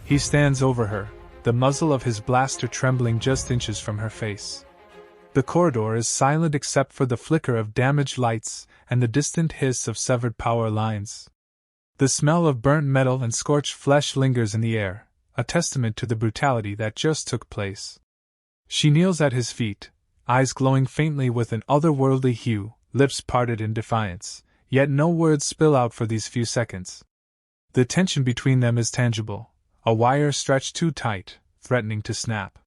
He stands over her, the muzzle of his blaster trembling just inches from her face. The corridor is silent except for the flicker of damaged lights and the distant hiss of severed power lines. The smell of burnt metal and scorched flesh lingers in the air, a testament to the brutality that just took place. She kneels at his feet, eyes glowing faintly with an otherworldly hue, lips parted in defiance, yet no words spill out for these few seconds. The tension between them is tangible, a wire stretched too tight, threatening to snap.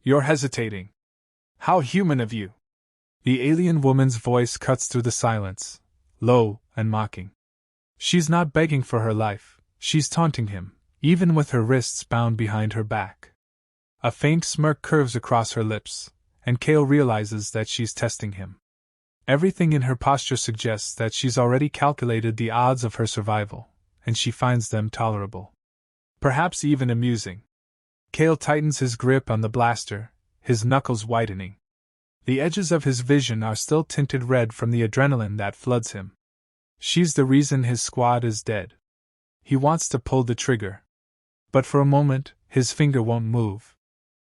"You're hesitating. How human of you!" The alien woman's voice cuts through the silence, low and mocking. She's not begging for her life, she's taunting him, even with her wrists bound behind her back. A faint smirk curves across her lips, and Cale realizes that she's testing him. Everything in her posture suggests that she's already calculated the odds of her survival, and she finds them tolerable. Perhaps even amusing. Cale tightens his grip on the blaster, his knuckles whitening. The edges of his vision are still tinted red from the adrenaline that floods him. She's the reason his squad is dead. He wants to pull the trigger. But for a moment, his finger won't move.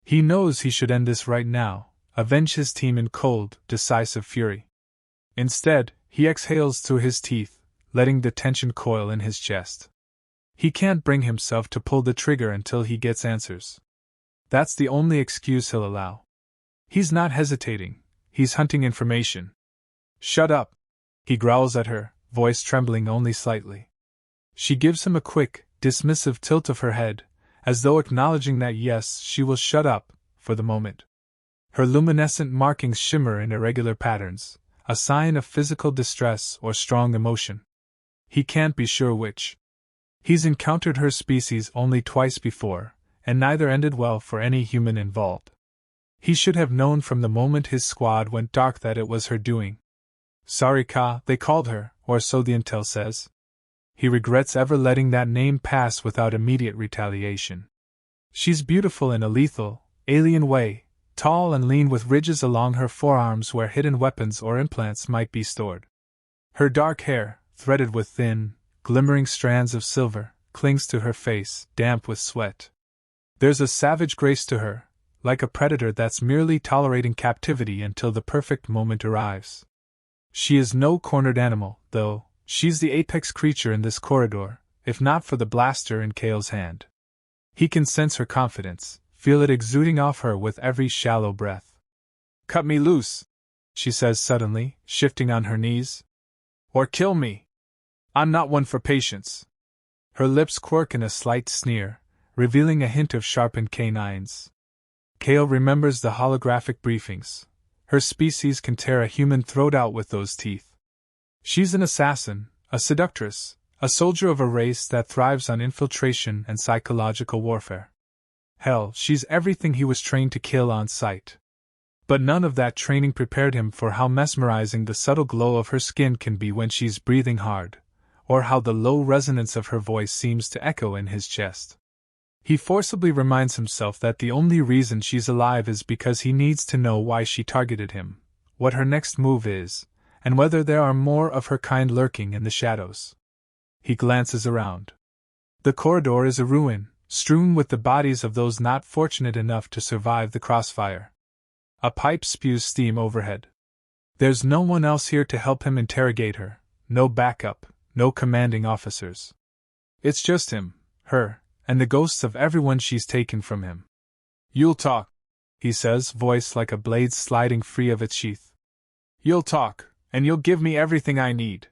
He knows he should end this right now, avenge his team in cold, decisive fury. Instead, he exhales through his teeth, letting the tension coil in his chest. He can't bring himself to pull the trigger until he gets answers. That's the only excuse he'll allow. He's not hesitating, he's hunting information. "Shut up," he growls at her, voice trembling only slightly. She gives him a quick, dismissive tilt of her head, as though acknowledging that yes, she will shut up, for the moment. Her luminescent markings shimmer in irregular patterns, a sign of physical distress or strong emotion. He can't be sure which. He's encountered her species only twice before, and neither ended well for any human involved. He should have known from the moment his squad went dark that it was her doing. Sarika, they called her, or so the intel says. He regrets ever letting that name pass without immediate retaliation. She's beautiful in a lethal, alien way, tall and lean with ridges along her forearms where hidden weapons or implants might be stored. Her dark hair, threaded with thin, glimmering strands of silver, clings to her face, damp with sweat. There's a savage grace to her, like a predator that's merely tolerating captivity until the perfect moment arrives. She is no cornered animal, though. She's the apex creature in this corridor, if not for the blaster in Cale's hand. He can sense her confidence, feel it exuding off her with every shallow breath. "Cut me loose," she says suddenly, shifting on her knees. "Or kill me. I'm not one for patience." Her lips quirk in a slight sneer, revealing a hint of sharpened canines. Cale remembers the holographic briefings. Her species can tear a human throat out with those teeth. She's an assassin, a seductress, a soldier of a race that thrives on infiltration and psychological warfare. Hell, she's everything he was trained to kill on sight. But none of that training prepared him for how mesmerizing the subtle glow of her skin can be when she's breathing hard, or how the low resonance of her voice seems to echo in his chest. He forcibly reminds himself that the only reason she's alive is because he needs to know why she targeted him, what her next move is, and whether there are more of her kind lurking in the shadows. He glances around. The corridor is a ruin, strewn with the bodies of those not fortunate enough to survive the crossfire. A pipe spews steam overhead. There's no one else here to help him interrogate her, no backup, no commanding officers. It's just him, her, and the ghosts of everyone she's taken from him. "You'll talk," he says, voice like a blade sliding free of its sheath. "You'll talk. And you'll give me everything I need.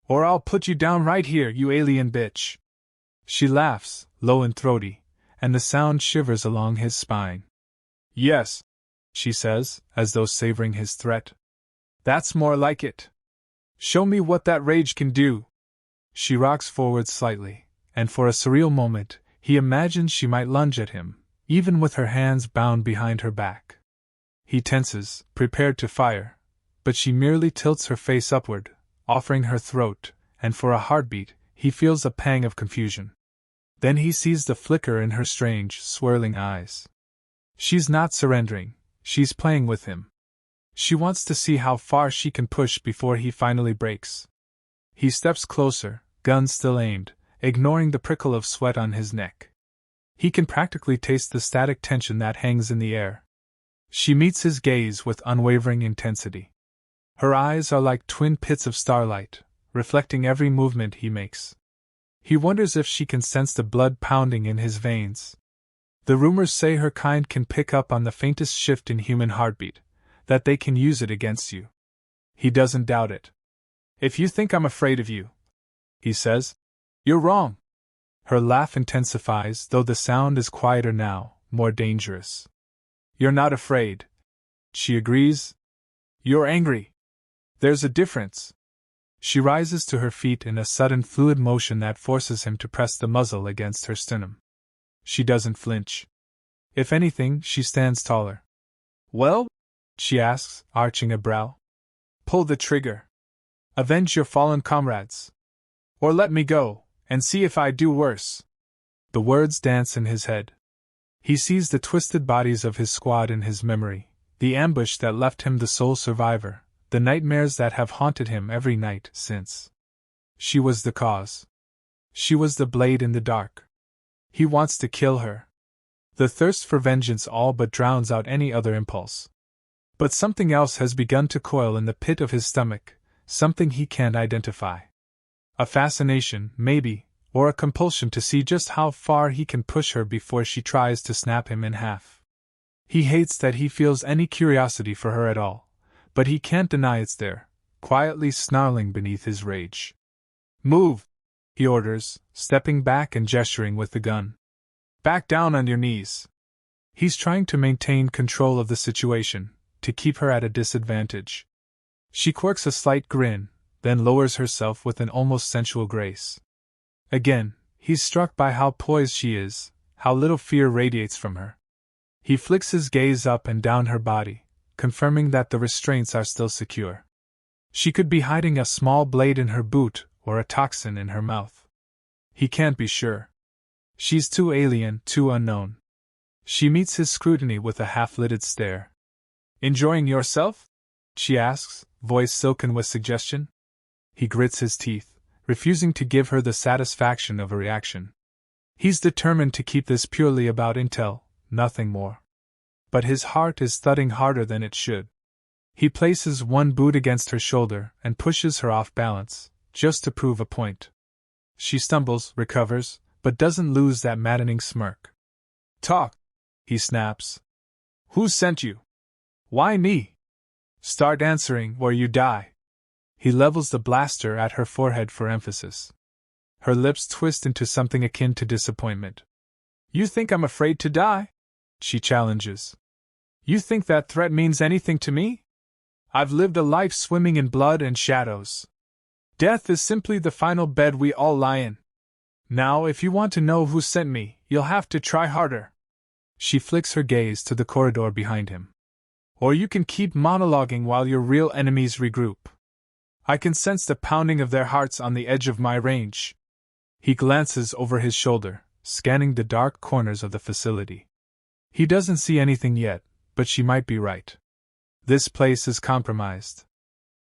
Or I'll put you down right here, you alien bitch." She laughs, low and throaty, and the sound shivers along his spine. "Yes," she says, as though savoring his threat. "That's more like it. Show me what that rage can do." She rocks forward slightly, and for a surreal moment, he imagines she might lunge at him, even with her hands bound behind her back. He tenses, prepared to fire. But she merely tilts her face upward, offering her throat, and for a heartbeat, he feels a pang of confusion. Then he sees the flicker in her strange, swirling eyes. She's not surrendering, she's playing with him. She wants to see how far she can push before he finally breaks. He steps closer, gun still aimed, ignoring the prickle of sweat on his neck. He can practically taste the static tension that hangs in the air. She meets his gaze with unwavering intensity. Her eyes are like twin pits of starlight, reflecting every movement he makes. He wonders if she can sense the blood pounding in his veins. The rumors say her kind can pick up on the faintest shift in human heartbeat, that they can use it against you. He doesn't doubt it. "If you think I'm afraid of you," he says, "you're wrong." Her laugh intensifies, though the sound is quieter now, more dangerous. "You're not afraid," she agrees. "You're angry. There's a difference." She rises to her feet in a sudden fluid motion that forces him to press the muzzle against her sternum. She doesn't flinch. If anything, she stands taller. "Well?" she asks, arching a brow. "Pull the trigger. Avenge your fallen comrades. Or let me go, and see if I do worse." The words dance in his head. He sees the twisted bodies of his squad in his memory, the ambush that left him the sole survivor, the nightmares that have haunted him every night since. She was the cause. She was the blade in the dark. He wants to kill her. The thirst for vengeance all but drowns out any other impulse. But something else has begun to coil in the pit of his stomach, something he can't identify. A fascination, maybe, or a compulsion to see just how far he can push her before she tries to snap him in half. He hates that he feels any curiosity for her at all, but he can't deny it's there, quietly snarling beneath his rage. "Move!" he orders, stepping back and gesturing with the gun. "Back down on your knees." He's trying to maintain control of the situation, to keep her at a disadvantage. She quirks a slight grin, then lowers herself with an almost sensual grace. Again, he's struck by how poised she is, how little fear radiates from her. He flicks his gaze up and down her body, confirming that the restraints are still secure. She could be hiding a small blade in her boot or a toxin in her mouth. He can't be sure. She's too alien, too unknown. She meets his scrutiny with a half-lidded stare. "Enjoying yourself?" she asks, voice silken with suggestion. He grits his teeth, refusing to give her the satisfaction of a reaction. He's determined to keep this purely about intel, nothing more. But his heart is thudding harder than it should. He places one boot against her shoulder and pushes her off balance, just to prove a point. She stumbles, recovers, but doesn't lose that maddening smirk. "Talk," he snaps. "Who sent you? Why me? Start answering, or you die." He levels the blaster at her forehead for emphasis. Her lips twist into something akin to disappointment. "You think I'm afraid to die?" she challenges. "You think that threat means anything to me? I've lived a life swimming in blood and shadows. Death is simply the final bed we all lie in. Now, if you want to know who sent me, you'll have to try harder." She flicks her gaze to the corridor behind him. "Or you can keep monologuing while your real enemies regroup. I can sense the pounding of their hearts on the edge of my range." He glances over his shoulder, scanning the dark corners of the facility. He doesn't see anything yet, but she might be right. This place is compromised.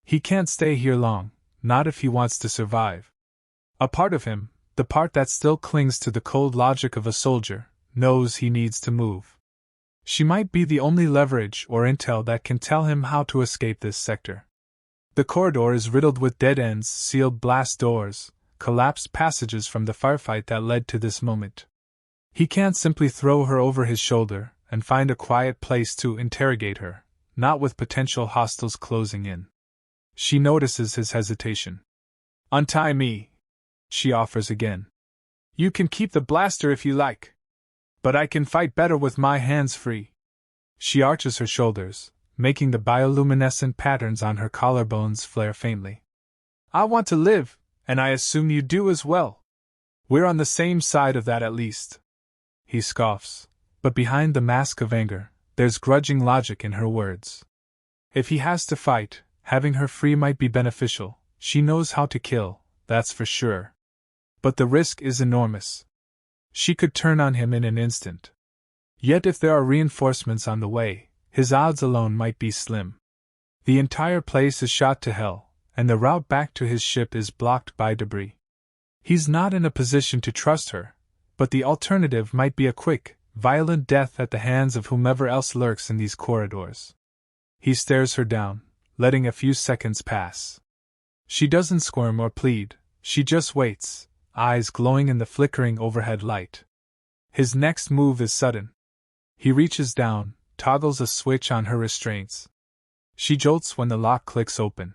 He can't stay here long, not if he wants to survive. A part of him, the part that still clings to the cold logic of a soldier, knows he needs to move. She might be the only leverage or intel that can tell him how to escape this sector. The corridor is riddled with dead ends, sealed blast doors, collapsed passages from the firefight that led to this moment. He can't simply throw her over his shoulder and find a quiet place to interrogate her, not with potential hostiles closing in. She notices his hesitation. "Untie me," she offers again. "You can keep the blaster if you like. But I can fight better with my hands free." She arches her shoulders, making the bioluminescent patterns on her collarbones flare faintly. "I want to live, and I assume you do as well. We're on the same side of that at least." He scoffs, but behind the mask of anger, there's grudging logic in her words. If he has to fight, having her free might be beneficial. She knows how to kill, that's for sure. But the risk is enormous. She could turn on him in an instant. Yet if there are reinforcements on the way, his odds alone might be slim. The entire place is shot to hell, and the route back to his ship is blocked by debris. He's not in a position to trust her, but the alternative might be a quick, violent death at the hands of whomever else lurks in these corridors. He stares her down, letting a few seconds pass. She doesn't squirm or plead, she just waits, eyes glowing in the flickering overhead light. His next move is sudden. He reaches down, toggles a switch on her restraints. She jolts when the lock clicks open.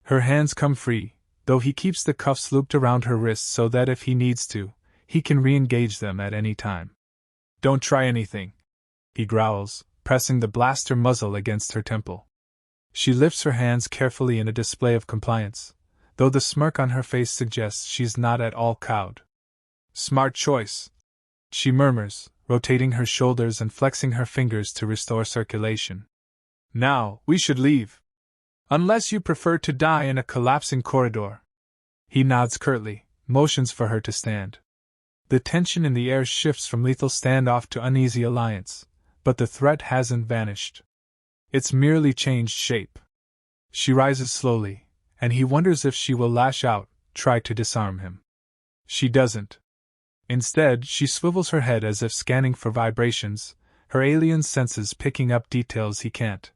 Her hands come free, though he keeps the cuffs looped around her wrists so that if he needs to, he can re-engage them at any time. "Don't try anything," he growls, pressing the blaster muzzle against her temple. She lifts her hands carefully in a display of compliance, though the smirk on her face suggests she's not at all cowed. "Smart choice," she murmurs, rotating her shoulders and flexing her fingers to restore circulation. "Now, we should leave. Unless you prefer to die in a collapsing corridor." He nods curtly, motions for her to stand. The tension in the air shifts from lethal standoff to uneasy alliance, but the threat hasn't vanished. It's merely changed shape. She rises slowly, and he wonders if she will lash out, try to disarm him. She doesn't. Instead, she swivels her head as if scanning for vibrations, her alien senses picking up details he can't.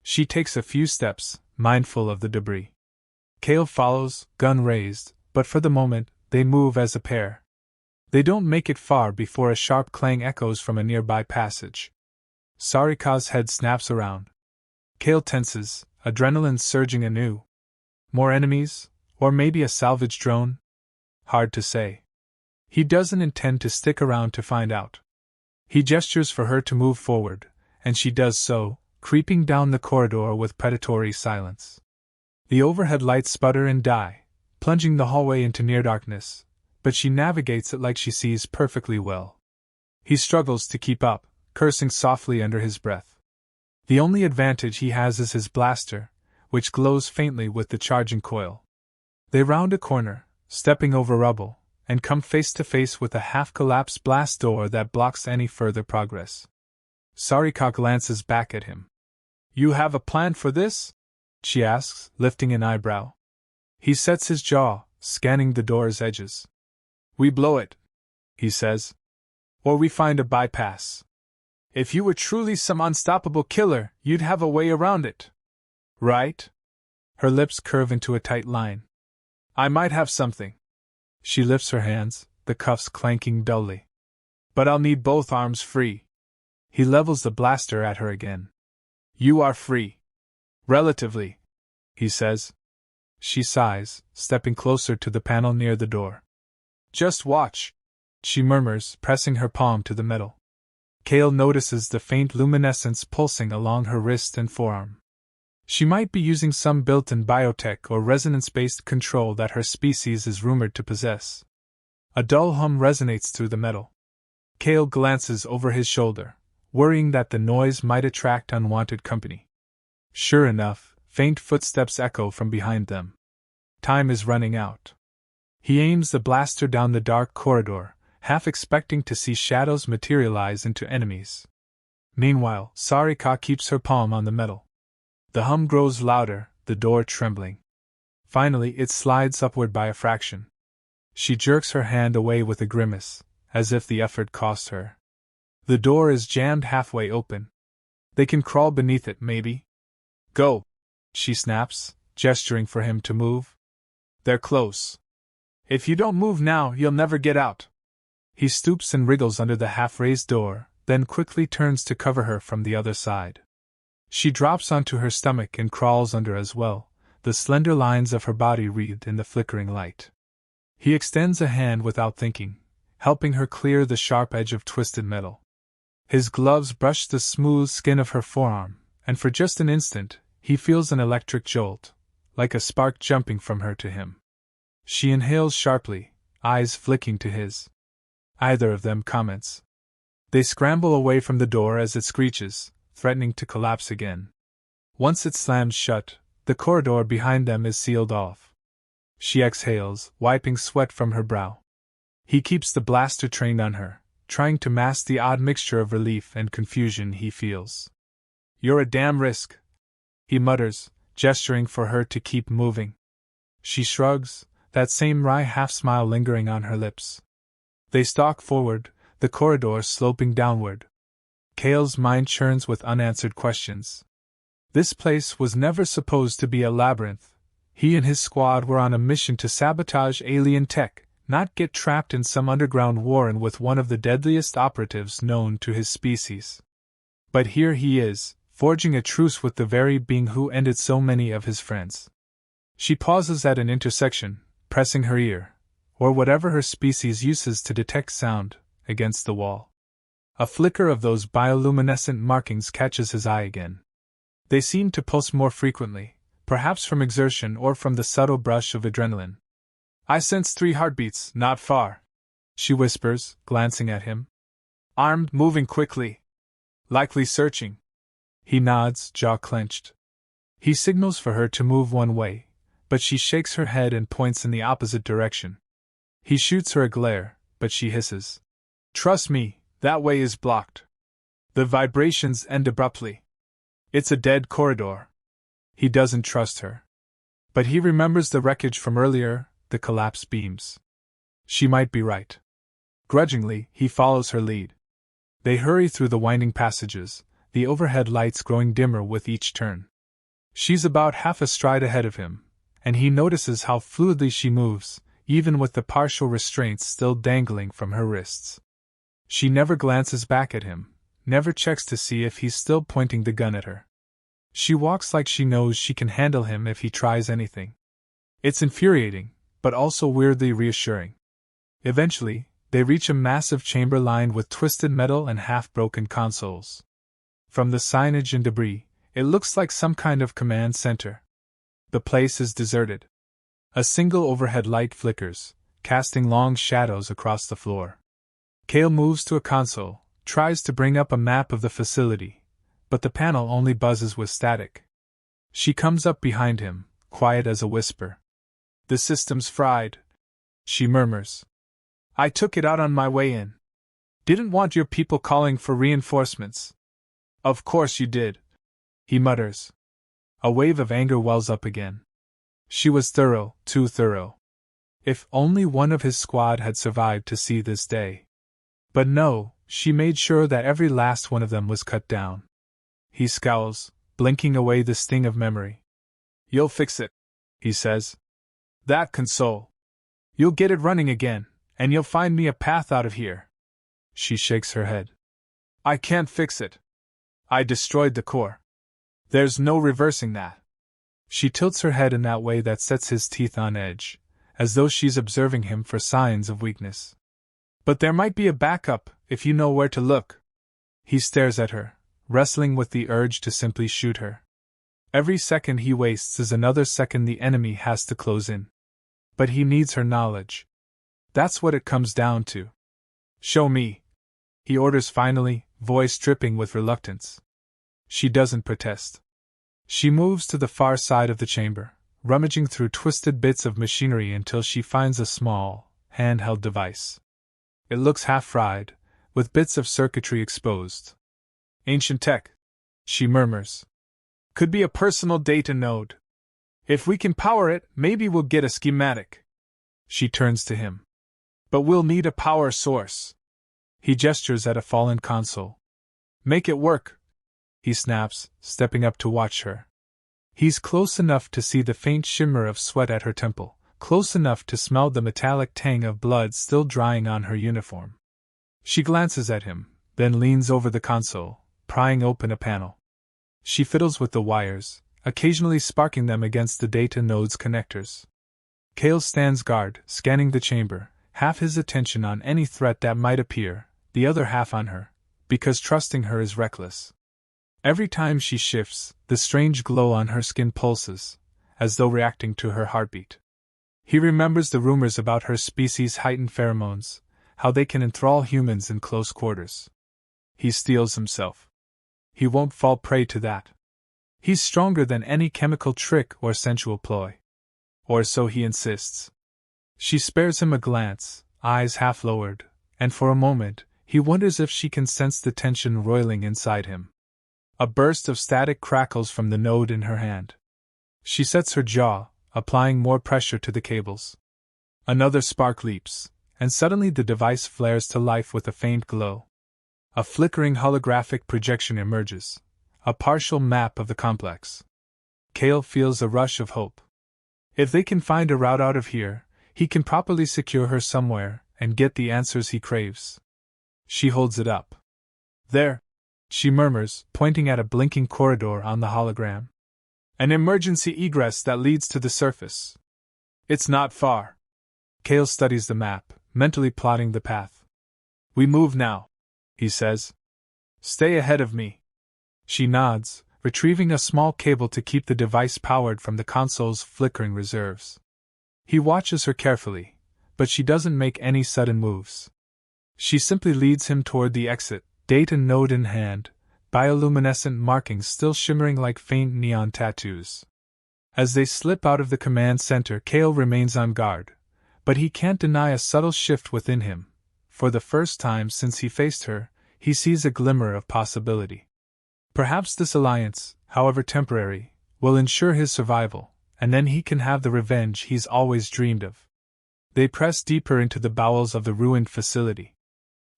She takes a few steps, mindful of the debris. Cale follows, gun raised, but for the moment, they move as a pair. They don't make it far before a sharp clang echoes from a nearby passage. Sarika's head snaps around. Cale tenses, adrenaline surging anew. More enemies, or maybe a salvage drone? Hard to say. He doesn't intend to stick around to find out. He gestures for her to move forward, and she does so, creeping down the corridor with predatory silence. The overhead lights sputter and die, plunging the hallway into near darkness, but she navigates it like she sees perfectly well. He struggles to keep up, cursing softly under his breath. The only advantage he has is his blaster, which glows faintly with the charging coil. They round a corner, stepping over rubble, and come face to face with a half-collapsed blast door that blocks any further progress. Sarika glances back at him. "You have a plan for this?" she asks, lifting an eyebrow. He sets his jaw, scanning the door's edges. "We blow it," he says. "Or we find a bypass. If you were truly some unstoppable killer, you'd have a way around it. Right?" Her lips curve into a tight line. "I might have something." She lifts her hands, the cuffs clanking dully. "But I'll need both arms free." He levels the blaster at her again. "You are free. Relatively," he says. She sighs, stepping closer to the panel near the door. "Just watch," she murmurs, pressing her palm to the metal. Cale notices the faint luminescence pulsing along her wrist and forearm. She might be using some built-in biotech or resonance-based control that her species is rumored to possess. A dull hum resonates through the metal. Cale glances over his shoulder, worrying that the noise might attract unwanted company. Sure enough, faint footsteps echo from behind them. Time is running out. He aims the blaster down the dark corridor, half expecting to see shadows materialize into enemies. Meanwhile, Sarika keeps her palm on the metal. The hum grows louder, the door trembling. Finally, it slides upward by a fraction. She jerks her hand away with a grimace, as if the effort cost her. The door is jammed halfway open. They can crawl beneath it, maybe. "Go," she snaps, gesturing for him to move. "They're close. If you don't move now, you'll never get out." He stoops and wriggles under the half-raised door, then quickly turns to cover her from the other side. She drops onto her stomach and crawls under as well, the slender lines of her body wreathed in the flickering light. He extends a hand without thinking, helping her clear the sharp edge of twisted metal. His gloves brush the smooth skin of her forearm, and for just an instant, he feels an electric jolt, like a spark jumping from her to him. She inhales sharply, eyes flicking to his. Either of them comments. They scramble away from the door as it screeches, threatening to collapse again. Once it slams shut, the corridor behind them is sealed off. She exhales, wiping sweat from her brow. He keeps the blaster trained on her, trying to mask the odd mixture of relief and confusion he feels. "You're a damn risk," he mutters, gesturing for her to keep moving. She shrugs, that same wry half-smile lingering on her lips. They stalk forward, the corridor sloping downward. Kale's mind churns with unanswered questions. This place was never supposed to be a labyrinth. He and his squad were on a mission to sabotage alien tech, not get trapped in some underground war and with one of the deadliest operatives known to his species. But here he is, forging a truce with the very being who ended so many of his friends. She pauses at an intersection, pressing her ear, or whatever her species uses to detect sound, against the wall. A flicker of those bioluminescent markings catches his eye again. They seem to pulse more frequently, perhaps from exertion or from the subtle brush of adrenaline. I sense 3 heartbeats, not far, she whispers, glancing at him. Armed, moving quickly. Likely searching. He nods, jaw clenched. He signals for her to move one way, but she shakes her head and points in the opposite direction. He shoots her a glare, but she hisses. Trust me, that way is blocked. The vibrations end abruptly. It's a dead corridor. He doesn't trust her. But he remembers the wreckage from earlier, the collapsed beams. She might be right. Grudgingly, he follows her lead. They hurry through the winding passages, the overhead lights growing dimmer with each turn. She's about half a stride ahead of him, and he notices how fluidly she moves, even with the partial restraints still dangling from her wrists. She never glances back at him, never checks to see if he's still pointing the gun at her. She walks like she knows she can handle him if he tries anything. It's infuriating, but also weirdly reassuring. Eventually, they reach a massive chamber lined with twisted metal and half-broken consoles. From the signage and debris, it looks like some kind of command center. The place is deserted. A single overhead light flickers, casting long shadows across the floor. Kale moves to a console, tries to bring up a map of the facility, but the panel only buzzes with static. She comes up behind him, quiet as a whisper. The system's fried, she murmurs. I took it out on my way in. Didn't want your people calling for reinforcements. Of course you did, he mutters. A wave of anger wells up again. She was thorough, too thorough. If only one of his squad had survived to see this day. But no, she made sure that every last one of them was cut down. He scowls, blinking away the sting of memory. You'll fix it, he says. That console. You'll get it running again, and you'll find me a path out of here. She shakes her head. I can't fix it. I destroyed the core. There's no reversing that. She tilts her head in that way that sets his teeth on edge, as though she's observing him for signs of weakness. But there might be a backup, if you know where to look. He stares at her, wrestling with the urge to simply shoot her. Every second he wastes is another second the enemy has to close in. But he needs her knowledge. That's what it comes down to. Show me, he orders finally, voice dripping with reluctance. She doesn't protest. She moves to the far side of the chamber, rummaging through twisted bits of machinery until she finds a small, handheld device. It looks half-fried, with bits of circuitry exposed. Ancient tech, she murmurs. Could be a personal data node. If we can power it, maybe we'll get a schematic. She turns to him. But we'll need a power source. He gestures at a fallen console. Make it work, he snaps, stepping up to watch her. He's close enough to see the faint shimmer of sweat at her temple, close enough to smell the metallic tang of blood still drying on her uniform. She glances at him, then leans over the console, prying open a panel. She fiddles with the wires, occasionally sparking them against the data node's connectors. Kale stands guard, scanning the chamber, half his attention on any threat that might appear, the other half on her, because trusting her is reckless. Every time she shifts, the strange glow on her skin pulses, as though reacting to her heartbeat. He remembers the rumors about her species' heightened pheromones, how they can enthrall humans in close quarters. He steels himself. He won't fall prey to that. He's stronger than any chemical trick or sensual ploy. Or so he insists. She spares him a glance, eyes half lowered, and for a moment, he wonders if she can sense the tension roiling inside him. A burst of static crackles from the node in her hand. She sets her jaw, applying more pressure to the cables. Another spark leaps, and suddenly the device flares to life with a faint glow. A flickering holographic projection emerges, a partial map of the complex. Kale feels a rush of hope. If they can find a route out of here, he can properly secure her somewhere and get the answers he craves. She holds it up. There, she murmurs, pointing at a blinking corridor on the hologram. An emergency egress that leads to the surface. It's not far. Kale studies the map, mentally plotting the path. We move now, he says. Stay ahead of me. She nods, retrieving a small cable to keep the device powered from the console's flickering reserves. He watches her carefully, but she doesn't make any sudden moves. She simply leads him toward the exit, data node in hand, bioluminescent markings still shimmering like faint neon tattoos. As they slip out of the command center, Kale remains on guard, but he can't deny a subtle shift within him. For the first time since he faced her, he sees a glimmer of possibility. Perhaps this alliance, however temporary, will ensure his survival, and then he can have the revenge he's always dreamed of. They press deeper into the bowels of the ruined facility.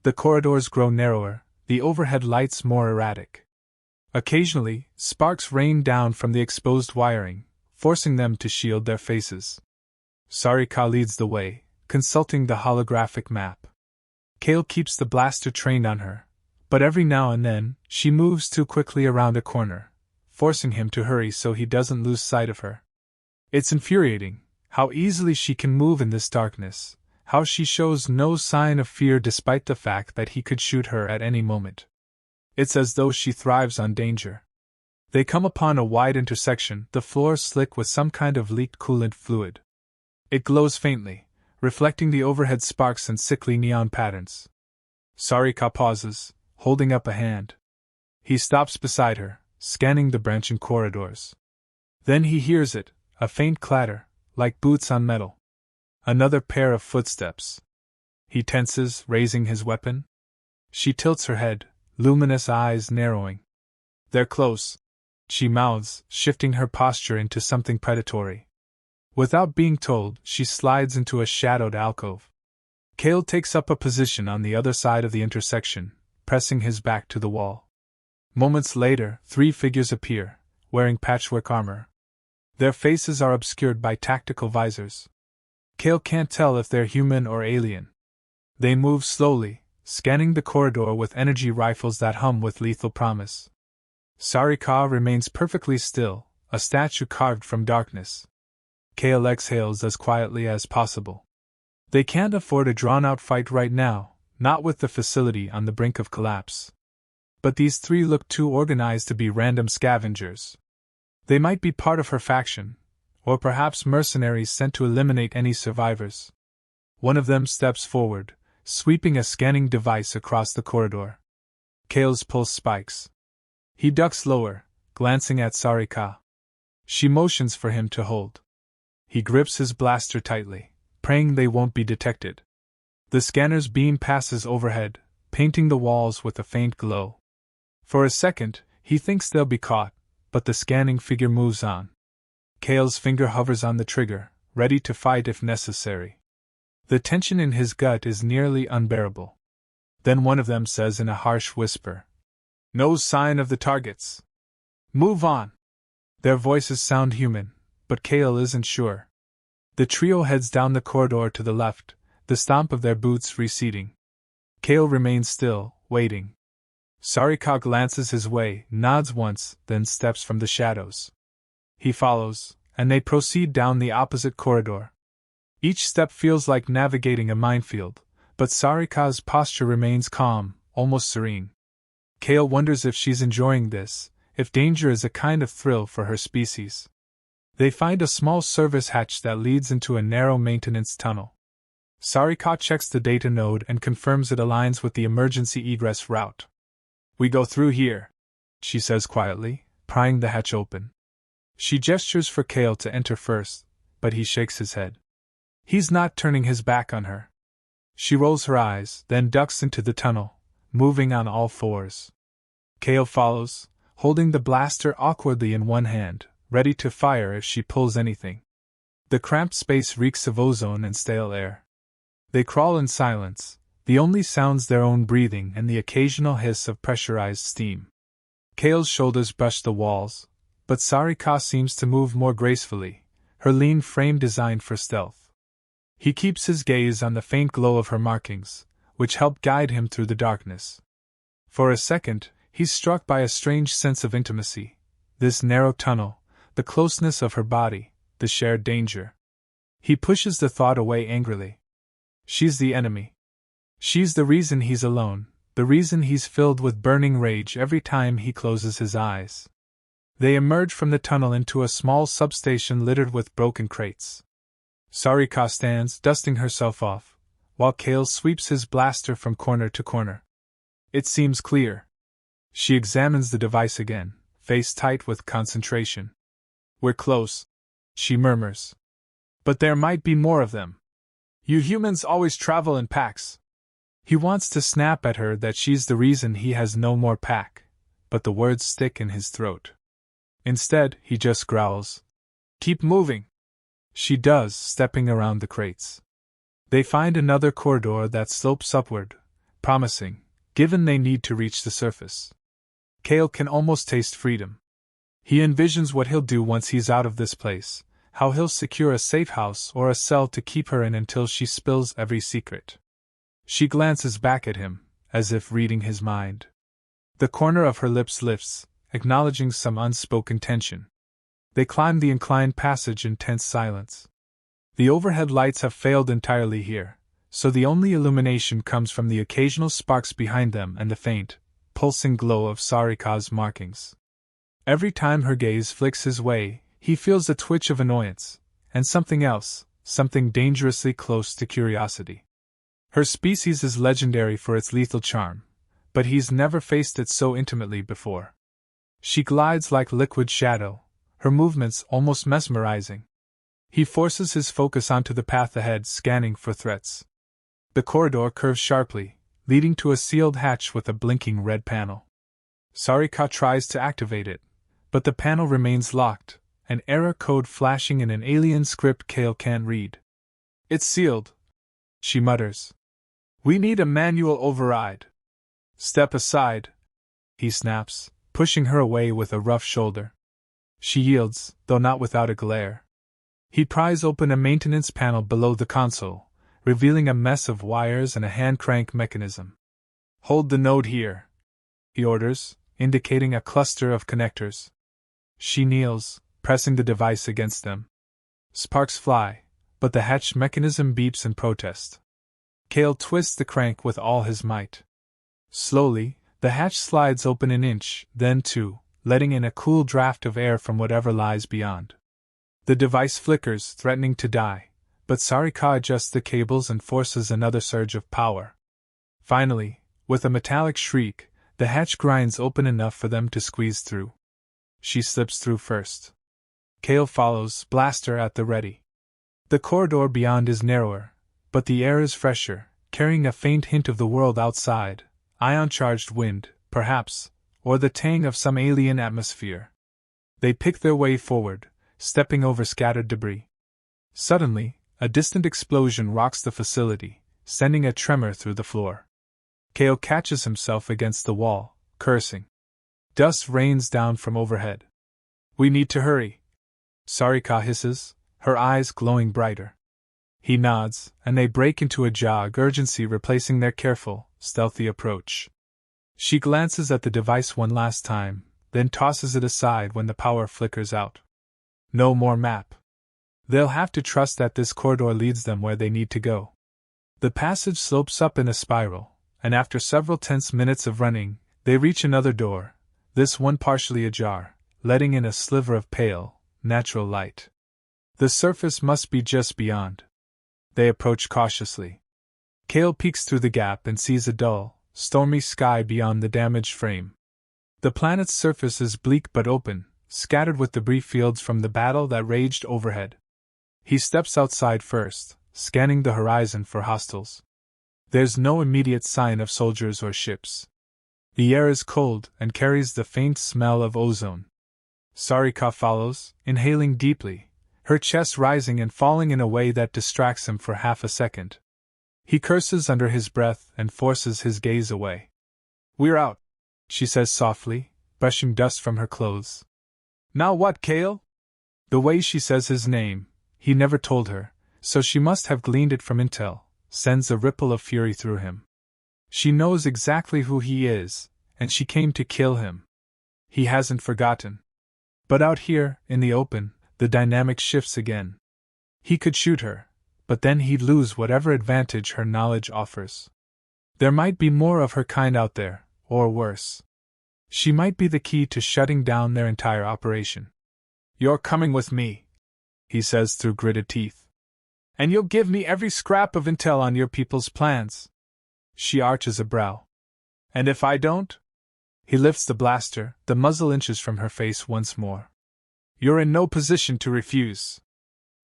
The corridors grow narrower, the overhead lights more erratic. Occasionally, sparks rain down from the exposed wiring, forcing them to shield their faces. Sarika leads the way, consulting the holographic map. Kale keeps the blaster trained on her, but every now and then, she moves too quickly around a corner, forcing him to hurry so he doesn't lose sight of her. It's infuriating, how easily she can move in this darkness, how she shows no sign of fear despite the fact that he could shoot her at any moment. It's as though she thrives on danger. They come upon a wide intersection, the floor slick with some kind of leaked coolant fluid. It glows faintly, reflecting the overhead sparks and sickly neon patterns. Sarika pauses, holding up a hand. He stops beside her, scanning the branching corridors. Then he hears it, a faint clatter, like boots on metal. Another pair of footsteps. He tenses, raising his weapon. She tilts her head, luminous eyes narrowing. They're close, she mouths, shifting her posture into something predatory. Without being told, she slides into a shadowed alcove. Kale takes up a position on the other side of the intersection, pressing his back to the wall. Moments later, 3 figures appear, wearing patchwork armor. Their faces are obscured by tactical visors. Kale can't tell if they're human or alien. They move slowly, scanning the corridor with energy rifles that hum with lethal promise. Sarika remains perfectly still, a statue carved from darkness. Kale exhales as quietly as possible. They can't afford a drawn-out fight right now, not with the facility on the brink of collapse. But these 3 look too organized to be random scavengers. They might be part of her faction, or perhaps mercenaries sent to eliminate any survivors. One of them steps forward, sweeping a scanning device across the corridor. Kale's pulse spikes. He ducks lower, glancing at Sarika. She motions for him to hold. He grips his blaster tightly, praying they won't be detected. The scanner's beam passes overhead, painting the walls with a faint glow. For a second, he thinks they'll be caught, but the scanning figure moves on. Kale's finger hovers on the trigger, ready to fight if necessary. The tension in his gut is nearly unbearable. Then one of them says in a harsh whisper, "No sign of the targets. Move on." Their voices sound human, but Kale isn't sure. The trio heads down the corridor to the left, the stomp of their boots receding. Kale remains still, waiting. Sarika glances his way, nods once, then steps from the shadows. He follows, and they proceed down the opposite corridor. Each step feels like navigating a minefield, but Sarika's posture remains calm, almost serene. Kale wonders if she's enjoying this, if danger is a kind of thrill for her species. They find a small service hatch that leads into a narrow maintenance tunnel. Sarika checks the data node and confirms it aligns with the emergency egress route. "We go through here," she says quietly, prying the hatch open. She gestures for Kale to enter first, but he shakes his head. He's not turning his back on her. She rolls her eyes, then ducks into the tunnel, moving on all fours. Kale follows, holding the blaster awkwardly in one hand, ready to fire if she pulls anything. The cramped space reeks of ozone and stale air. They crawl in silence, the only sounds their own breathing and the occasional hiss of pressurized steam. Kale's shoulders brush the walls, but Sarika seems to move more gracefully, her lean frame designed for stealth. He keeps his gaze on the faint glow of her markings, which help guide him through the darkness. For a second, he's struck by a strange sense of intimacy. This narrow tunnel, the closeness of her body, the shared danger. He pushes the thought away angrily. She's the enemy. She's the reason he's alone, the reason he's filled with burning rage every time he closes his eyes. They emerge from the tunnel into a small substation littered with broken crates. Sarika stands, dusting herself off, while Kale sweeps his blaster from corner to corner. It seems clear. She examines the device again, face tight with concentration. We're close, she murmurs. But there might be more of them. You humans always travel in packs. He wants to snap at her that she's the reason he has no more pack, but the words stick in his throat. Instead, he just growls. Keep moving. She does, stepping around the crates. They find another corridor that slopes upward, promising, given they need to reach the surface. Kale can almost taste freedom. He envisions what he'll do once he's out of this place, how he'll secure a safe house or a cell to keep her in until she spills every secret. She glances back at him, as if reading his mind. The corner of her lips lifts, acknowledging some unspoken tension. They climb the inclined passage in tense silence. The overhead lights have failed entirely here, so the only illumination comes from the occasional sparks behind them and the faint, pulsing glow of Sarika's markings. Every time her gaze flicks his way, he feels a twitch of annoyance, and something else, something dangerously close to curiosity. Her species is legendary for its lethal charm, but he's never faced it so intimately before. She glides like liquid shadow, her movements almost mesmerizing. He forces his focus onto the path ahead, scanning for threats. The corridor curves sharply, leading to a sealed hatch with a blinking red panel. Sarika tries to activate it, but the panel remains locked, an error code flashing in an alien script Kale can't read. It's sealed, she mutters. We need a manual override. Step aside, he snaps, pushing her away with a rough shoulder. She yields, though not without a glare. He pries open a maintenance panel below the console, revealing a mess of wires and a hand crank mechanism. Hold the node here, he orders, indicating a cluster of connectors. She kneels, pressing the device against them. Sparks fly, but the hatch mechanism beeps in protest. Kale twists the crank with all his might. Slowly, the hatch slides open an inch, then two, letting in a cool draft of air from whatever lies beyond. The device flickers, threatening to die, but Sarika adjusts the cables and forces another surge of power. Finally, with a metallic shriek, the hatch grinds open enough for them to squeeze through. She slips through first. Kale follows, blaster at the ready. The corridor beyond is narrower, but the air is fresher, carrying a faint hint of the world outside, ion-charged wind, perhaps, or the tang of some alien atmosphere. They pick their way forward, stepping over scattered debris. Suddenly, a distant explosion rocks the facility, sending a tremor through the floor. Kale catches himself against the wall, cursing. Dust rains down from overhead. We need to hurry, Sarika hisses, her eyes glowing brighter. He nods, and they break into a jog, urgency replacing their careful, stealthy approach. She glances at the device one last time, then tosses it aside when the power flickers out. No more map. They'll have to trust that this corridor leads them where they need to go. The passage slopes up in a spiral, and after several tense minutes of running, they reach another door, this one partially ajar, letting in a sliver of pale, natural light. The surface must be just beyond. They approach cautiously. Kale peeks through the gap and sees a dull, stormy sky beyond the damaged frame. The planet's surface is bleak but open, scattered with debris fields from the battle that raged overhead. He steps outside first, scanning the horizon for hostiles. There's no immediate sign of soldiers or ships. The air is cold and carries the faint smell of ozone. Sarika follows, inhaling deeply, her chest rising and falling in a way that distracts him for half a second. He curses under his breath and forces his gaze away. "We're out," she says softly, brushing dust from her clothes. "Now what, Cale?" The way she says his name, he never told her, so she must have gleaned it from intel, sends a ripple of fury through him. She knows exactly who he is, and she came to kill him. He hasn't forgotten. But out here, in the open, the dynamic shifts again. He could shoot her, but then he'd lose whatever advantage her knowledge offers. There might be more of her kind out there, or worse. She might be the key to shutting down their entire operation. "You're coming with me," he says through gritted teeth. "And you'll give me every scrap of intel on your people's plans." She arches a brow. "And if I don't?" He lifts the blaster, the muzzle inches from her face once more. "You're in no position to refuse."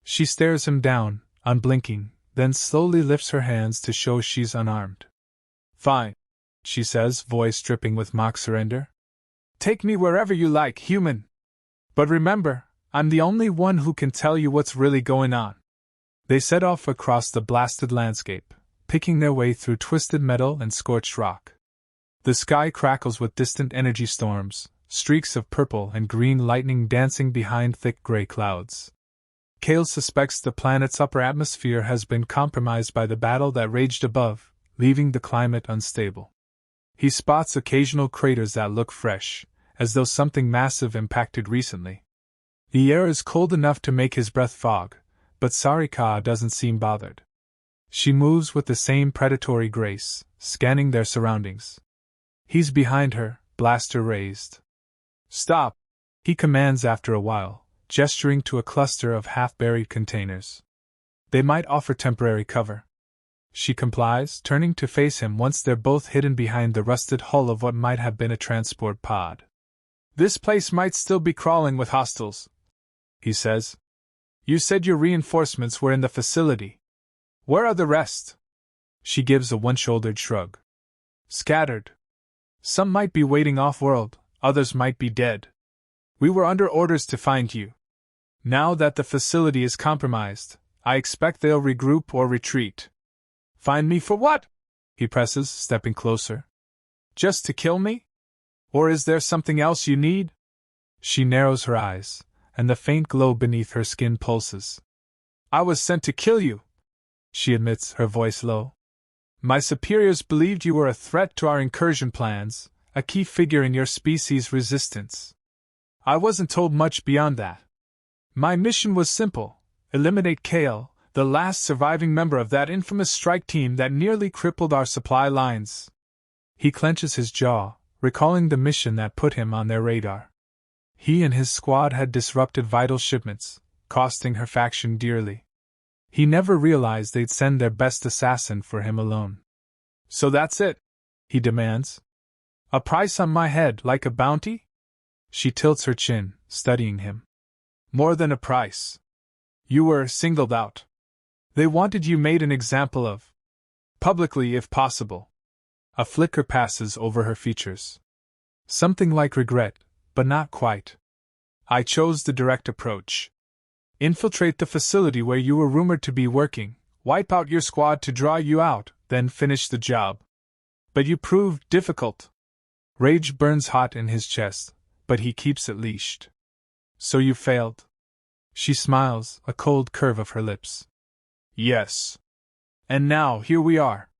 She stares him down, unblinking, then slowly lifts her hands to show she's unarmed. "Fine," she says, voice dripping with mock surrender. "Take me wherever you like, human. But remember, I'm the only one who can tell you what's really going on." They set off across the blasted landscape, picking their way through twisted metal and scorched rock. The sky crackles with distant energy storms, streaks of purple and green lightning dancing behind thick gray clouds. Cale suspects the planet's upper atmosphere has been compromised by the battle that raged above, leaving the climate unstable. He spots occasional craters that look fresh, as though something massive impacted recently. The air is cold enough to make his breath fog, but Sarika doesn't seem bothered. She moves with the same predatory grace, scanning their surroundings. He's behind her, blaster raised. "Stop," he commands after a while, gesturing to a cluster of half-buried containers. "They might offer temporary cover." She complies, turning to face him once they're both hidden behind the rusted hull of what might have been a transport pod. "This place might still be crawling with hostiles," he says. "You said your reinforcements were in the facility. Where are the rest?" She gives a one-shouldered shrug. "Scattered. Some might be waiting off-world, others might be dead. We were under orders to find you. Now that the facility is compromised, I expect they'll regroup or retreat." "Find me for what?" he presses, stepping closer. "Just to kill me? Or is there something else you need?" She narrows her eyes, and the faint glow beneath her skin pulses. "I was sent to kill you," she admits, her voice low. "My superiors believed you were a threat to our incursion plans, a key figure in your species' resistance. I wasn't told much beyond that. My mission was simple: eliminate Cale, the last surviving member of that infamous strike team that nearly crippled our supply lines." He clenches his jaw, recalling the mission that put him on their radar. He and his squad had disrupted vital shipments, costing her faction dearly. He never realized they'd send their best assassin for him alone. "So that's it?" he demands. "A price on my head, like a bounty?" She tilts her chin, studying him. "More than a price. You were singled out. They wanted you made an example of. Publicly, if possible." A flicker passes over her features. Something like regret, but not quite. "I chose the direct approach. Infiltrate the facility where you were rumored to be working, wipe out your squad to draw you out, then finish the job. But you proved difficult." Rage burns hot in his chest, but he keeps it leashed. "So you failed?" She smiles, a cold curve of her lips. "Yes. And now here we are."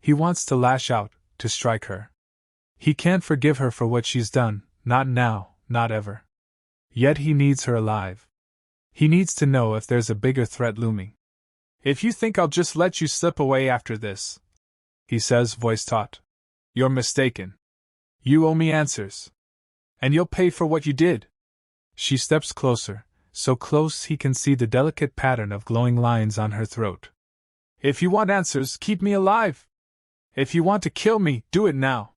He wants to lash out, to strike her. He can't forgive her for what she's done, not now, not ever. Yet he needs her alive. He needs to know if there's a bigger threat looming. "If you think I'll just let you slip away after this," he says, voice taut, "you're mistaken. You owe me answers. And you'll pay for what you did." She steps closer, so close he can see the delicate pattern of glowing lines on her throat. "If you want answers, keep me alive. If you want to kill me, do it now.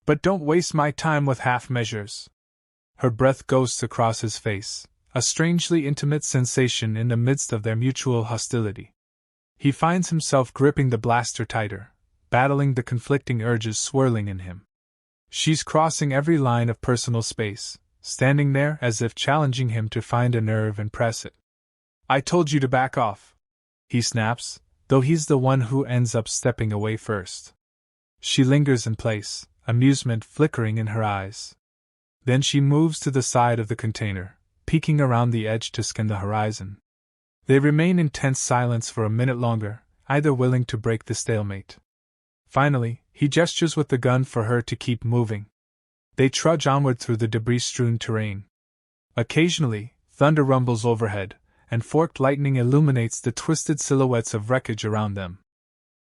But don't waste my time with half measures." Her breath ghosts across his face, a strangely intimate sensation in the midst of their mutual hostility. He finds himself gripping the blaster tighter, battling the conflicting urges swirling in him. She's crossing every line of personal space, standing there as if challenging him to find a nerve and press it. "I told you to back off," he snaps, though he's the one who ends up stepping away first. She lingers in place, amusement flickering in her eyes. Then she moves to the side of the container, peeking around the edge to scan the horizon. They remain in tense silence for a minute longer, either willing to break the stalemate. Finally, he gestures with the gun for her to keep moving. They trudge onward through the debris-strewn terrain. Occasionally, thunder rumbles overhead, and forked lightning illuminates the twisted silhouettes of wreckage around them.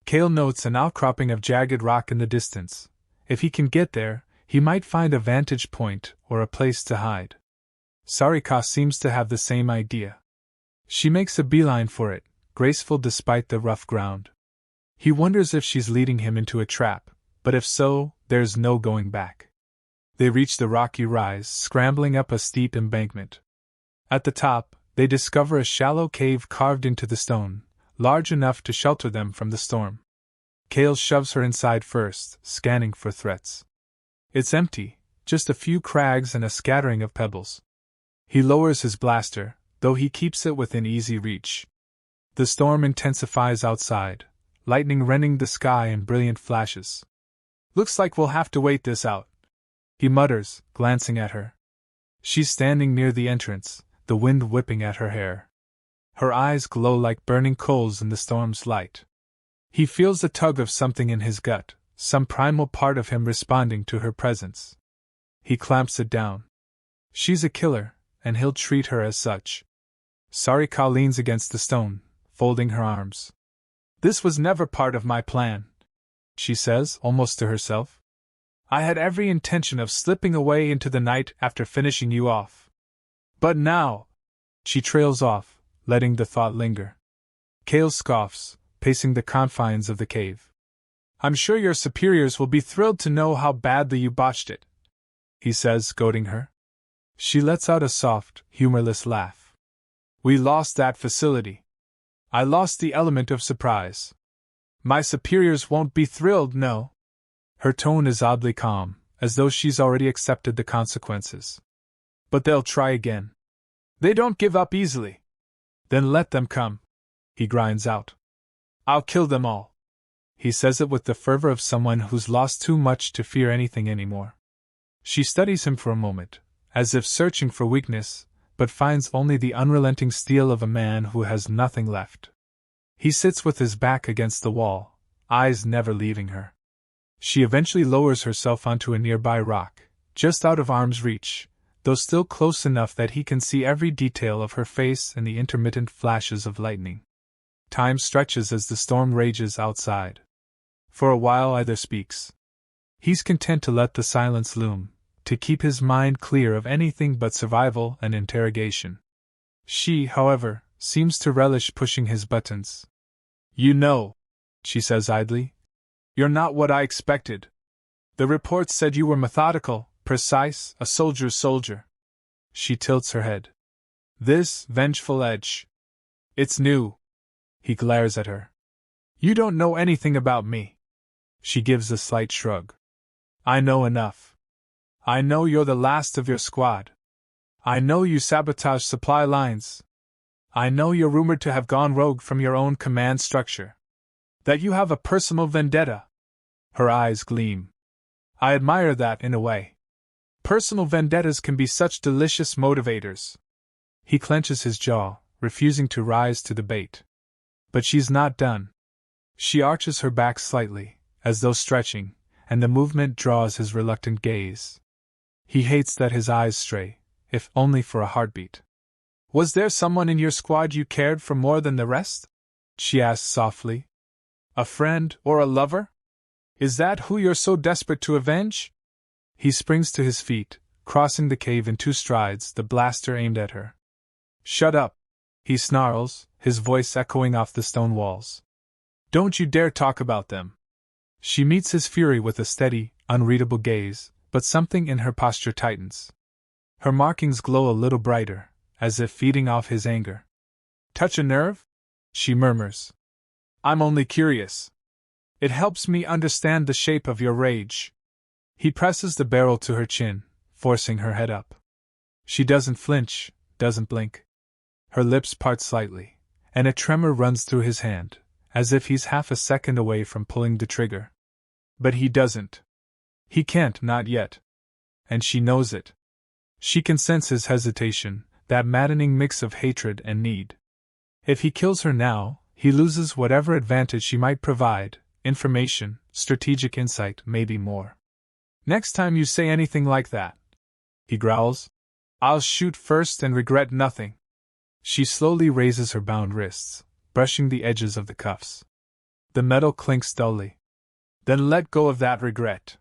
Cale notes an outcropping of jagged rock in the distance. If he can get there, he might find a vantage point or a place to hide. Sarika seems to have the same idea. She makes a beeline for it, graceful despite the rough ground. He wonders if she's leading him into a trap, but if so, there's no going back. They reach the rocky rise, scrambling up a steep embankment. At the top, they discover a shallow cave carved into the stone, large enough to shelter them from the storm. Cale shoves her inside first, scanning for threats. It's empty, just a few crags and a scattering of pebbles. He lowers his blaster, though he keeps it within easy reach. The storm intensifies outside, lightning rending the sky in brilliant flashes. "Looks like we'll have to wait this out," he mutters, glancing at her. She's standing near the entrance, the wind whipping at her hair. Her eyes glow like burning coals in the storm's light. He feels a tug of something in his gut, some primal part of him responding to her presence. He clamps it down. She's a killer, and he'll treat her as such. Sarika leans against the stone, folding her arms. "This was never part of my plan," she says, almost to herself. "I had every intention of slipping away into the night after finishing you off. But now—" She trails off, letting the thought linger. Cale scoffs, pacing the confines of the cave. "I'm sure your superiors will be thrilled to know how badly you botched it," he says, goading her. She lets out a soft, humorless laugh. "We lost that facility. I lost the element of surprise. My superiors won't be thrilled, no." Her tone is oddly calm, as though she's already accepted the consequences. "But they'll try again. They don't give up easily." "Then let them come," he grinds out. "I'll kill them all." He says it with the fervor of someone who's lost too much to fear anything anymore. She studies him for a moment, as if searching for weakness, but finds only the unrelenting steel of a man who has nothing left. He sits with his back against the wall, eyes never leaving her. She eventually lowers herself onto a nearby rock, just out of arm's reach, though still close enough that he can see every detail of her face and the intermittent flashes of lightning. Time stretches as the storm rages outside. For a while either speaks. He's content to let the silence loom, to keep his mind clear of anything but survival and interrogation. She, however, seems to relish pushing his buttons. "You know," she says idly, "you're not what I expected. The reports said you were methodical, precise, a soldier's soldier." She tilts her head. This vengeful edge. "It's new." He glares at her. "You don't know anything about me." She gives a slight shrug. "I know enough. I know you're the last of your squad. I know you sabotaged supply lines. I know you're rumored to have gone rogue from your own command structure. That you have a personal vendetta." Her eyes gleam. "I admire that in a way. Personal vendettas can be such delicious motivators." He clenches his jaw, refusing to rise to the bait. But she's not done. She arches her back slightly, as though stretching, and the movement draws his reluctant gaze. He hates that his eyes stray, if only for a heartbeat. "Was there someone in your squad you cared for more than the rest?" she asks softly. "A friend or a lover? Is that who you're so desperate to avenge?" He springs to his feet, crossing the cave in 2 strides, the blaster aimed at her. "Shut up," he snarls, his voice echoing off the stone walls. "Don't you dare talk about them." She meets his fury with a steady, unreadable gaze, but something in her posture tightens. Her markings glow a little brighter, as if feeding off his anger. "Touch a nerve?" she murmurs. "I'm only curious. It helps me understand the shape of your rage." He presses the barrel to her chin, forcing her head up. She doesn't flinch, doesn't blink. Her lips part slightly, and a tremor runs through his hand, as if he's half a second away from pulling the trigger. But he doesn't. He can't, not yet. And she knows it. She can sense his hesitation, that maddening mix of hatred and need. If he kills her now, he loses whatever advantage she might provide, information, strategic insight, maybe more. Next time you say anything like that, he growls, I'll shoot first and regret nothing. She slowly raises her bound wrists, brushing the edges of the cuffs. The metal clinks dully. Then let go of that regret.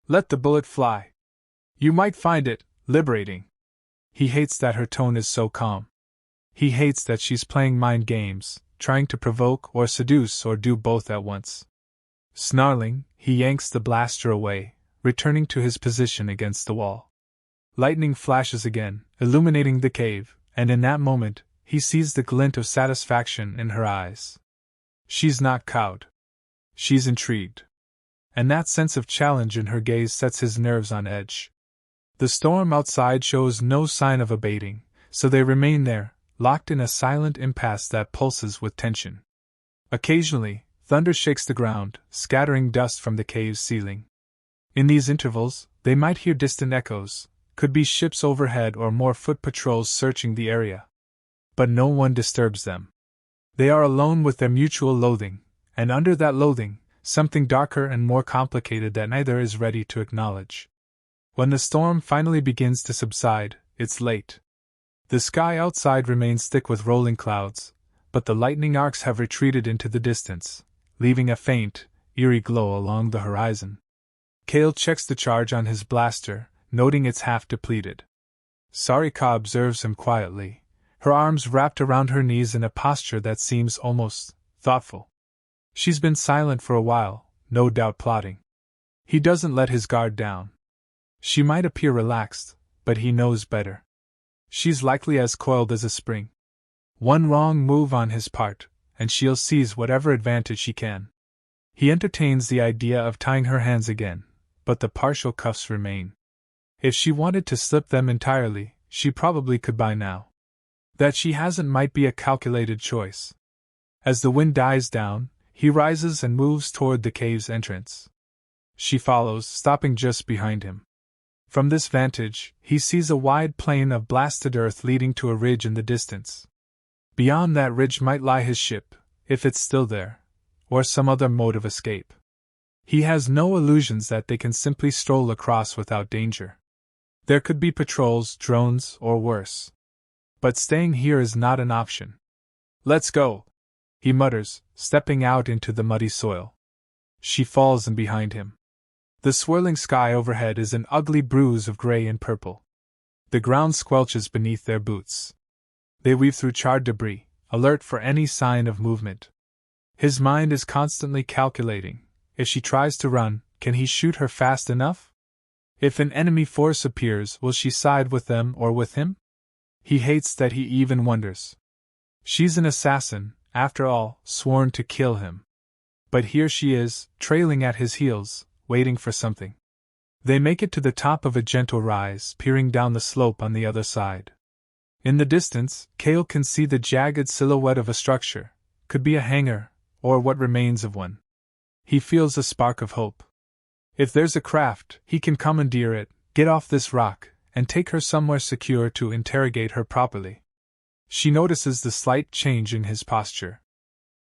Let the bullet fly. You might find it liberating. He hates that her tone is so calm. He hates that she's playing mind games, trying to provoke or seduce or do both at once. Snarling, he yanks the blaster away, returning to his position against the wall. Lightning flashes again, illuminating the cave, and in that moment, he sees the glint of satisfaction in her eyes. She's not cowed. She's intrigued. And that sense of challenge in her gaze sets his nerves on edge. The storm outside shows no sign of abating, so they remain there, locked in a silent impasse that pulses with tension. Occasionally, thunder shakes the ground, scattering dust from the cave's ceiling. In these intervals, they might hear distant echoes, could be ships overhead or more foot patrols searching the area. But no one disturbs them. They are alone with their mutual loathing, and under that loathing, something darker and more complicated that neither is ready to acknowledge. When the storm finally begins to subside, it's late. The sky outside remains thick with rolling clouds, but the lightning arcs have retreated into the distance, leaving a faint, eerie glow along the horizon. Cale checks the charge on his blaster, noting it's half depleted. Sarika observes him quietly, her arms wrapped around her knees in a posture that seems almost thoughtful. She's been silent for a while, no doubt plotting. He doesn't let his guard down. She might appear relaxed, but he knows better. She's likely as coiled as a spring. One wrong move on his part, and she'll seize whatever advantage she can. He entertains the idea of tying her hands again, but the partial cuffs remain. If she wanted to slip them entirely, she probably could by now. That she hasn't might be a calculated choice. As the wind dies down, he rises and moves toward the cave's entrance. She follows, stopping just behind him. From this vantage, he sees a wide plain of blasted earth leading to a ridge in the distance. Beyond that ridge might lie his ship, if it's still there, or some other mode of escape. He has no illusions that they can simply stroll across without danger. There could be patrols, drones, or worse. But staying here is not an option. Let's go, he mutters, stepping out into the muddy soil. She falls in behind him. The swirling sky overhead is an ugly bruise of gray and purple. The ground squelches beneath their boots. They weave through charred debris, alert for any sign of movement. His mind is constantly calculating. If she tries to run, can he shoot her fast enough? If an enemy force appears, will she side with them or with him? He hates that he even wonders. She's an assassin, after all, sworn to kill him. But here she is, trailing at his heels, waiting for something. They make it to the top of a gentle rise, peering down the slope on the other side. In the distance, Cale can see the jagged silhouette of a structure, could be a hangar, or what remains of one. He feels a spark of hope. If there's a craft, he can commandeer it, get off this rock, and take her somewhere secure to interrogate her properly. She notices the slight change in his posture.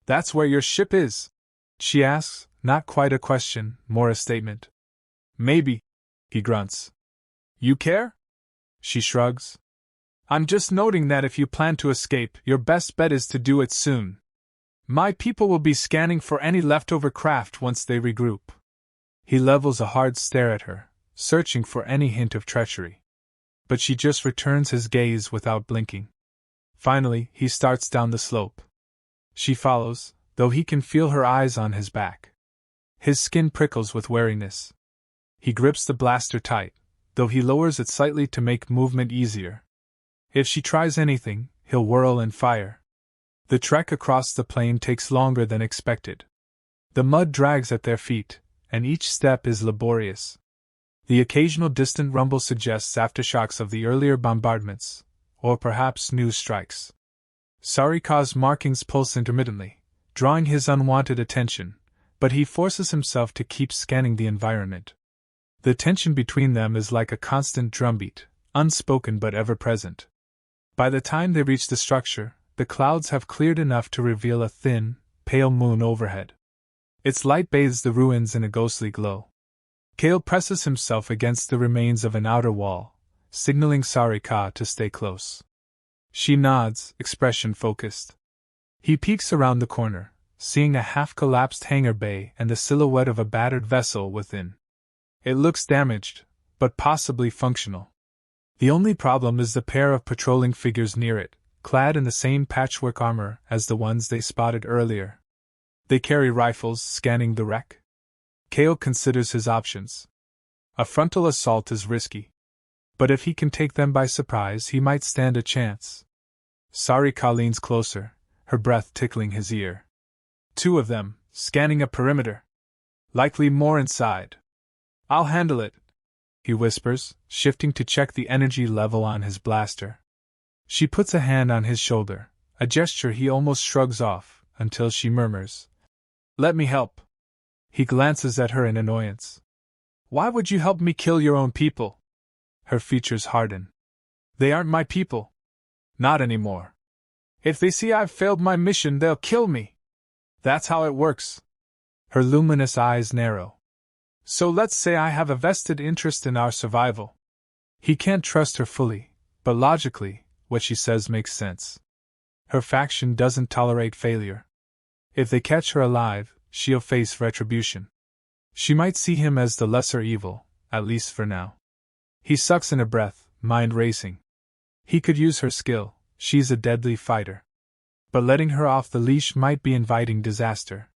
That's where your ship is? She asks, not quite a question, more a statement. Maybe, he grunts. You care? She shrugs. I'm just noting that if you plan to escape, your best bet is to do it soon. My people will be scanning for any leftover craft once they regroup. He levels a hard stare at her, searching for any hint of treachery. But she just returns his gaze without blinking. Finally, he starts down the slope. She follows, though he can feel her eyes on his back. His skin prickles with wariness. He grips the blaster tight, though he lowers it slightly to make movement easier. If she tries anything, he'll whirl and fire. The trek across the plain takes longer than expected. The mud drags at their feet, and each step is laborious. The occasional distant rumble suggests aftershocks of the earlier bombardments, or perhaps new strikes. Sarika's markings pulse intermittently, drawing his unwanted attention, but he forces himself to keep scanning the environment. The tension between them is like a constant drumbeat, unspoken but ever present. By the time they reach the structure, the clouds have cleared enough to reveal a thin, pale moon overhead. Its light bathes the ruins in a ghostly glow. Kale presses himself against the remains of an outer wall, signaling Sarika to stay close. She nods, expression focused. He peeks around the corner, seeing a half-collapsed hangar bay and the silhouette of a battered vessel within. It looks damaged, but possibly functional. The only problem is the pair of patrolling figures near it, clad in the same patchwork armor as the ones they spotted earlier. They carry rifles, scanning the wreck. Kale considers his options. A frontal assault is risky, but if he can take them by surprise, he might stand a chance. Sarika leans closer, her breath tickling his ear. 2 of them, scanning a perimeter. Likely more inside. I'll handle it, he whispers, shifting to check the energy level on his blaster. She puts a hand on his shoulder, a gesture he almost shrugs off, until she murmurs, "Let me help." He glances at her in annoyance. "Why would you help me kill your own people?" Her features harden. "They aren't my people. Not anymore. If they see I've failed my mission, they'll kill me. That's how it works." Her luminous eyes narrow. "So let's say I have a vested interest in our survival." He can't trust her fully, but logically, what she says makes sense. Her faction doesn't tolerate failure. If they catch her alive, she'll face retribution. She might see him as the lesser evil, at least for now. He sucks in a breath, mind racing. He could use her skill, she's a deadly fighter. But letting her off the leash might be inviting disaster.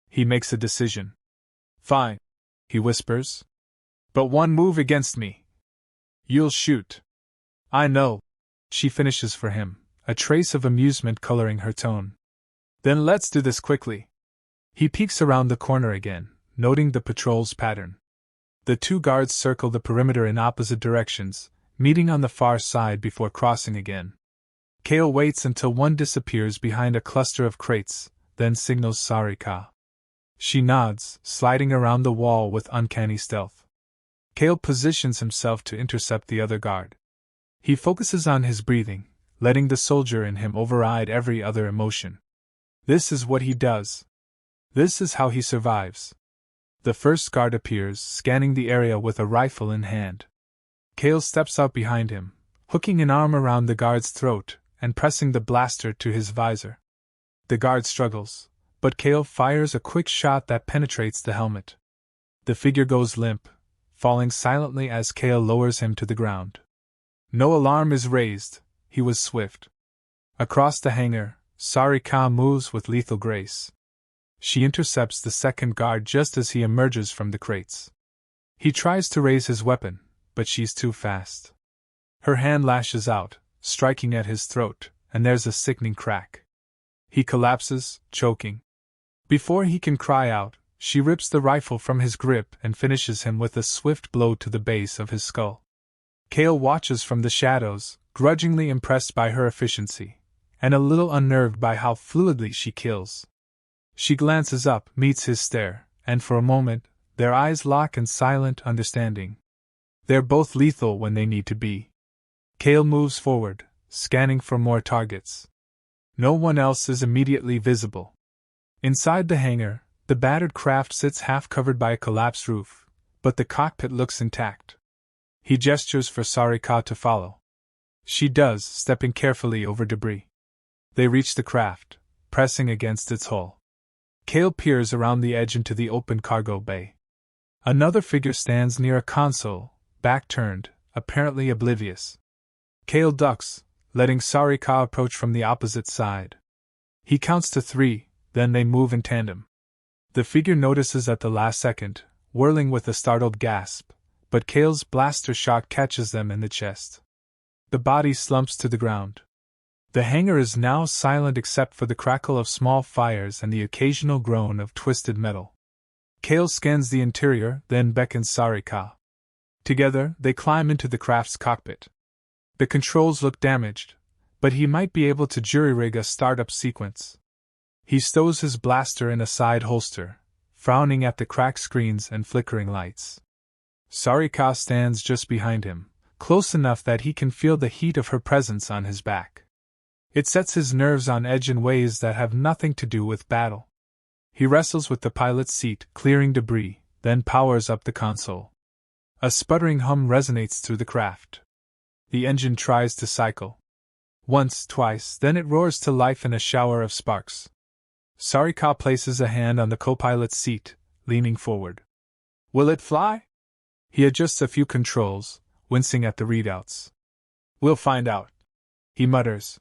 He makes a decision. "Fine," he whispers. "But one move against me. You'll shoot." "I know," she finishes for him, a trace of amusement coloring her tone. "Then let's do this quickly." He peeks around the corner again, noting the patrol's pattern. The 2 guards circle the perimeter in opposite directions, meeting on the far side before crossing again. Kale waits until one disappears behind a cluster of crates, then signals Sarika. She nods, sliding around the wall with uncanny stealth. Kale positions himself to intercept the other guard. He focuses on his breathing, letting the soldier in him override every other emotion. This is what he does. This is how he survives. The first guard appears, scanning the area with a rifle in hand. Kale steps out behind him, hooking an arm around the guard's throat and pressing the blaster to his visor. The guard struggles, but Kale fires a quick shot that penetrates the helmet. The figure goes limp, falling silently as Kale lowers him to the ground. No alarm is raised, he was swift. Across the hangar, Sarika moves with lethal grace. She intercepts the second guard just as he emerges from the crates. He tries to raise his weapon, but she's too fast. Her hand lashes out, striking at his throat, and there's a sickening crack. He collapses, choking. Before he can cry out, she rips the rifle from his grip and finishes him with a swift blow to the base of his skull. Kale watches from the shadows, grudgingly impressed by her efficiency, and a little unnerved by how fluidly she kills. She glances up, meets his stare, and for a moment, their eyes lock in silent understanding. They're both lethal when they need to be. Kale moves forward, scanning for more targets. No one else is immediately visible. Inside the hangar, the battered craft sits half covered by a collapsed roof, but the cockpit looks intact. He gestures for Sarika to follow. She does, stepping carefully over debris. They reach the craft, pressing against its hull. Kale peers around the edge into the open cargo bay. Another figure stands near a console, back turned, apparently oblivious. Kale ducks, letting Sarika approach from the opposite side. He counts to 3, then they move in tandem. The figure notices at the last second, whirling with a startled gasp, but Kale's blaster shot catches them in the chest. The body slumps to the ground. The hangar is now silent except for the crackle of small fires and the occasional groan of twisted metal. Kale scans the interior, then beckons Sarika. Together, they climb into the craft's cockpit. The controls look damaged, but he might be able to jury-rig a startup sequence. He stows his blaster in a side holster, frowning at the cracked screens and flickering lights. Sarika stands just behind him, close enough that he can feel the heat of her presence on his back. It sets his nerves on edge in ways that have nothing to do with battle. He wrestles with the pilot's seat, clearing debris, then powers up the console. A sputtering hum resonates through the craft. The engine tries to cycle. Once, twice, then it roars to life in a shower of sparks. Sarika places a hand on the co-pilot's seat, leaning forward. Will it fly? He adjusts a few controls, wincing at the readouts. We'll find out, he mutters.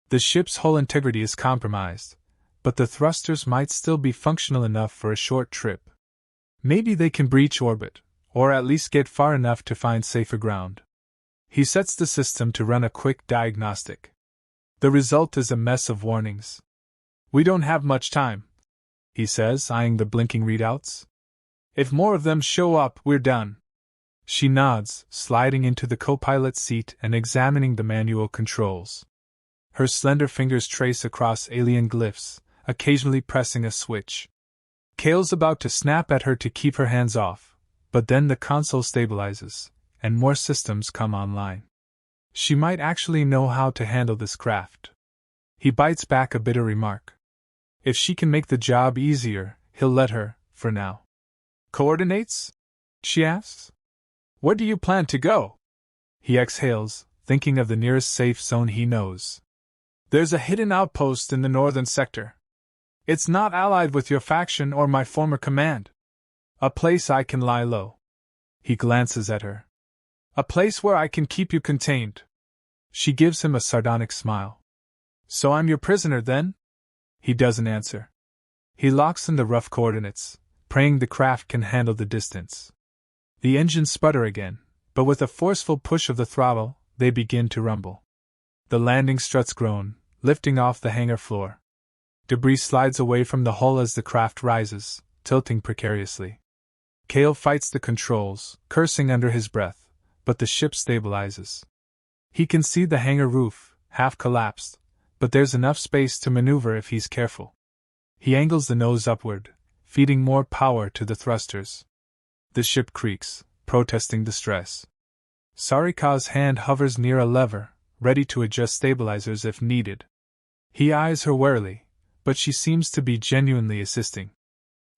The ship's hull integrity is compromised, but the thrusters might still be functional enough for a short trip. Maybe they can breach orbit, or at least get far enough to find safer ground. He sets the system to run a quick diagnostic. The result is a mess of warnings. We don't have much time, he says, eyeing the blinking readouts. If more of them show up, we're done. She nods, sliding into the co-pilot's seat and examining the manual controls. Her slender fingers trace across alien glyphs, occasionally pressing a switch. Kale's about to snap at her to keep her hands off, but then the console stabilizes, and more systems come online. She might actually know how to handle this craft. He bites back a bitter remark. If she can make the job easier, he'll let her, for now. Coordinates? She asks. Where do you plan to go? He exhales, thinking of the nearest safe zone he knows. There's a hidden outpost in the northern sector. It's not allied with your faction or my former command. A place I can lie low. He glances at her. A place where I can keep you contained. She gives him a sardonic smile. So I'm your prisoner then? He doesn't answer. He locks in the rough coordinates, praying the craft can handle the distance. The engines sputter again, but with a forceful push of the throttle, they begin to rumble. The landing struts groan, lifting off the hangar floor. Debris slides away from the hull as the craft rises, tilting precariously. Kale fights the controls, cursing under his breath, but the ship stabilizes. He can see the hangar roof, half collapsed, but there's enough space to maneuver if he's careful. He angles the nose upward, feeding more power to the thrusters. The ship creaks, protesting the stress. Sarika's hand hovers near a lever, ready to adjust stabilizers if needed. He eyes her warily, but she seems to be genuinely assisting.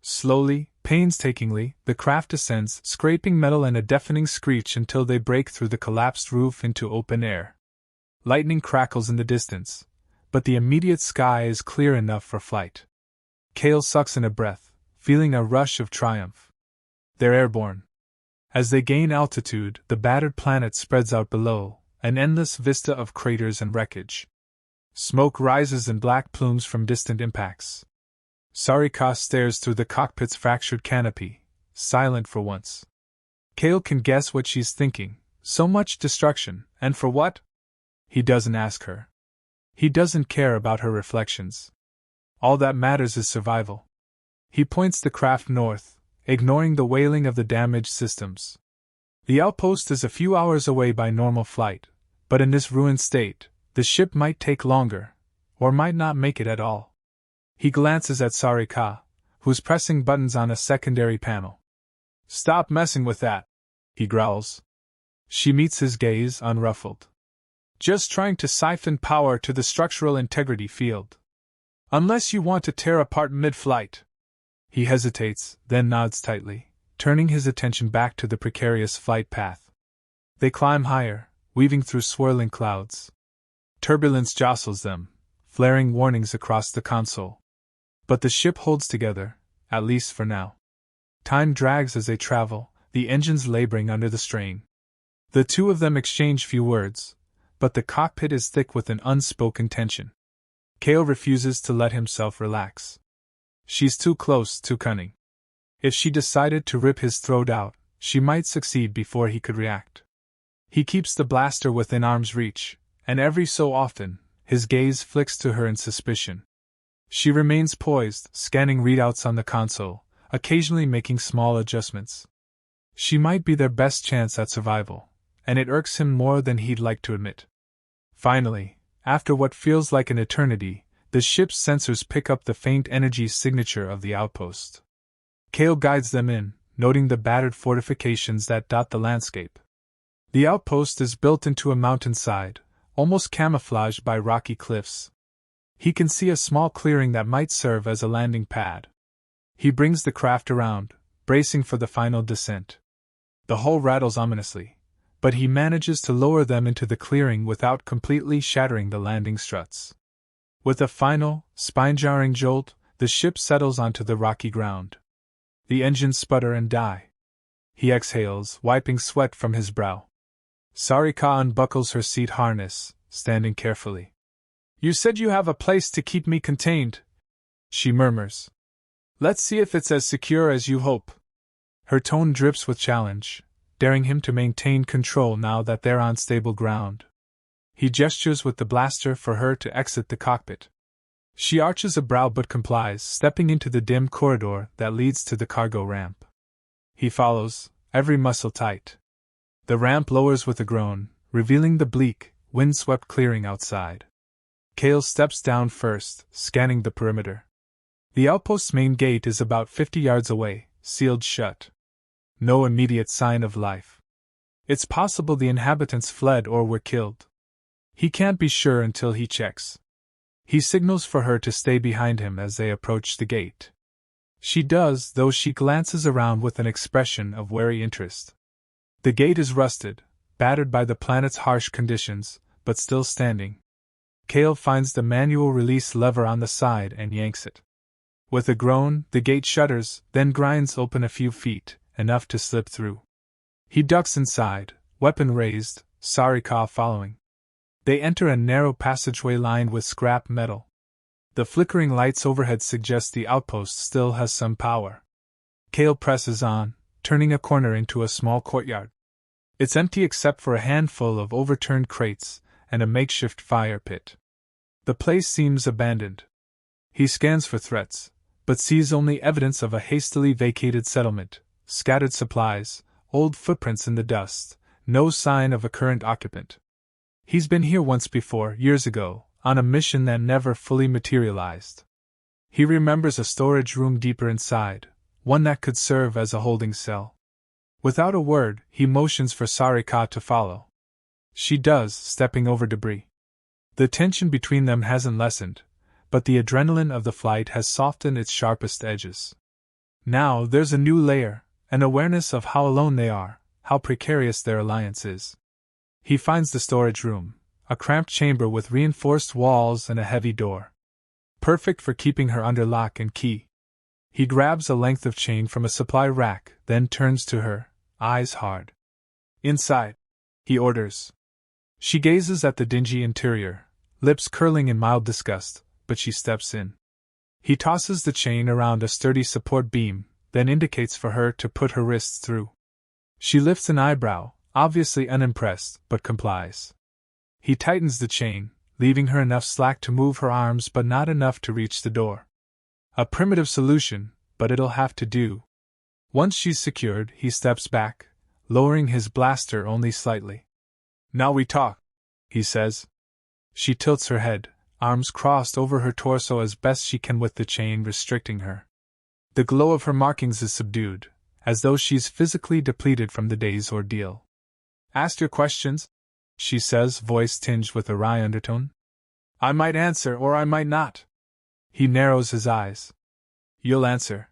Slowly, painstakingly, the craft descends, scraping metal and a deafening screech until they break through the collapsed roof into open air. Lightning crackles in the distance, but the immediate sky is clear enough for flight. Kale sucks in a breath, feeling a rush of triumph. They're airborne. As they gain altitude, the battered planet spreads out below, an endless vista of craters and wreckage. Smoke rises in black plumes from distant impacts. Sarika stares through the cockpit's fractured canopy, silent for once. Kale can guess what she's thinking. So much destruction, and for what? He doesn't ask her. He doesn't care about her reflections. All that matters is survival. He points the craft north, ignoring the wailing of the damaged systems. The outpost is a few hours away by normal flight, but in this ruined state, the ship might take longer, or might not make it at all. He glances at Sarika, who's pressing buttons on a secondary panel. Stop messing with that, he growls. She meets his gaze unruffled. Just trying to siphon power to the structural integrity field. Unless you want to tear apart mid-flight. He hesitates, then nods tightly, turning his attention back to the precarious flight path. They climb higher, weaving through swirling clouds. Turbulence jostles them, flaring warnings across the console. But the ship holds together, at least for now. Time drags as they travel, the engines laboring under the strain. The two of them exchange few words, but the cockpit is thick with an unspoken tension. Kale refuses to let himself relax. She's too close, too cunning. If she decided to rip his throat out, she might succeed before he could react. He keeps the blaster within arm's reach, and every so often, his gaze flicks to her in suspicion. She remains poised, scanning readouts on the console, occasionally making small adjustments. She might be their best chance at survival, and it irks him more than he'd like to admit. Finally, after what feels like an eternity, The ship's sensors pick up the faint energy signature of the outpost. Kale guides them in, noting the battered fortifications that dot the landscape. The outpost is built into a mountainside, almost camouflaged by rocky cliffs. He can see a small clearing that might serve as a landing pad. He brings the craft around, bracing for the final descent. The hull rattles ominously, but he manages to lower them into the clearing without completely shattering the landing struts. With a final, spine-jarring jolt, the ship settles onto the rocky ground. The engines sputter and die. He exhales, wiping sweat from his brow. Sarika unbuckles her seat harness, standing carefully. "You said you have a place to keep me contained," she murmurs. "Let's see if it's as secure as you hope." Her tone drips with challenge, daring him to maintain control now that they're on stable ground. He gestures with the blaster for her to exit the cockpit. She arches a brow but complies, stepping into the dim corridor that leads to the cargo ramp. He follows, every muscle tight. The ramp lowers with a groan, revealing the bleak, wind-swept clearing outside. Kale steps down first, scanning the perimeter. The outpost's main gate is about 50 yards away, sealed shut. No immediate sign of life. It's possible the inhabitants fled or were killed. He can't be sure until he checks. He signals for her to stay behind him as they approach the gate. She does, though she glances around with an expression of wary interest. The gate is rusted, battered by the planet's harsh conditions, but still standing. Kale finds the manual release lever on the side and yanks it. With a groan, the gate shudders, then grinds open a few feet, enough to slip through. He ducks inside, weapon raised, Sarika following. They enter a narrow passageway lined with scrap metal. The flickering lights overhead suggest the outpost still has some power. Kale presses on, turning a corner into a small courtyard. It's empty except for a handful of overturned crates and a makeshift fire pit. The place seems abandoned. He scans for threats, but sees only evidence of a hastily vacated settlement, scattered supplies, old footprints in the dust, no sign of a current occupant. He's been here once before, years ago, on a mission that never fully materialized. He remembers a storage room deeper inside, one that could serve as a holding cell. Without a word, he motions for Sarika to follow. She does, stepping over debris. The tension between them hasn't lessened, but the adrenaline of the flight has softened its sharpest edges. Now there's a new layer, an awareness of how alone they are, how precarious their alliance is. He finds the storage room, a cramped chamber with reinforced walls and a heavy door. Perfect for keeping her under lock and key. He grabs a length of chain from a supply rack, then turns to her, eyes hard. "Inside," he orders. She gazes at the dingy interior, lips curling in mild disgust, but she steps in. He tosses the chain around a sturdy support beam, then indicates for her to put her wrists through. She lifts an eyebrow, obviously unimpressed, but complies. He tightens the chain, leaving her enough slack to move her arms but not enough to reach the door. A primitive solution, but it'll have to do. Once she's secured, he steps back, lowering his blaster only slightly. "Now we talk," he says. She tilts her head, arms crossed over her torso as best she can with the chain restricting her. The glow of her markings is subdued, as though she's physically depleted from the day's ordeal. "Ask your questions," she says, voice tinged with a wry undertone. "I might answer or I might not." He narrows his eyes. "You'll answer."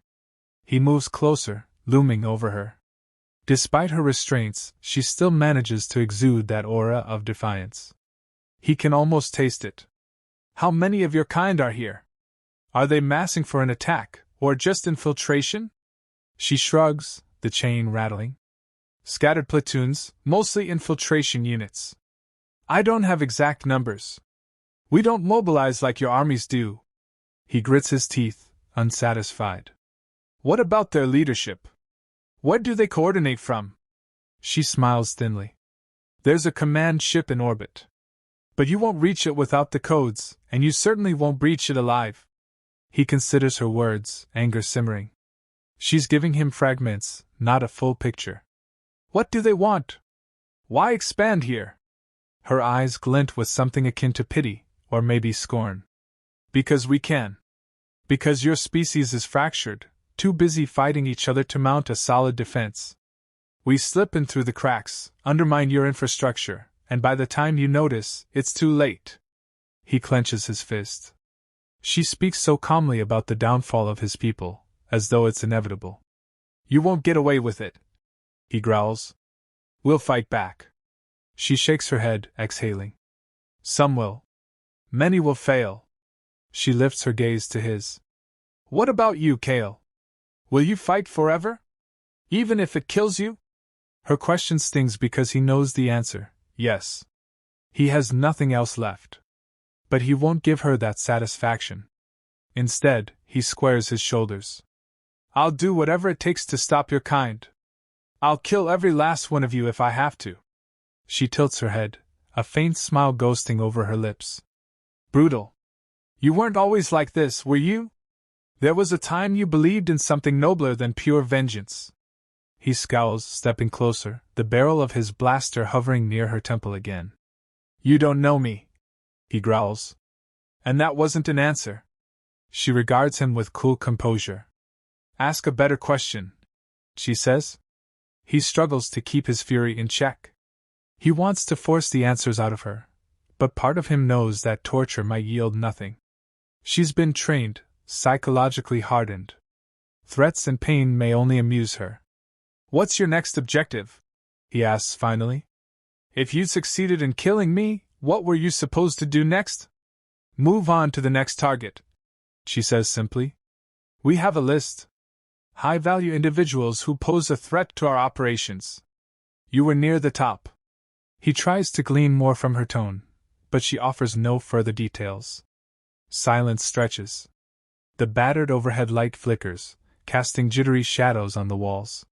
He moves closer, looming over her. Despite her restraints, she still manages to exude that aura of defiance. He can almost taste it. "How many of your kind are here? Are they massing for an attack, or just infiltration?" She shrugs, the chain rattling. "Scattered platoons, mostly infiltration units. I don't have exact numbers. We don't mobilize like your armies do." He grits his teeth, unsatisfied. "What about their leadership? Where do they coordinate from?" She smiles thinly. "There's a command ship in orbit. But you won't reach it without the codes, and you certainly won't breach it alive." He considers her words, anger simmering. She's giving him fragments, not a full picture. "What do they want? Why expand here?" Her eyes glint with something akin to pity, or maybe scorn. Because we can. Because your species is fractured, too busy fighting each other to mount a solid defense. We slip in through the cracks, undermine your infrastructure, and by the time you notice, it's too late. He clenches his fist. She speaks so calmly about the downfall of his people, as though it's inevitable. You won't get away with it, he growls. We'll fight back. She shakes her head, exhaling. Some will. Many will fail. She lifts her gaze to his. What about you, Kale? Will you fight forever? Even if it kills you? Her question stings because he knows the answer, yes. He has nothing else left. But he won't give her that satisfaction. Instead, he squares his shoulders. I'll do whatever it takes to stop your kind. I'll kill every last one of you if I have to. She tilts her head, a faint smile ghosting over her lips. Brutal. You weren't always like this, were you? There was a time you believed in something nobler than pure vengeance. He scowls, stepping closer, the barrel of his blaster hovering near her temple again. You don't know me, he growls. And that wasn't an answer. She regards him with cool composure. Ask a better question, she says. He struggles to keep his fury in check. He wants to force the answers out of her, but part of him knows that torture might yield nothing. She's been trained, psychologically hardened. Threats and pain may only amuse her. What's your next objective? He asks finally. If you succeeded in killing me, what were you supposed to do next? Move on to the next target, she says simply. We have a list. High-value individuals who pose a threat to our operations. You were near the top. He tries to glean more from her tone, but she offers no further details. Silence stretches. The battered overhead light flickers, casting jittery shadows on the walls.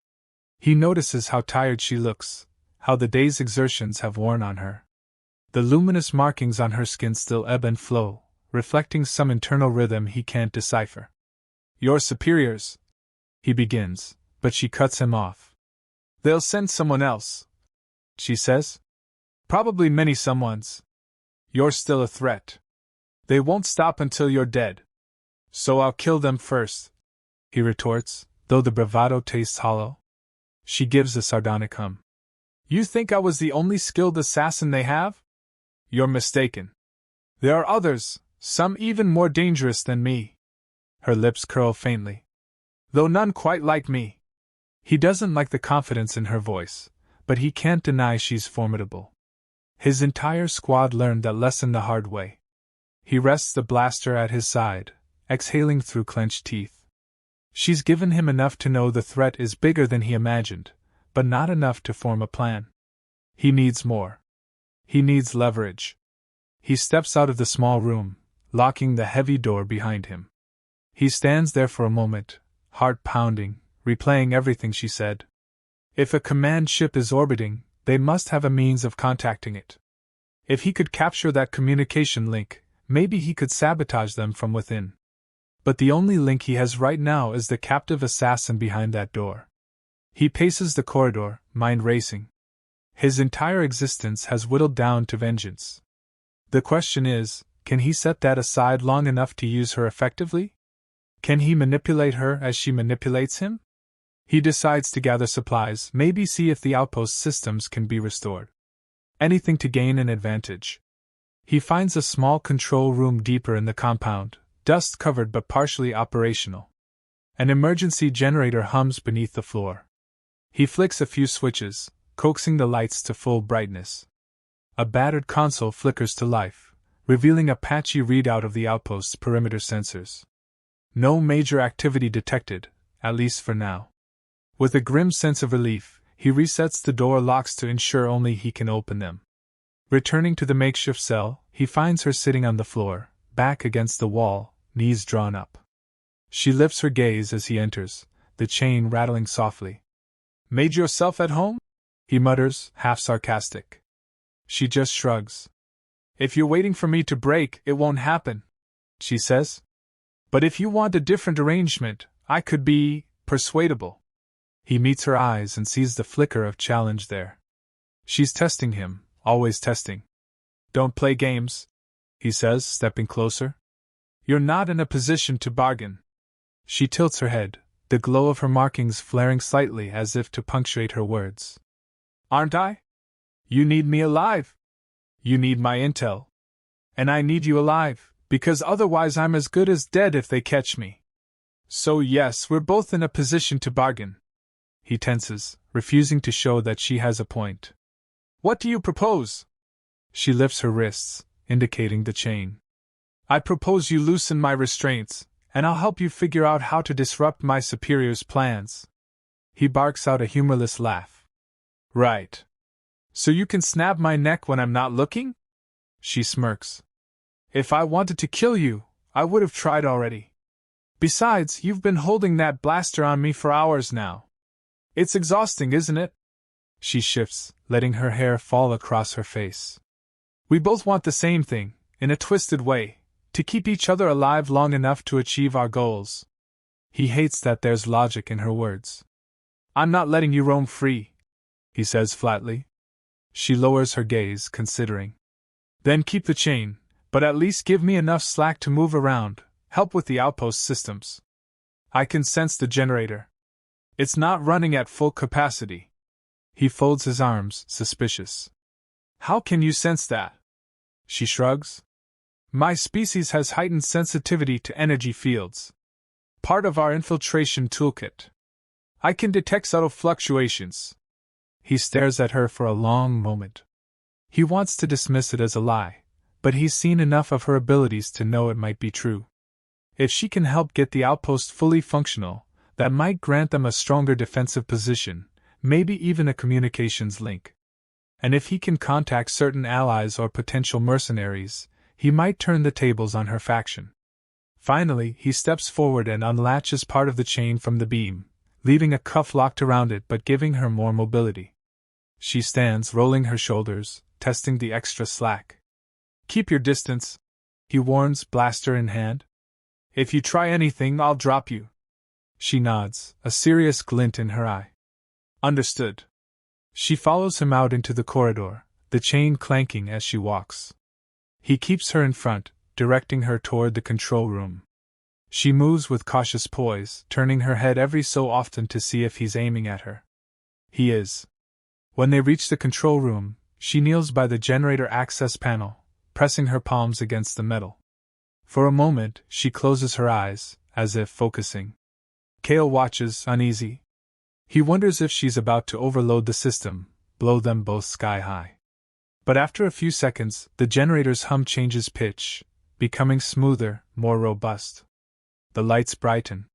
He notices how tired she looks, how the day's exertions have worn on her. The luminous markings on her skin still ebb and flow, reflecting some internal rhythm he can't decipher. Your superiors, he begins, but she cuts him off. They'll send someone else, she says. Probably many someones. You're still a threat. They won't stop until you're dead. So I'll kill them first, he retorts, though the bravado tastes hollow. She gives a sardonic hum. You think I was the only skilled assassin they have? You're mistaken. There are others, some even more dangerous than me. Her lips curl faintly. Though none quite like me. He doesn't like the confidence in her voice, but he can't deny she's formidable. His entire squad learned that lesson the hard way. He rests the blaster at his side, exhaling through clenched teeth. She's given him enough to know the threat is bigger than he imagined, but not enough to form a plan. He needs more. He needs leverage. He steps out of the small room, locking the heavy door behind him. He stands there for a moment, heart pounding, replaying everything she said. If a command ship is orbiting, they must have a means of contacting it. If he could capture that communication link, maybe he could sabotage them from within. But the only link he has right now is the captive assassin behind that door. He paces the corridor, mind racing. His entire existence has whittled down to vengeance. The question is, can he set that aside long enough to use her effectively? Can he manipulate her as she manipulates him? He decides to gather supplies, maybe see if the outpost systems can be restored. Anything to gain an advantage. He finds a small control room deeper in the compound, dust-covered but partially operational. An emergency generator hums beneath the floor. He flicks a few switches, coaxing the lights to full brightness. A battered console flickers to life, revealing a patchy readout of the outpost's perimeter sensors. No major activity detected, at least for now. With a grim sense of relief, he resets the door locks to ensure only he can open them. Returning to the makeshift cell, he finds her sitting on the floor, back against the wall, knees drawn up. She lifts her gaze as he enters, the chain rattling softly. Made yourself at home? He mutters, half sarcastic. She just shrugs. If you're waiting for me to break, it won't happen, she says. But if you want a different arrangement, I could be persuadable. He meets her eyes and sees the flicker of challenge there. She's testing him, always testing. Don't play games, he says, stepping closer. You're not in a position to bargain. She tilts her head, the glow of her markings flaring slightly as if to punctuate her words. Aren't I? You need me alive. You need my intel. And I need you alive, because otherwise I'm as good as dead if they catch me. So yes, we're both in a position to bargain. He tenses, refusing to show that she has a point. What do you propose? She lifts her wrists, indicating the chain. I propose you loosen my restraints, and I'll help you figure out how to disrupt my superior's plans. He barks out a humorless laugh. Right. So you can snap my neck when I'm not looking? She smirks. If I wanted to kill you, I would have tried already. Besides, you've been holding that blaster on me for hours now. It's exhausting, isn't it? She shifts, letting her hair fall across her face. We both want the same thing, in a twisted way, to keep each other alive long enough to achieve our goals. He hates that there's logic in her words. I'm not letting you roam free, he says flatly. She lowers her gaze, considering. Then keep the chain, but at least give me enough slack to move around, help with the outpost systems. I can sense the generator. It's not running at full capacity. He folds his arms, suspicious. How can you sense that? She shrugs. My species has heightened sensitivity to energy fields. Part of our infiltration toolkit. I can detect subtle fluctuations. He stares at her for a long moment. He wants to dismiss it as a lie, but he's seen enough of her abilities to know it might be true. If she can help get the outpost fully functional, that might grant them a stronger defensive position, maybe even a communications link. And if he can contact certain allies or potential mercenaries, he might turn the tables on her faction. Finally, he steps forward and unlatches part of the chain from the beam, leaving a cuff locked around it but giving her more mobility. She stands, rolling her shoulders, testing the extra slack. Keep your distance, he warns, blaster in hand. If you try anything, I'll drop you. She nods, a serious glint in her eye. Understood. She follows him out into the corridor, the chain clanking as she walks. He keeps her in front, directing her toward the control room. She moves with cautious poise, turning her head every so often to see if he's aiming at her. He is. When they reach the control room, she kneels by the generator access panel, pressing her palms against the metal. For a moment, she closes her eyes, as if focusing. Kale watches, uneasy. He wonders if she's about to overload the system, blow them both sky high. But after a few seconds, the generator's hum changes pitch, becoming smoother, more robust. The lights brighten.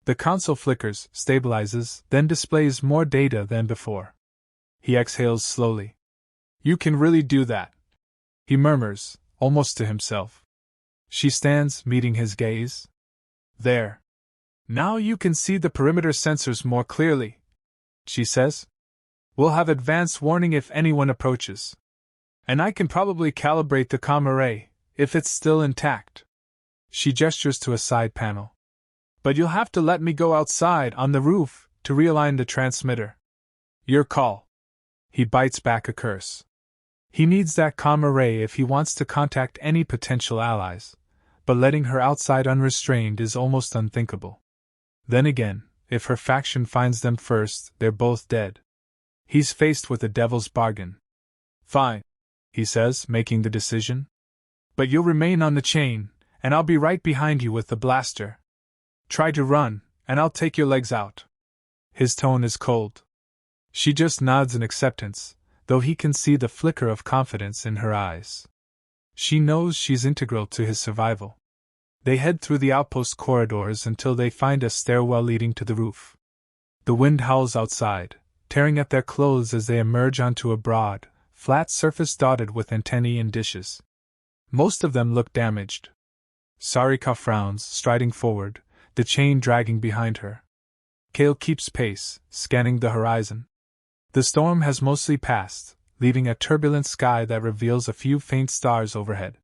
The console flickers, stabilizes, then displays more data than before. He exhales slowly. You can really do that, he murmurs, almost to himself. She stands, meeting his gaze. There. Now you can see the perimeter sensors more clearly, she says. We'll have advance warning if anyone approaches. And I can probably calibrate the comm array, if it's still intact. She gestures to a side panel. But you'll have to let me go outside on the roof to realign the transmitter. Your call. He bites back a curse. He needs that comm array if he wants to contact any potential allies, but letting her outside unrestrained is almost unthinkable. Then again, if her faction finds them first, they're both dead. He's faced with a devil's bargain. Fine, he says, making the decision. But you'll remain on the chain, and I'll be right behind you with the blaster. Try to run, and I'll take your legs out. His tone is cold. She just nods in acceptance, though he can see the flicker of confidence in her eyes. She knows she's integral to his survival. They head through the outpost corridors until they find a stairwell leading to the roof. The wind howls outside, tearing at their clothes as they emerge onto a broad, flat surface dotted with antennae and dishes. Most of them look damaged. Sarika frowns, striding forward, the chain dragging behind her. Kale keeps pace, scanning the horizon. The storm has mostly passed, leaving a turbulent sky that reveals a few faint stars overhead.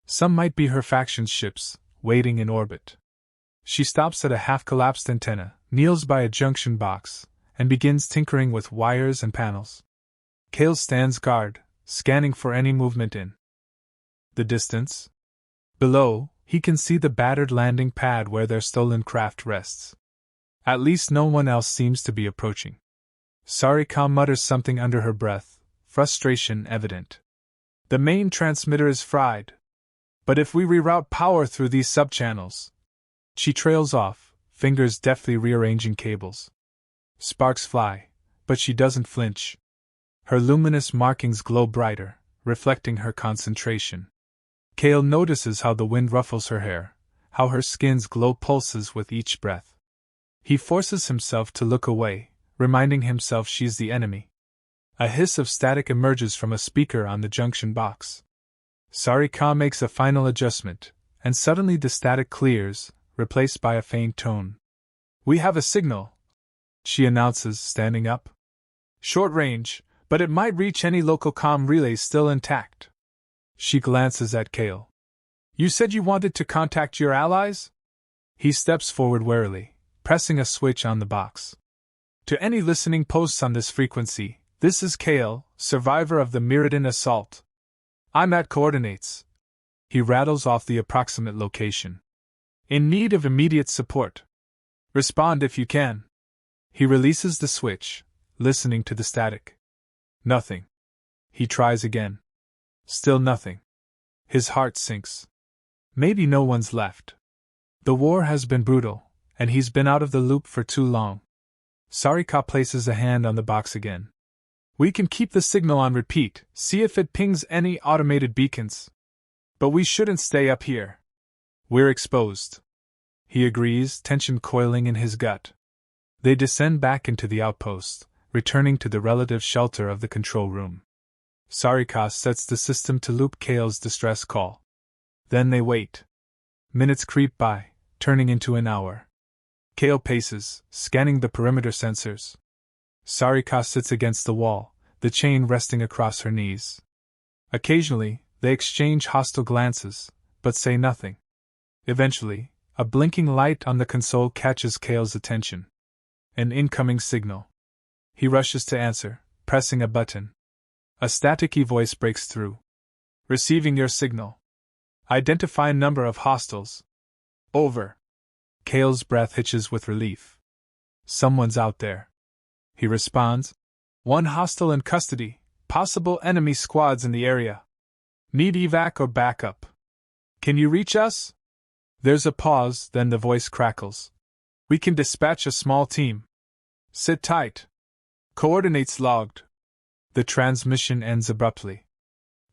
Some might be her faction's ships, waiting in orbit. She stops at a half-collapsed antenna, kneels by a junction box, and begins tinkering with wires and panels. Kale stands guard, scanning for any movement in the distance. Below, He can see the battered landing pad where their stolen craft rests. At least no one else seems to be approaching. Sarika mutters something under her breath, frustration evident. The main transmitter is fried. But if we reroute power through these subchannels... She trails off, fingers deftly rearranging cables. Sparks fly, but she doesn't flinch. Her luminous markings glow brighter, reflecting her concentration. Kale notices how the wind ruffles her hair, how her skin's glow pulses with each breath. He forces himself to look away, reminding himself she's the enemy. A hiss of static emerges from a speaker on the junction box. Sarika makes a final adjustment, and suddenly the static clears, replaced by a faint tone. "We have a signal," she announces, standing up. "Short range, but it might reach any local comm relays still intact." She glances at Kale. "You said you wanted to contact your allies?" He steps forward warily, pressing a switch on the box. "To any listening posts on this frequency, this is Kale, survivor of the Mirrodin assault. I'm at coordinates." He rattles off the approximate location. "In need of immediate support. Respond if you can." He releases the switch, listening to the static. Nothing. He tries again. Still nothing. His heart sinks. Maybe no one's left. The war has been brutal, and he's been out of the loop for too long. Sarika places a hand on the box again. "We can keep the signal on repeat, see if it pings any automated beacons. But we shouldn't stay up here. We're exposed." He agrees, tension coiling in his gut. They descend back into the outpost, returning to the relative shelter of the control room. Sarika sets the system to loop Kale's distress call. Then they wait. Minutes creep by, turning into an hour. Kale paces, scanning the perimeter sensors. Sarika sits against the wall, the chain resting across her knees. Occasionally, they exchange hostile glances, but say nothing. Eventually, a blinking light on the console catches Kale's attention. An incoming signal. He rushes to answer, pressing a button. A staticky voice breaks through. "Receiving your signal. Identify number of hostiles." "Over." Kale's breath hitches with relief. "Someone's out there." He responds. "One hostile in custody, possible enemy squads in the area. Need evac or backup. Can you reach us?" There's a pause, then the voice crackles. "We can dispatch a small team. Sit tight. Coordinates logged." The transmission ends abruptly.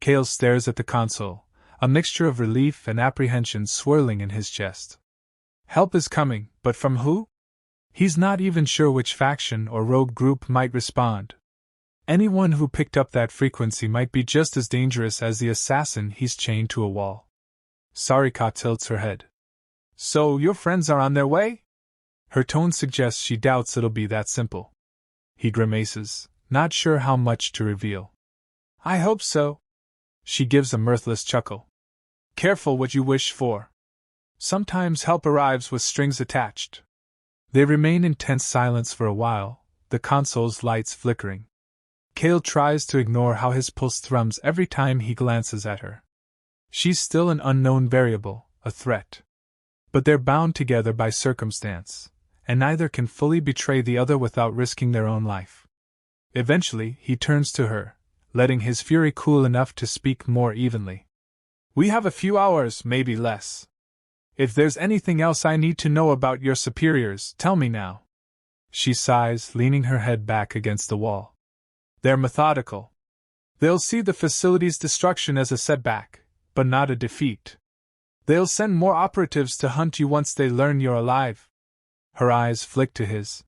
Kale stares at the console, a mixture of relief and apprehension swirling in his chest. Help is coming, but from who? He's not even sure which faction or rogue group might respond. Anyone who picked up that frequency might be just as dangerous as the assassin he's chained to a wall. Sarika tilts her head. "So your friends are on their way?" Her tone suggests she doubts it'll be that simple. He grimaces, not sure how much to reveal. "I hope so." She gives a mirthless chuckle. "Careful what you wish for. Sometimes help arrives with strings attached." They remain in tense silence for a while, the console's lights flickering. Kale tries to ignore how his pulse thrums every time he glances at her. She's still an unknown variable, a threat. But they're bound together by circumstance, and neither can fully betray the other without risking their own life. Eventually, he turns to her, letting his fury cool enough to speak more evenly. "We have a few hours, maybe less. If there's anything else I need to know about your superiors, tell me now." She sighs, leaning her head back against the wall. "They're methodical. They'll see the facility's destruction as a setback, but not a defeat. They'll send more operatives to hunt you once they learn you're alive." Her eyes flick to his.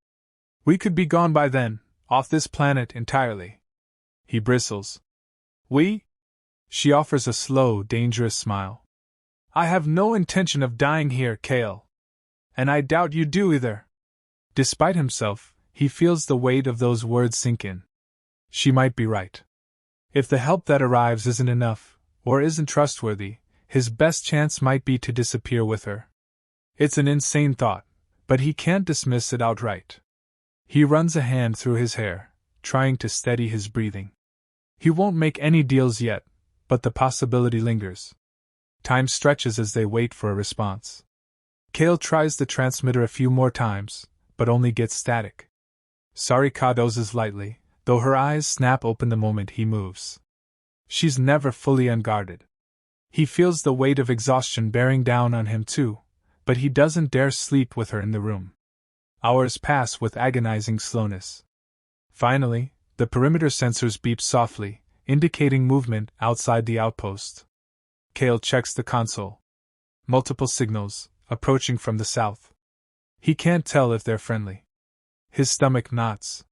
"We could be gone by then, off this planet entirely." He bristles. "We?" She offers a slow, dangerous smile. "I have no intention of dying here, Kale. And I doubt you do either." Despite himself, he feels the weight of those words sink in. She might be right. If the help that arrives isn't enough, or isn't trustworthy, his best chance might be to disappear with her. It's an insane thought, but he can't dismiss it outright. He runs a hand through his hair, trying to steady his breathing. He won't make any deals yet, but the possibility lingers. Time stretches as they wait for a response. Kale tries the transmitter a few more times, but only gets static. Sarika dozes lightly, though her eyes snap open the moment he moves. She's never fully unguarded. He feels the weight of exhaustion bearing down on him too, but he doesn't dare sleep with her in the room. Hours pass with agonizing slowness. Finally, the perimeter sensors beep softly, indicating movement outside the outpost. Kale checks the console. Multiple signals, approaching from the south. He can't tell if they're friendly. His stomach knots.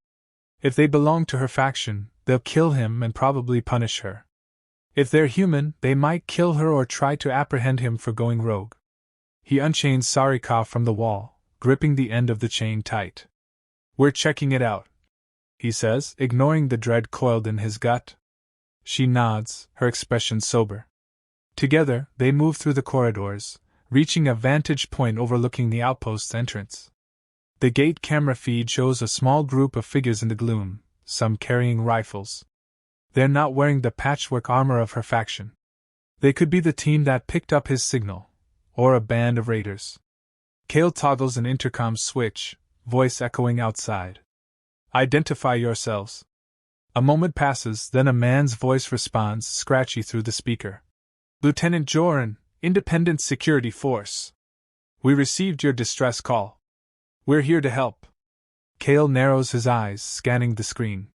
If they belong to her faction, they'll kill him and probably punish her. If they're human, they might kill her or try to apprehend him for going rogue. He unchains Sarika from the wall, gripping the end of the chain tight. "We're checking it out," he says, ignoring the dread coiled in his gut. She nods, her expression sober. Together, they move through the corridors, reaching a vantage point overlooking the outpost's entrance. The gate camera feed shows a small group of figures in the gloom, some carrying rifles. They're not wearing the patchwork armor of her faction. They could be the team that picked up his signal, or a band of raiders. Kale toggles an intercom switch, voice echoing outside. "Identify yourselves." A moment passes, then a man's voice responds, scratchy through the speaker. "Lieutenant Joran, Independent Security Force. We received your distress call. We're here to help." Kale narrows his eyes, scanning the screen.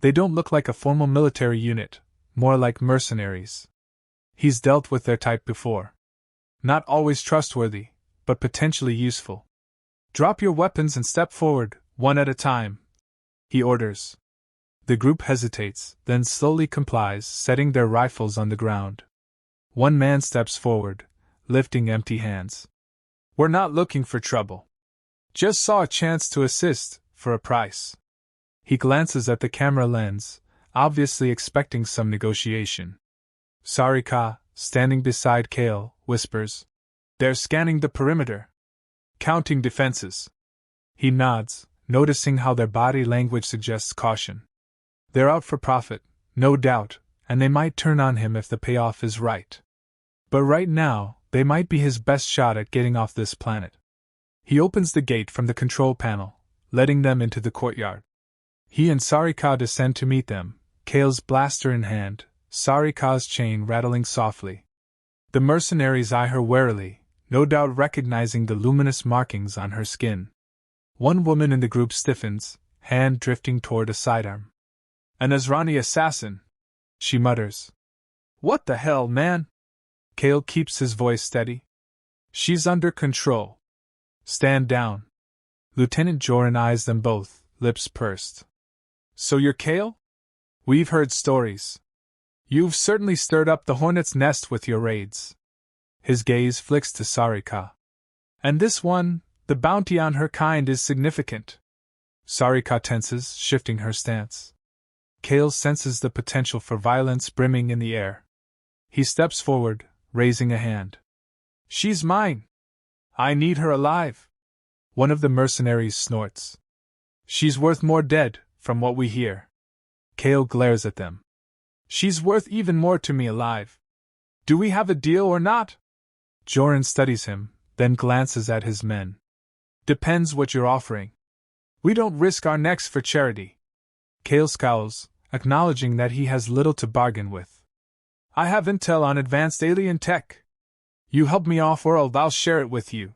They don't look like a formal military unit, more like mercenaries. He's dealt with their type before. Not always trustworthy, but potentially useful. "Drop your weapons and step forward, one at a time," he orders. The group hesitates, then slowly complies, setting their rifles on the ground. One man steps forward, lifting empty hands. "We're not looking for trouble. Just saw a chance to assist, for a price." He glances at the camera lens, obviously expecting some negotiation. Sarika, standing beside Kale, whispers, "They're scanning the perimeter. Counting defenses." He nods, noticing how their body language suggests caution. They're out for profit, no doubt, and they might turn on him if the payoff is right. But right now, they might be his best shot at getting off this planet. He opens the gate from the control panel, letting them into the courtyard. He and Sarika descend to meet them, Kale's blaster in hand, Sarika's chain rattling softly. The mercenaries eye her warily, no doubt recognizing the luminous markings on her skin. One woman in the group stiffens, hand drifting toward a sidearm. "An Azrani assassin," she mutters. "What the hell, man?" Kale keeps his voice steady. "She's under control. Stand down." Lieutenant Joran eyes them both, lips pursed. "So you're Kale? We've heard stories. You've certainly stirred up the hornet's nest with your raids." His gaze flicks to Sarika. "And this one, the bounty on her kind is significant." Sarika tenses, shifting her stance. Kale senses the potential for violence brimming in the air. He steps forward, raising a hand. "She's mine. I need her alive." One of the mercenaries snorts. "She's worth more dead, from what we hear." Kale glares at them. "She's worth even more to me alive. Do we have a deal or not?" Joran studies him, then glances at his men. "Depends what you're offering. We don't risk our necks for charity." Kale scowls, acknowledging that he has little to bargain with. "I have intel on advanced alien tech. You help me off or I'll share it with you."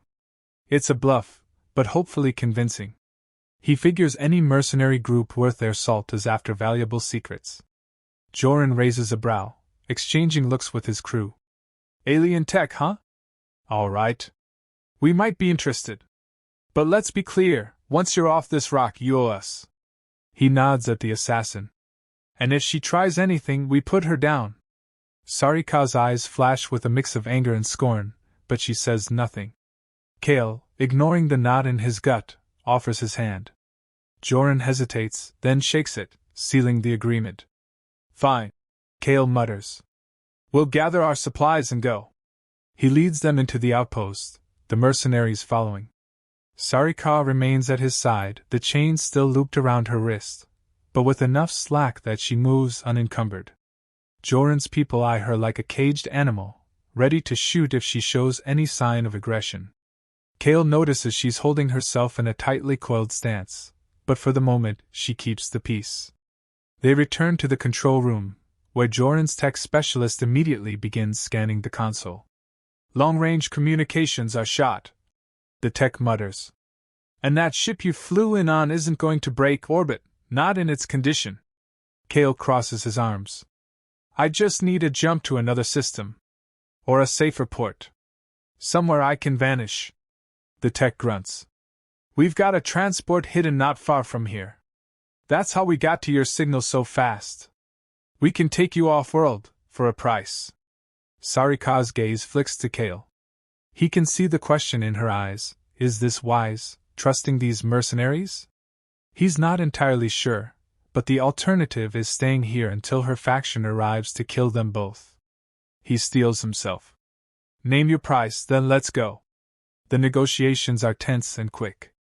It's a bluff, but hopefully convincing. He figures any mercenary group worth their salt is after valuable secrets. Joran raises a brow, exchanging looks with his crew. "Alien tech, huh? All right. We might be interested. But let's be clear, once you're off this rock you owe us." He nods at the assassin. "And if she tries anything, we put her down." Sarika's eyes flash with a mix of anger and scorn, but she says nothing. Kale, ignoring the knot in his gut, offers his hand. Joran hesitates, then shakes it, sealing the agreement. "Fine," Kale mutters. "We'll gather our supplies and go." He leads them into the outpost, the mercenaries following. Sarika remains at his side, the chain still looped around her wrist, but with enough slack that she moves unencumbered. Joran's people eye her like a caged animal, ready to shoot if she shows any sign of aggression. Kale notices she's holding herself in a tightly coiled stance, but for the moment, she keeps the peace. They return to the control room, where Joran's tech specialist immediately begins scanning the console. "Long-range communications are shot," the tech mutters. "And that ship you flew in on isn't going to break orbit, not in its condition." Kale crosses his arms. "I just need a jump to another system. Or a safer port. Somewhere I can vanish." The tech grunts. "We've got a transport hidden not far from here. That's how we got to your signal so fast. We can take you off-world, for a price." Sarika's gaze flicks to Kale. He can see the question in her eyes. Is this wise, trusting these mercenaries? He's not entirely sure, but the alternative is staying here until her faction arrives to kill them both. He steels himself. "Name your price, then let's go." The negotiations are tense and quick.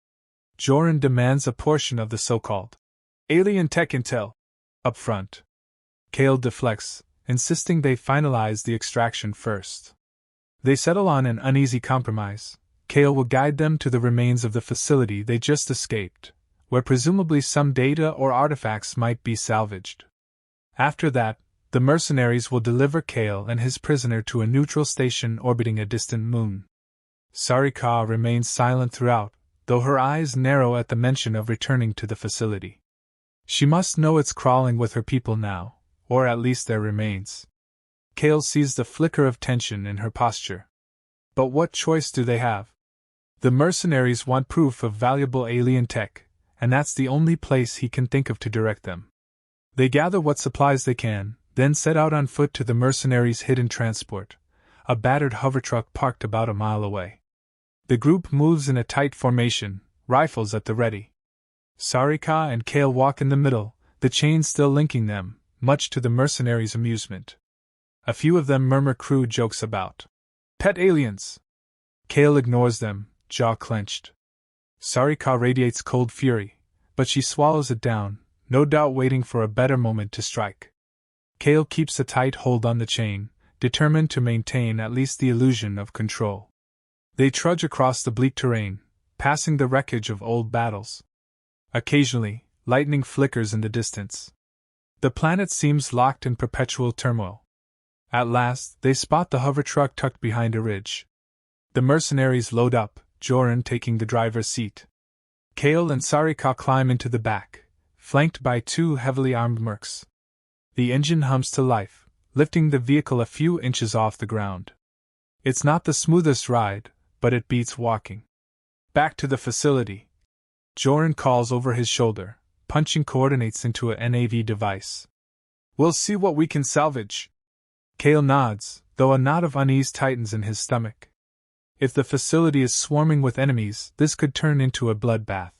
Joran demands a portion of the so-called alien tech intel up front. Kale deflects, insisting they finalize the extraction first. They settle on an uneasy compromise. Kale will guide them to the remains of the facility they just escaped, where presumably some data or artifacts might be salvaged. After that, the mercenaries will deliver Kale and his prisoner to a neutral station orbiting a distant moon. Sarika remains silent throughout, though her eyes narrow at the mention of returning to the facility. She must know it's crawling with her people now, or at least their remains. Kale sees the flicker of tension in her posture. But what choice do they have? The mercenaries want proof of valuable alien tech, and that's the only place he can think of to direct them. They gather what supplies they can, then set out on foot to the mercenaries' hidden transport, a battered hovertruck parked about a mile away. The group moves in a tight formation, rifles at the ready. Sarika and Kale walk in the middle, the chain still linking them, much to the mercenaries' amusement. A few of them murmur crude jokes about pet aliens. Kale ignores them, jaw clenched. Sarika radiates cold fury, but she swallows it down, no doubt waiting for a better moment to strike. Kale keeps a tight hold on the chain, determined to maintain at least the illusion of control. They trudge across the bleak terrain, passing the wreckage of old battles. Occasionally, lightning flickers in the distance. The planet seems locked in perpetual turmoil. At last, they spot the hovertruck tucked behind a ridge. The mercenaries load up, Joran taking the driver's seat. Kale and Sarika climb into the back, flanked by two heavily armed mercs. The engine hums to life, lifting the vehicle a few inches off the ground. It's not the smoothest ride, but it beats walking. Back to the facility. Joran calls over his shoulder, punching coordinates into a NAV device. "We'll see what we can salvage." Kale nods, though a knot of unease tightens in his stomach. If the facility is swarming with enemies, this could turn into a bloodbath.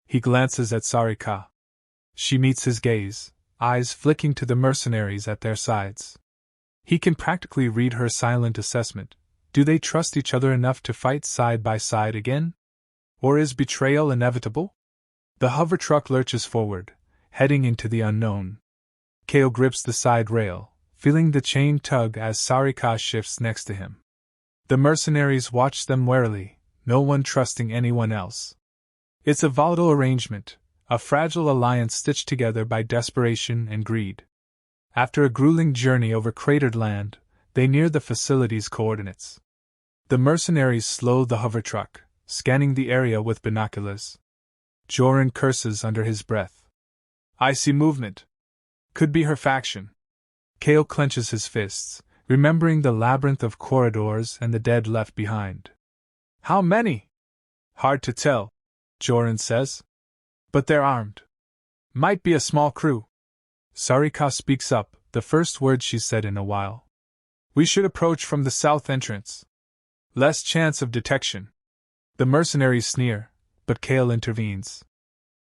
He glances at Sarika. She meets his gaze, eyes flicking to the mercenaries at their sides. He can practically read her silent assessment. Do they trust each other enough to fight side by side again? Or is betrayal inevitable? The hovertruck lurches forward, heading into the unknown. Kale grips the side rail, feeling the chain tug as Sarika shifts next to him. The mercenaries watch them warily, no one trusting anyone else. It's a volatile arrangement, a fragile alliance stitched together by desperation and greed. After a grueling journey over cratered land, they near the facility's coordinates. The mercenaries slow the hovertruck, scanning the area with binoculars. Joran curses under his breath. "I see movement. Could be her faction." Kale clenches his fists, remembering the labyrinth of corridors and the dead left behind. "How many?" "Hard to tell," Joran says. "But they're armed. Might be a small crew." Sarika speaks up, the first word she's said in a while. "We should approach from the south entrance. Less chance of detection." The mercenaries sneer, but Kale intervenes.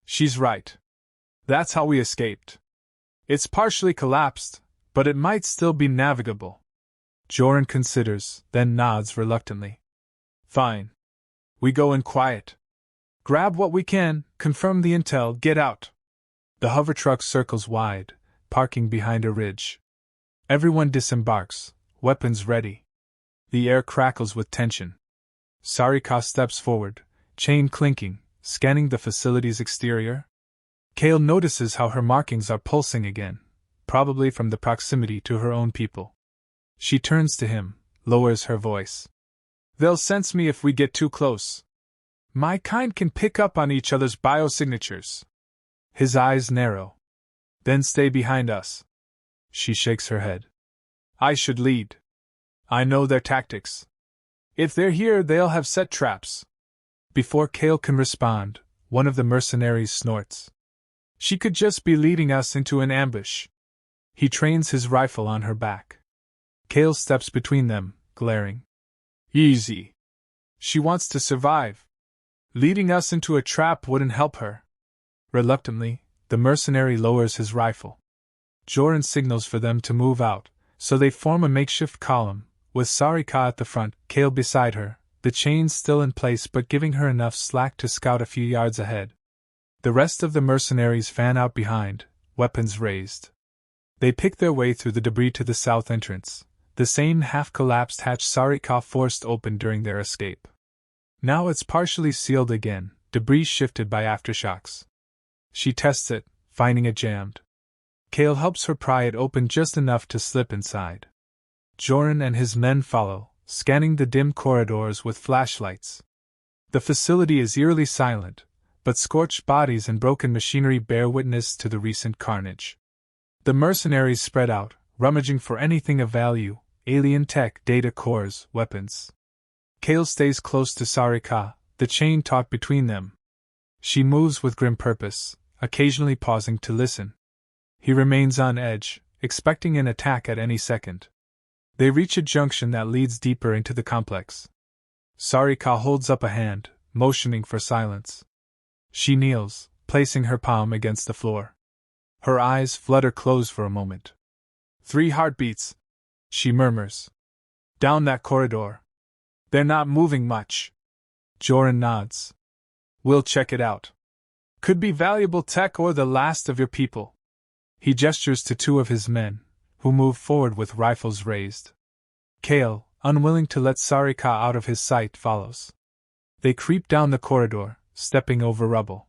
"She's right. That's how we escaped. It's partially collapsed, but it might still be navigable." Joran considers, then nods reluctantly. "Fine. We go in quiet. Grab what we can, confirm the intel, get out." The hovertruck circles wide, parking behind a ridge. Everyone disembarks, weapons ready. The air crackles with tension. Sarika steps forward, chain clinking, scanning the facility's exterior. Kale notices how her markings are pulsing again, probably from the proximity to her own people. She turns to him, lowers her voice. They'll sense me if we get too close. My kind can pick up on each other's biosignatures. His eyes narrow. Then stay behind us. She shakes her head. I should lead. I know their tactics. If they're here, they'll have set traps. Before Kale can respond, one of the mercenaries snorts. She could just be leading us into an ambush. He trains his rifle on her back. Kale steps between them, glaring. Easy. She wants to survive. Leading us into a trap wouldn't help her. Reluctantly, the mercenary lowers his rifle. Joran signals for them to move out, so they form a makeshift column, with Sarika at the front, Kale beside her, the chains still in place but giving her enough slack to scout a few yards ahead. The rest of the mercenaries fan out behind, weapons raised. They pick their way through the debris to the south entrance, the same half-collapsed hatch Sarika forced open during their escape. Now it's partially sealed again, debris shifted by aftershocks. She tests it, finding it jammed. Kale helps her pry it open just enough to slip inside. Joran and his men follow, scanning the dim corridors with flashlights. The facility is eerily silent, but scorched bodies and broken machinery bear witness to the recent carnage. The mercenaries spread out, rummaging for anything of value, alien tech, data cores, weapons. Kale stays close to Sarika, the chain taut between them. She moves with grim purpose, occasionally pausing to listen. He remains on edge, expecting an attack at any second. They reach a junction that leads deeper into the complex. Sarika holds up a hand, motioning for silence. She kneels, placing her palm against the floor. Her eyes flutter closed for a moment. 3 heartbeats, she murmurs. Down that corridor. They're not moving much. Joran nods. We'll check it out. Could be valuable tech or the last of your people. He gestures to 2 of his men, who move forward with rifles raised. Kale, unwilling to let Sarika out of his sight, follows. They creep down the corridor, stepping over rubble.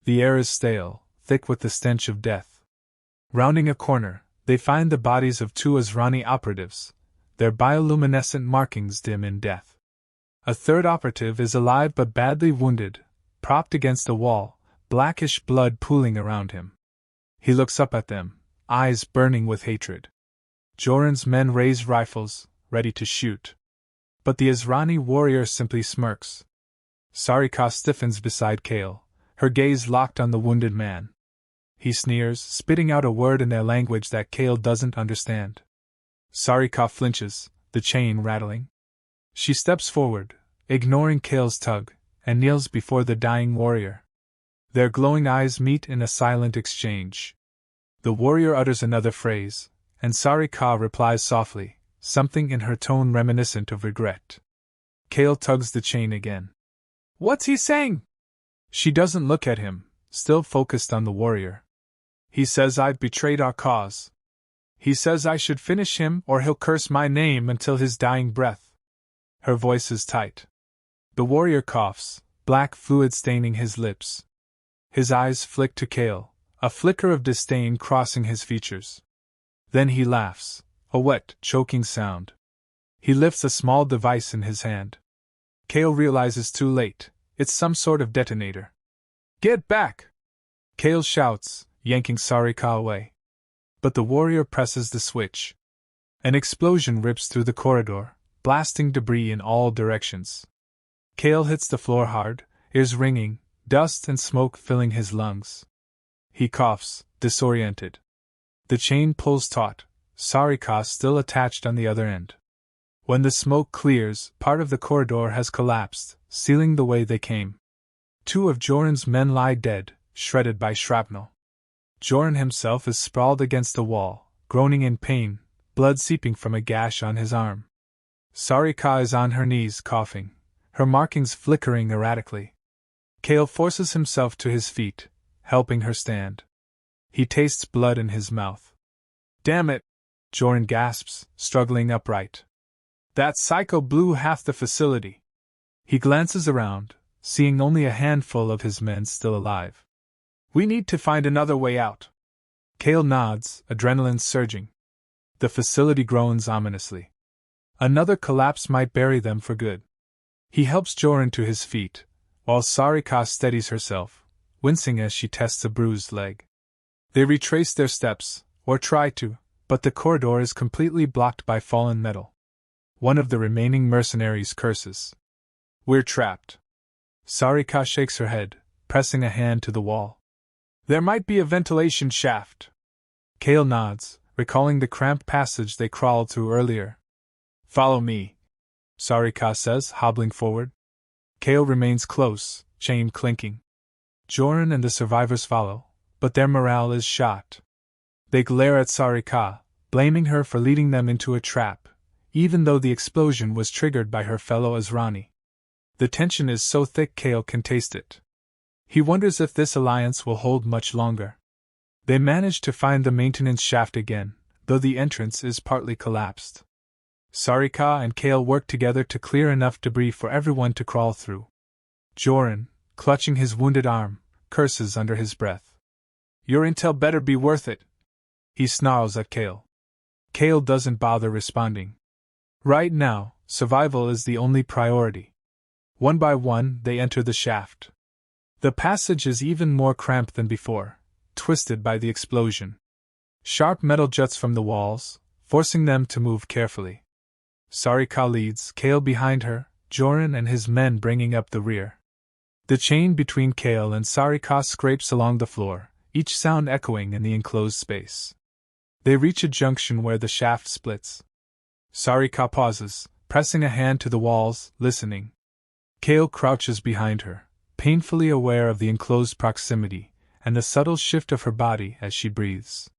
The air is stale, thick with the stench of death. Rounding a corner, they find the bodies of 2 Azrani operatives, their bioluminescent markings dim in death. A 3rd operative is alive but badly wounded, propped against a wall, blackish blood pooling around him. He looks up at them, eyes burning with hatred. Joran's men raise rifles, ready to shoot. But the Azrani warrior simply smirks. Sarika stiffens beside Kale, her gaze locked on the wounded man. He sneers, spitting out a word in their language that Kale doesn't understand. Sarika flinches, the chain rattling. She steps forward, ignoring Kale's tug, and kneels before the dying warrior. Their glowing eyes meet in a silent exchange. The warrior utters another phrase, and Sarika replies softly, something in her tone reminiscent of regret. Kale tugs the chain again. What's he saying? She doesn't look at him, still focused on the warrior. He says I've betrayed our cause. He says I should finish him or he'll curse my name until his dying breath. Her voice is tight. The warrior coughs, black fluid staining his lips. His eyes flick to Kale, a flicker of disdain crossing his features. Then he laughs, a wet, choking sound. He lifts a small device in his hand. Kale realizes too late, it's some sort of detonator. Get back! Kale shouts, yanking Sarika away. But the warrior presses the switch. An explosion rips through the corridor, blasting debris in all directions. Kale hits the floor hard, ears ringing, dust and smoke filling his lungs. He coughs, disoriented. The chain pulls taut, Sarika still attached on the other end. When the smoke clears, part of the corridor has collapsed, sealing the way they came. 2 of Joran's men lie dead, shredded by shrapnel. Joran himself is sprawled against the wall, groaning in pain, blood seeping from a gash on his arm. Sarika is on her knees, coughing, her markings flickering erratically. Kale forces himself to his feet, helping her stand. He tastes blood in his mouth. Damn it! Joran gasps, struggling upright. That psycho blew half the facility. He glances around, seeing only a handful of his men still alive. We need to find another way out. Kale nods, adrenaline surging. The facility groans ominously. Another collapse might bury them for good. He helps Joran to his feet, while Sarika steadies herself, wincing as she tests a bruised leg. They retrace their steps, or try to, but the corridor is completely blocked by fallen metal. One of the remaining mercenaries curses. We're trapped. Sarika shakes her head, pressing a hand to the wall. There might be a ventilation shaft. Kale nods, recalling the cramped passage they crawled through earlier. Follow me, Sarika says, hobbling forward. Kale remains close, chain clinking. Joran and the survivors follow, but their morale is shot. They glare at Sarika, blaming her for leading them into a trap, even though the explosion was triggered by her fellow Azrani. The tension is so thick Kale can taste it. He wonders if this alliance will hold much longer. They manage to find the maintenance shaft again, though the entrance is partly collapsed. Sarika and Kale work together to clear enough debris for everyone to crawl through. Joran, clutching his wounded arm, curses under his breath. Your intel better be worth it, he snarls at Kale. Kale doesn't bother responding. Right now, survival is the only priority. One by one, they enter the shaft. The passage is even more cramped than before, twisted by the explosion. Sharp metal juts from the walls, forcing them to move carefully. Sarika leads, Kale behind her, Joran and his men bringing up the rear. The chain between Kale and Sarika scrapes along the floor, each sound echoing in the enclosed space. They reach a junction where the shaft splits. Sarika pauses, pressing a hand to the walls, listening. Kale crouches behind her, painfully aware of the enclosed proximity and the subtle shift of her body as she breathes.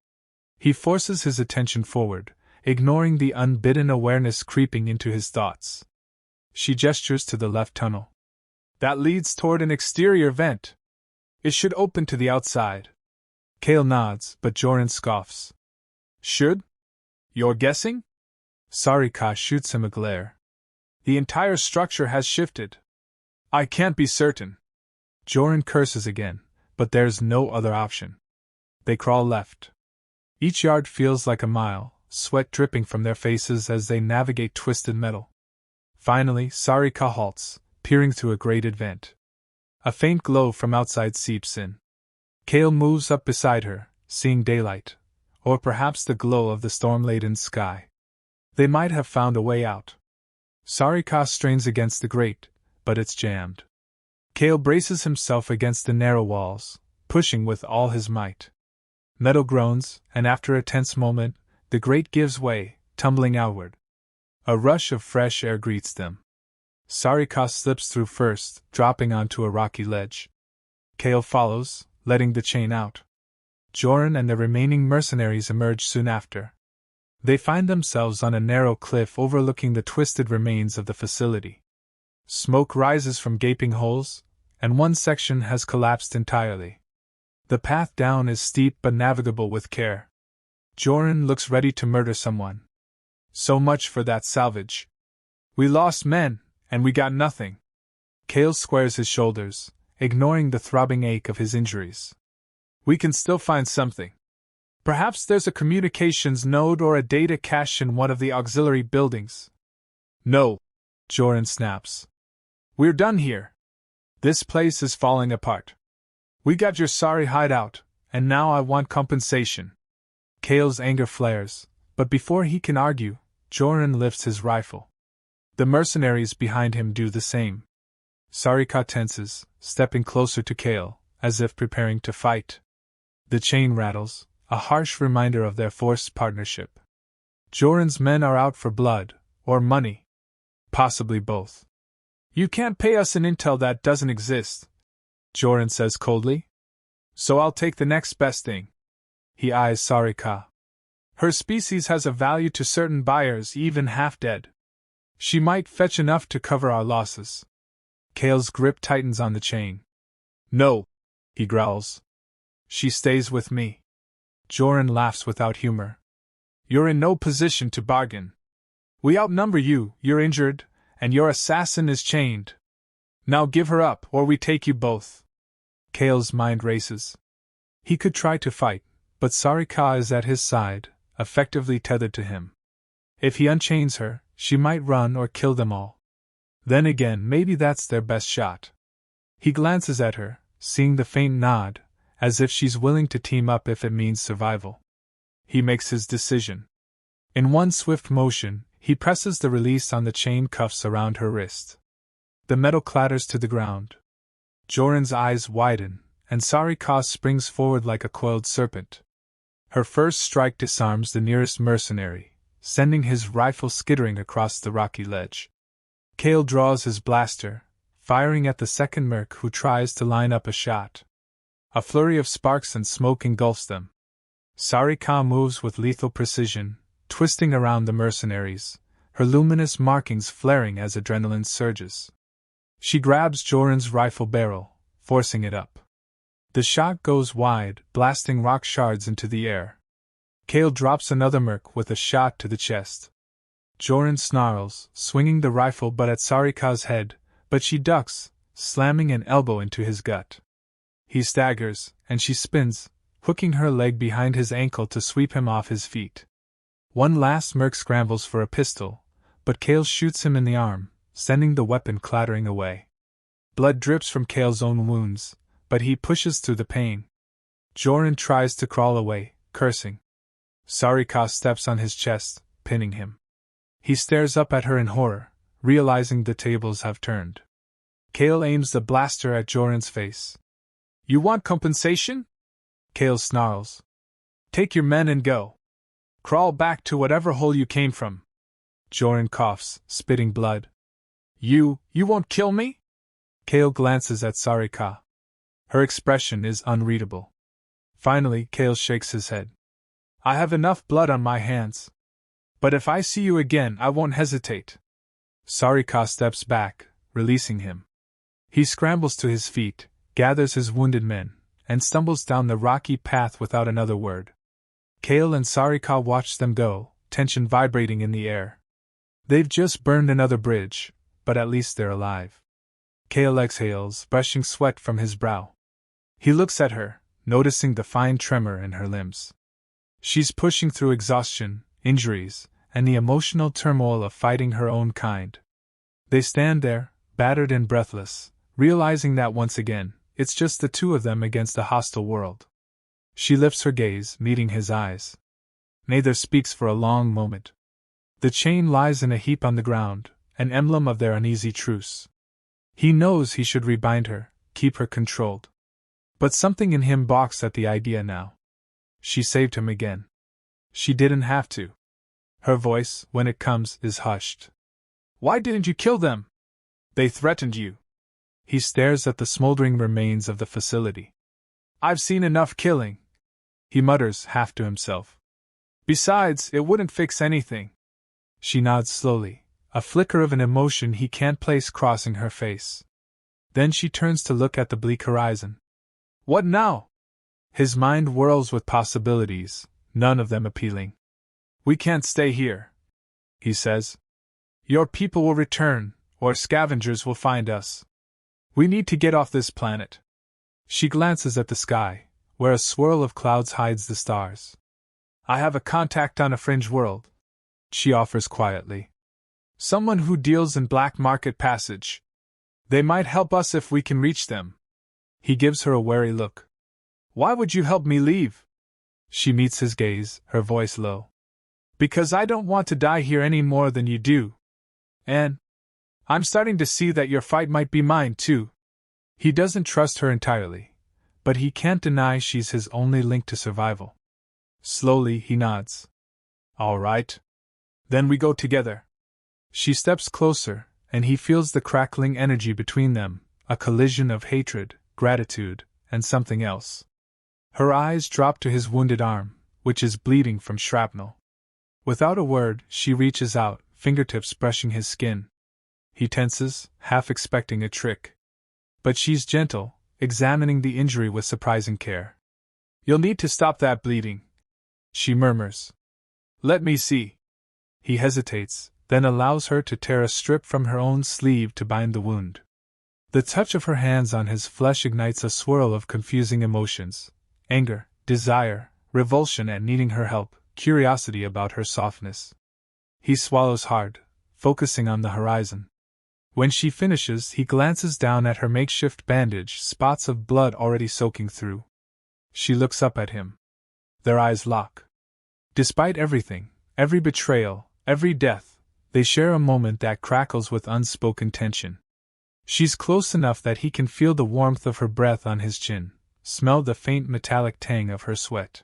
He forces his attention forward, ignoring the unbidden awareness creeping into his thoughts. She gestures to the left tunnel. That leads toward an exterior vent. It should open to the outside. Kale nods, but Joran scoffs. Should? You're guessing? Sarika shoots him a glare. The entire structure has shifted. I can't be certain. Joran curses again, but there's no other option. They crawl left. Each yard feels like a mile, sweat dripping from their faces as they navigate twisted metal. Finally, Sarika halts, peering through a grated vent. A faint glow from outside seeps in. Kale moves up beside her, seeing daylight, or perhaps the glow of the storm-laden sky. They might have found a way out. Sarika strains against the grate, but it's jammed. Kale braces himself against the narrow walls, pushing with all his might. Metal groans, and after a tense moment, the grate gives way, tumbling outward. A rush of fresh air greets them. Sarika slips through first, dropping onto a rocky ledge. Kale follows, letting the chain out. Joran and the remaining mercenaries emerge soon after. They find themselves on a narrow cliff overlooking the twisted remains of the facility. Smoke rises from gaping holes, and one section has collapsed entirely. The path down is steep but navigable with care. Joran looks ready to murder someone. So much for that salvage. We lost men, and we got nothing. Kale squares his shoulders, ignoring the throbbing ache of his injuries. We can still find something. Perhaps there's a communications node or a data cache in one of the auxiliary buildings. No, Joran snaps. We're done here. This place is falling apart. We got your sorry hideout, and now I want compensation. Kale's anger flares, but before he can argue, Joran lifts his rifle. The mercenaries behind him do the same. Sarika tenses, stepping closer to Kale, as if preparing to fight. The chain rattles, a harsh reminder of their forced partnership. Joran's men are out for blood, or money. Possibly both. You can't pay us an intel that doesn't exist, Joran says coldly. So I'll take the next best thing. He eyes Sarika. Her species has a value to certain buyers, even half dead. She might fetch enough to cover our losses. Kale's grip tightens on the chain. No, he growls. She stays with me. Joran laughs without humor. You're in no position to bargain. We outnumber you, you're injured, and your assassin is chained. Now give her up, or we take you both. Kale's mind races. He could try to fight, but Sarika is at his side, effectively tethered to him. If he unchains her, she might run or kill them all. Then again, maybe that's their best shot. He glances at her, seeing the faint nod, as if she's willing to team up if it means survival. He makes his decision. In one swift motion, he presses the release on the chain cuffs around her wrist. The metal clatters to the ground. Joran's eyes widen, and Sarika springs forward like a coiled serpent. Her first strike disarms the nearest mercenary, sending his rifle skittering across the rocky ledge. Kale draws his blaster, firing at the second merc who tries to line up a shot. A flurry of sparks and smoke engulfs them. Sarika moves with lethal precision, twisting around the mercenaries, her luminous markings flaring as adrenaline surges. She grabs Joran's rifle barrel, forcing it up. The shot goes wide, blasting rock shards into the air. Kale drops another merc with a shot to the chest. Joran snarls, swinging the rifle but at Sarika's head, but she ducks, slamming an elbow into his gut. He staggers, and she spins, hooking her leg behind his ankle to sweep him off his feet. One last merc scrambles for a pistol, but Kale shoots him in the arm, sending the weapon clattering away. Blood drips from Kale's own wounds, but he pushes through the pain. Joran tries to crawl away, cursing. Sarika steps on his chest, pinning him. He stares up at her in horror, realizing the tables have turned. Kale aims the blaster at Joran's face. You want compensation? Kale snarls. Take your men and go. Crawl back to whatever hole you came from. Joran coughs, spitting blood. You won't kill me? Kale glances at Sarika. Her expression is unreadable. Finally, Kale shakes his head. I have enough blood on my hands. But if I see you again, I won't hesitate. Sarika steps back, releasing him. He scrambles to his feet, gathers his wounded men, and stumbles down the rocky path without another word. Kale and Sarika watch them go, tension vibrating in the air. They've just burned another bridge, but at least they're alive. Kale exhales, brushing sweat from his brow. He looks at her, noticing the fine tremor in her limbs. She's pushing through exhaustion, injuries, and the emotional turmoil of fighting her own kind. They stand there, battered and breathless, realizing that once again, it's just the two of them against a hostile world. She lifts her gaze, meeting his eyes. Neither speaks for a long moment. The chain lies in a heap on the ground, an emblem of their uneasy truce. He knows he should rebind her, keep her controlled. But something in him balks at the idea now. She saved him again. She didn't have to. Her voice, when it comes, is hushed. Why didn't you kill them? They threatened you. He stares at the smoldering remains of the facility. I've seen enough killing. He mutters, half to himself. Besides, it wouldn't fix anything. She nods slowly, a flicker of an emotion he can't place crossing her face. Then she turns to look at the bleak horizon. What now? His mind whirls with possibilities, none of them appealing. We can't stay here, he says. Your people will return, or scavengers will find us. We need to get off this planet. She glances at the sky, where a swirl of clouds hides the stars. I have a contact on a fringe world, she offers quietly. Someone who deals in black market passage. They might help us if we can reach them. He gives her a wary look. Why would you help me leave? She meets his gaze, her voice low. Because I don't want to die here any more than you do. And I'm starting to see that your fight might be mine too. He doesn't trust her entirely, but he can't deny she's his only link to survival. Slowly he nods. All right. Then we go together. She steps closer, and he feels the crackling energy between them, a collision of hatred, gratitude, and something else. Her eyes drop to his wounded arm, which is bleeding from shrapnel. Without a word, she reaches out, fingertips brushing his skin. He tenses, half expecting a trick. But she's gentle, examining the injury with surprising care. You'll need to stop that bleeding, she murmurs. Let me see. He hesitates, then allows her to tear a strip from her own sleeve to bind the wound. The touch of her hands on his flesh ignites a swirl of confusing emotions: anger, desire, revulsion at needing her help, curiosity about her softness. He swallows hard, focusing on the horizon. When she finishes, he glances down at her makeshift bandage, spots of blood already soaking through. She looks up at him. Their eyes lock. Despite everything, every betrayal, every death, they share a moment that crackles with unspoken tension. She's close enough that he can feel the warmth of her breath on his chin, smell the faint metallic tang of her sweat.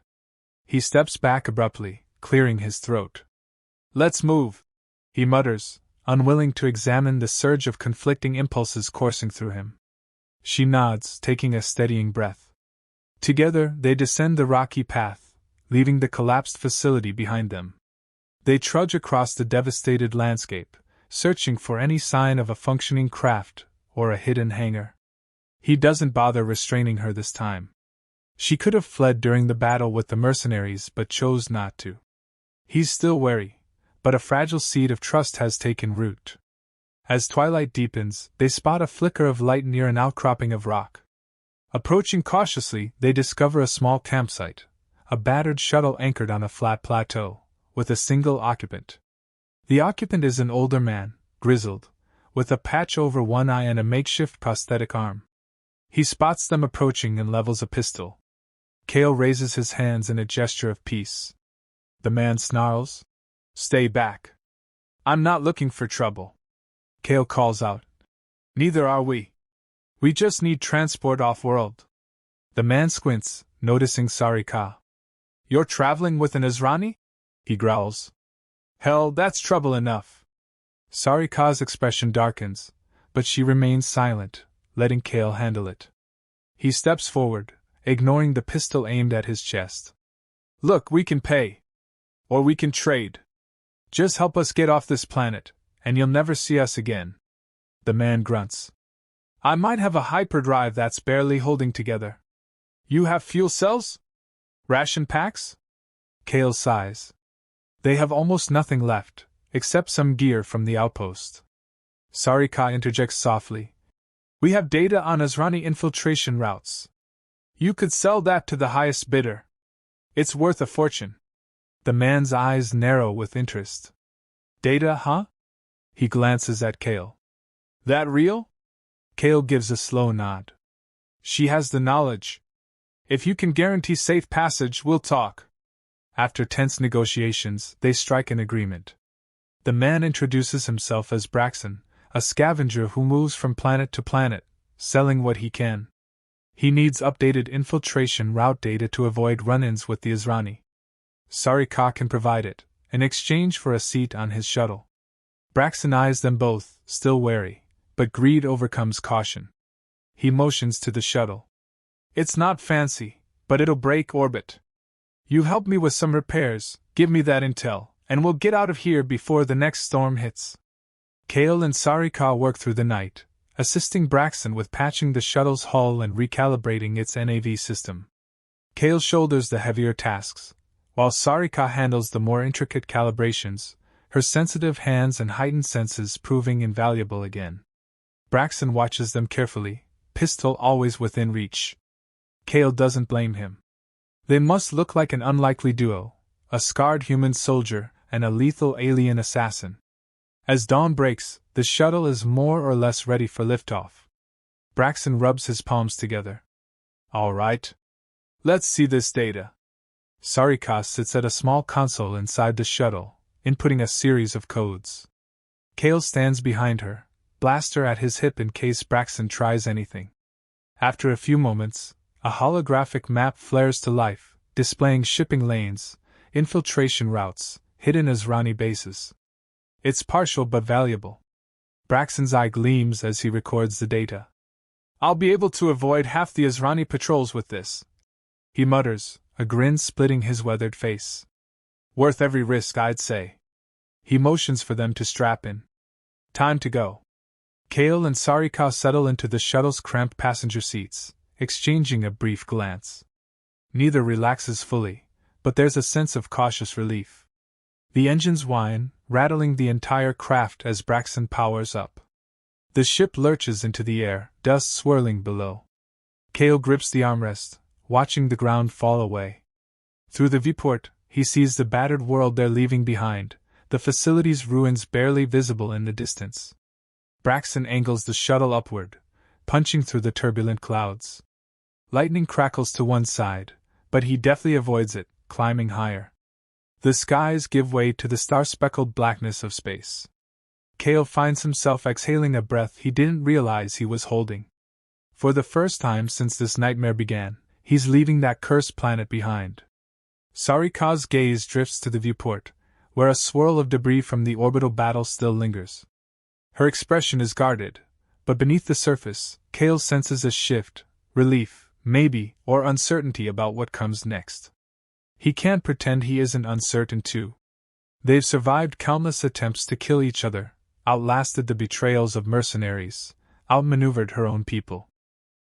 He steps back abruptly, clearing his throat. "Let's move," he mutters, unwilling to examine the surge of conflicting impulses coursing through him. She nods, taking a steadying breath. Together, they descend the rocky path, leaving the collapsed facility behind them. They trudge across the devastated landscape, searching for any sign of a functioning craft or a hidden hangar. He doesn't bother restraining her this time. She could have fled during the battle with the mercenaries but chose not to. He's still wary, but a fragile seed of trust has taken root. As twilight deepens, they spot a flicker of light near an outcropping of rock. Approaching cautiously, they discover a small campsite, a battered shuttle anchored on a flat plateau, with a single occupant. The occupant is an older man, grizzled, with a patch over one eye and a makeshift prosthetic arm. He spots them approaching and levels a pistol. Cale raises his hands in a gesture of peace. The man snarls, "Stay back. I'm not looking for trouble." Cale calls out, "Neither are we. We just need transport off-world." The man squints, noticing Sarika. "You're traveling with an Israni?" he growls. "Hell, that's trouble enough." Sarika's expression darkens, but she remains silent, letting Cale handle it. He steps forward, ignoring the pistol aimed at his chest. "Look, we can pay. Or we can trade. Just help us get off this planet, and you'll never see us again." The man grunts. "I might have a hyperdrive that's barely holding together. You have fuel cells? Ration packs?" Cale sighs. They have almost nothing left, except some gear from the outpost. Sarika interjects softly. "We have data on Israni infiltration routes. You could sell that to the highest bidder. It's worth a fortune." The man's eyes narrow with interest. "Data, huh?" He glances at Cale. "That real?" Cale gives a slow nod. "She has the knowledge. If you can guarantee safe passage, we'll talk." After tense negotiations, they strike an agreement. The man introduces himself as Braxton, a scavenger who moves from planet to planet, selling what he can. He needs updated infiltration route data to avoid run-ins with the Israni. Sarika can provide it, in exchange for a seat on his shuttle. Braxton eyes them both, still wary, but greed overcomes caution. He motions to the shuttle. "It's not fancy, but it'll break orbit. You help me with some repairs, give me that intel, and we'll get out of here before the next storm hits." Cale and Sarika work through the night, assisting Braxton with patching the shuttle's hull and recalibrating its NAV system. Cale shoulders the heavier tasks, while Sarika handles the more intricate calibrations, her sensitive hands and heightened senses proving invaluable again. Braxton watches them carefully, pistol always within reach. Cale doesn't blame him. They must look like an unlikely duo, a scarred human soldier and a lethal alien assassin. As dawn breaks, the shuttle is more or less ready for liftoff. Braxton rubs his palms together. "All right. Let's see this data." Sarika sits at a small console inside the shuttle, inputting a series of codes. Cale stands behind her, blaster at his hip in case Braxton tries anything. After a few moments, a holographic map flares to life, displaying shipping lanes, infiltration routes, hidden Israni bases. It's partial but valuable. Braxton's eye gleams as he records the data. "I'll be able to avoid half the Israni patrols with this," he mutters, a grin splitting his weathered face. "Worth every risk, I'd say." He motions for them to strap in. Time to go. Cale and Sarika settle into the shuttle's cramped passenger seats, exchanging a brief glance. Neither relaxes fully, but there's a sense of cautious relief. The engines whine, rattling the entire craft as Braxton powers up. The ship lurches into the air, dust swirling below. Cale grips the armrest, watching the ground fall away. Through the viewport, he sees the battered world they're leaving behind, the facility's ruins barely visible in the distance. Braxton angles the shuttle upward, punching through the turbulent clouds. Lightning crackles to one side, but he deftly avoids it, climbing higher. The skies give way to the star-speckled blackness of space. Cale finds himself exhaling a breath he didn't realize he was holding. For the first time since this nightmare began, he's leaving that cursed planet behind. Sarika's gaze drifts to the viewport, where a swirl of debris from the orbital battle still lingers. Her expression is guarded, but beneath the surface, Cale senses a shift, relief, maybe, or uncertainty about what comes next. He can't pretend he isn't uncertain too. They've survived countless attempts to kill each other, outlasted the betrayals of mercenaries, outmaneuvered her own people.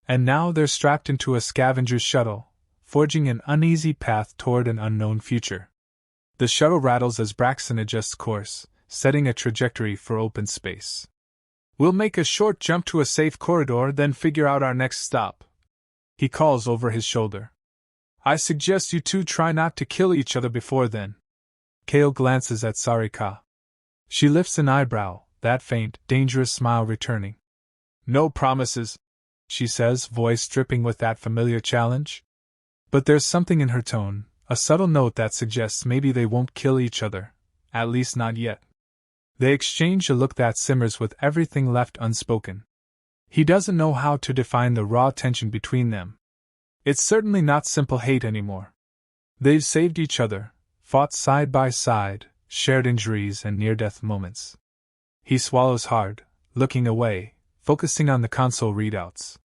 And now they're strapped into a scavenger's shuttle, forging an uneasy path toward an unknown future. The shuttle rattles as Braxton adjusts course, setting a trajectory for open space. "We'll make a short jump to a safe corridor, then figure out our next stop," he calls over his shoulder. "I suggest you two try not to kill each other before then." Cale glances at Sarika. She lifts an eyebrow, that faint, dangerous smile returning. "No promises," she says, voice dripping with that familiar challenge. But there's something in her tone, a subtle note that suggests maybe they won't kill each other, at least not yet. They exchange a look that simmers with everything left unspoken. He doesn't know how to define the raw tension between them. It's certainly not simple hate anymore. They've saved each other, fought side by side, shared injuries and near-death moments. He swallows hard, looking away, focusing on the console readouts.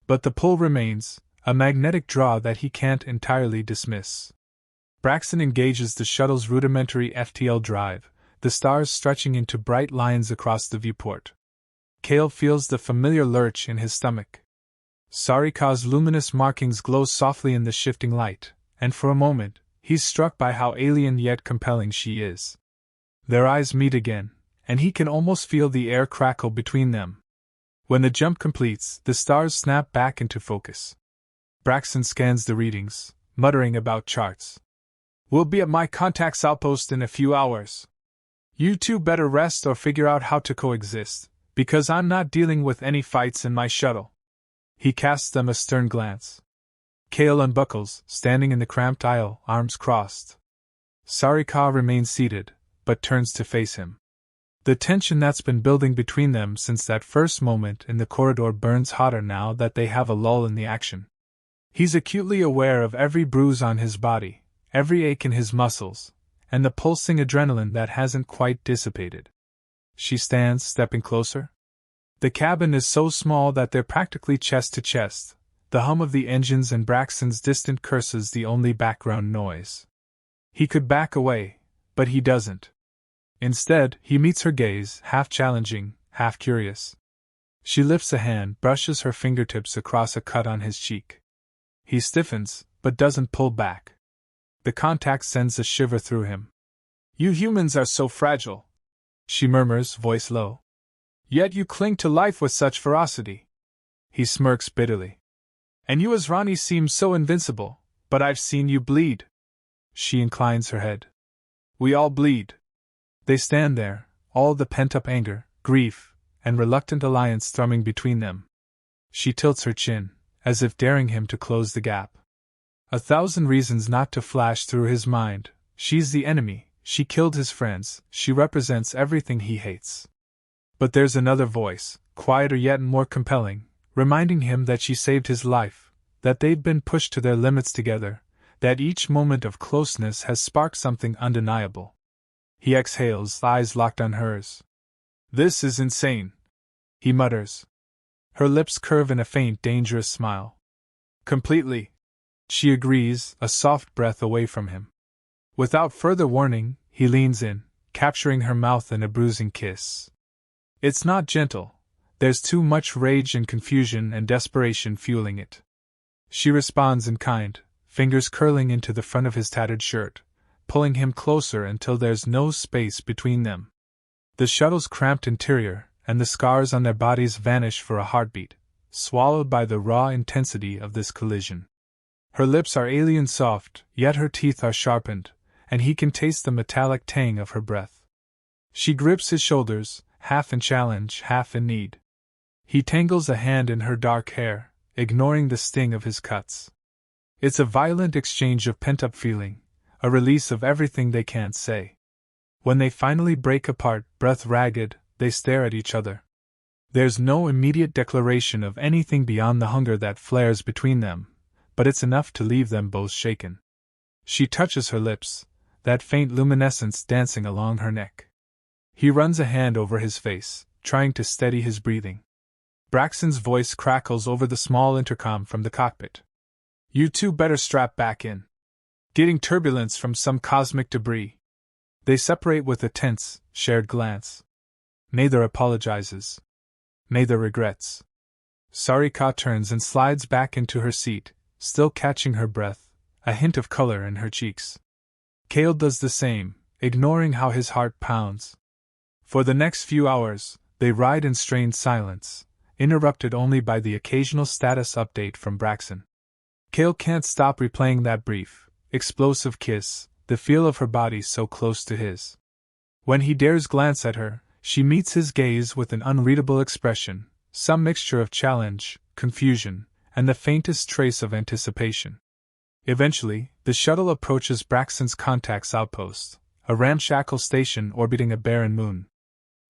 But the pull remains, a magnetic draw that he can't entirely dismiss. Braxton engages the shuttle's rudimentary FTL drive, the stars stretching into bright lines across the viewport. Cale feels the familiar lurch in his stomach. Sarika's luminous markings glow softly in the shifting light, and for a moment, he's struck by how alien yet compelling she is. Their eyes meet again, and he can almost feel the air crackle between them. When the jump completes, the stars snap back into focus. Braxton scans the readings, muttering about charts. "We'll be at my contact's outpost in a few hours. You two better rest or figure out how to coexist, because I'm not dealing with any fights in my shuttle." He casts them a stern glance. Cale unbuckles, standing in the cramped aisle, arms crossed. Sarika remains seated, but turns to face him. The tension that's been building between them since that first moment in the corridor burns hotter now that they have a lull in the action. He's acutely aware of every bruise on his body, every ache in his muscles, and the pulsing adrenaline that hasn't quite dissipated. She stands, stepping closer. The cabin is so small that they're practically chest to chest, the hum of the engines and Braxton's distant curses the only background noise. He could back away, but he doesn't. Instead, he meets her gaze, half challenging, half curious. She lifts a hand, brushes her fingertips across a cut on his cheek. He stiffens, but doesn't pull back. The contact sends a shiver through him. "You humans are so fragile," she murmurs, voice low. "Yet you cling to life with such ferocity." He smirks bitterly. "And you as Ronnie seem so invincible, but I've seen you bleed." She inclines her head. "We all bleed." They stand there, all the pent-up anger, grief, and reluctant alliance thrumming between them. She tilts her chin, as if daring him to close the gap. 1,000 reasons not to flash through his mind. She's the enemy, she killed his friends, she represents everything he hates. But there's another voice, quieter yet more compelling, reminding him that she saved his life, that they've been pushed to their limits together, that each moment of closeness has sparked something undeniable. He exhales, eyes locked on hers. "This is insane," he mutters. Her lips curve in a faint, dangerous smile. "Completely," she agrees, a soft breath away from him. Without further warning, he leans in, capturing her mouth in a bruising kiss. It's not gentle. There's too much rage and confusion and desperation fueling it. She responds in kind, fingers curling into the front of his tattered shirt, pulling him closer until there's no space between them. The shuttle's cramped interior and the scars on their bodies vanish for a heartbeat, swallowed by the raw intensity of this collision. Her lips are alien soft, yet her teeth are sharpened, and he can taste the metallic tang of her breath. She grips his shoulders, half in challenge, half in need. He tangles a hand in her dark hair, ignoring the sting of his cuts. It's a violent exchange of pent-up feeling, a release of everything they can't say. When they finally break apart, breath ragged, they stare at each other. There's no immediate declaration of anything beyond the hunger that flares between them, but it's enough to leave them both shaken. She touches her lips, that faint luminescence dancing along her neck. He runs a hand over his face, trying to steady his breathing. Braxton's voice crackles over the small intercom from the cockpit. "You two better strap back in. Getting turbulence from some cosmic debris." They separate with a tense, shared glance. Neither apologizes. Neither regrets. Sarika turns and slides back into her seat, still catching her breath, a hint of color in her cheeks. Cale does the same, ignoring how his heart pounds. For the next few hours, they ride in strained silence, interrupted only by the occasional status update from Braxton. Cale can't stop replaying that brief, explosive kiss, the feel of her body so close to his. When he dares glance at her, she meets his gaze with an unreadable expression, some mixture of challenge, confusion, and the faintest trace of anticipation. Eventually, the shuttle approaches Braxton's contact's outpost, a ramshackle station orbiting a barren moon.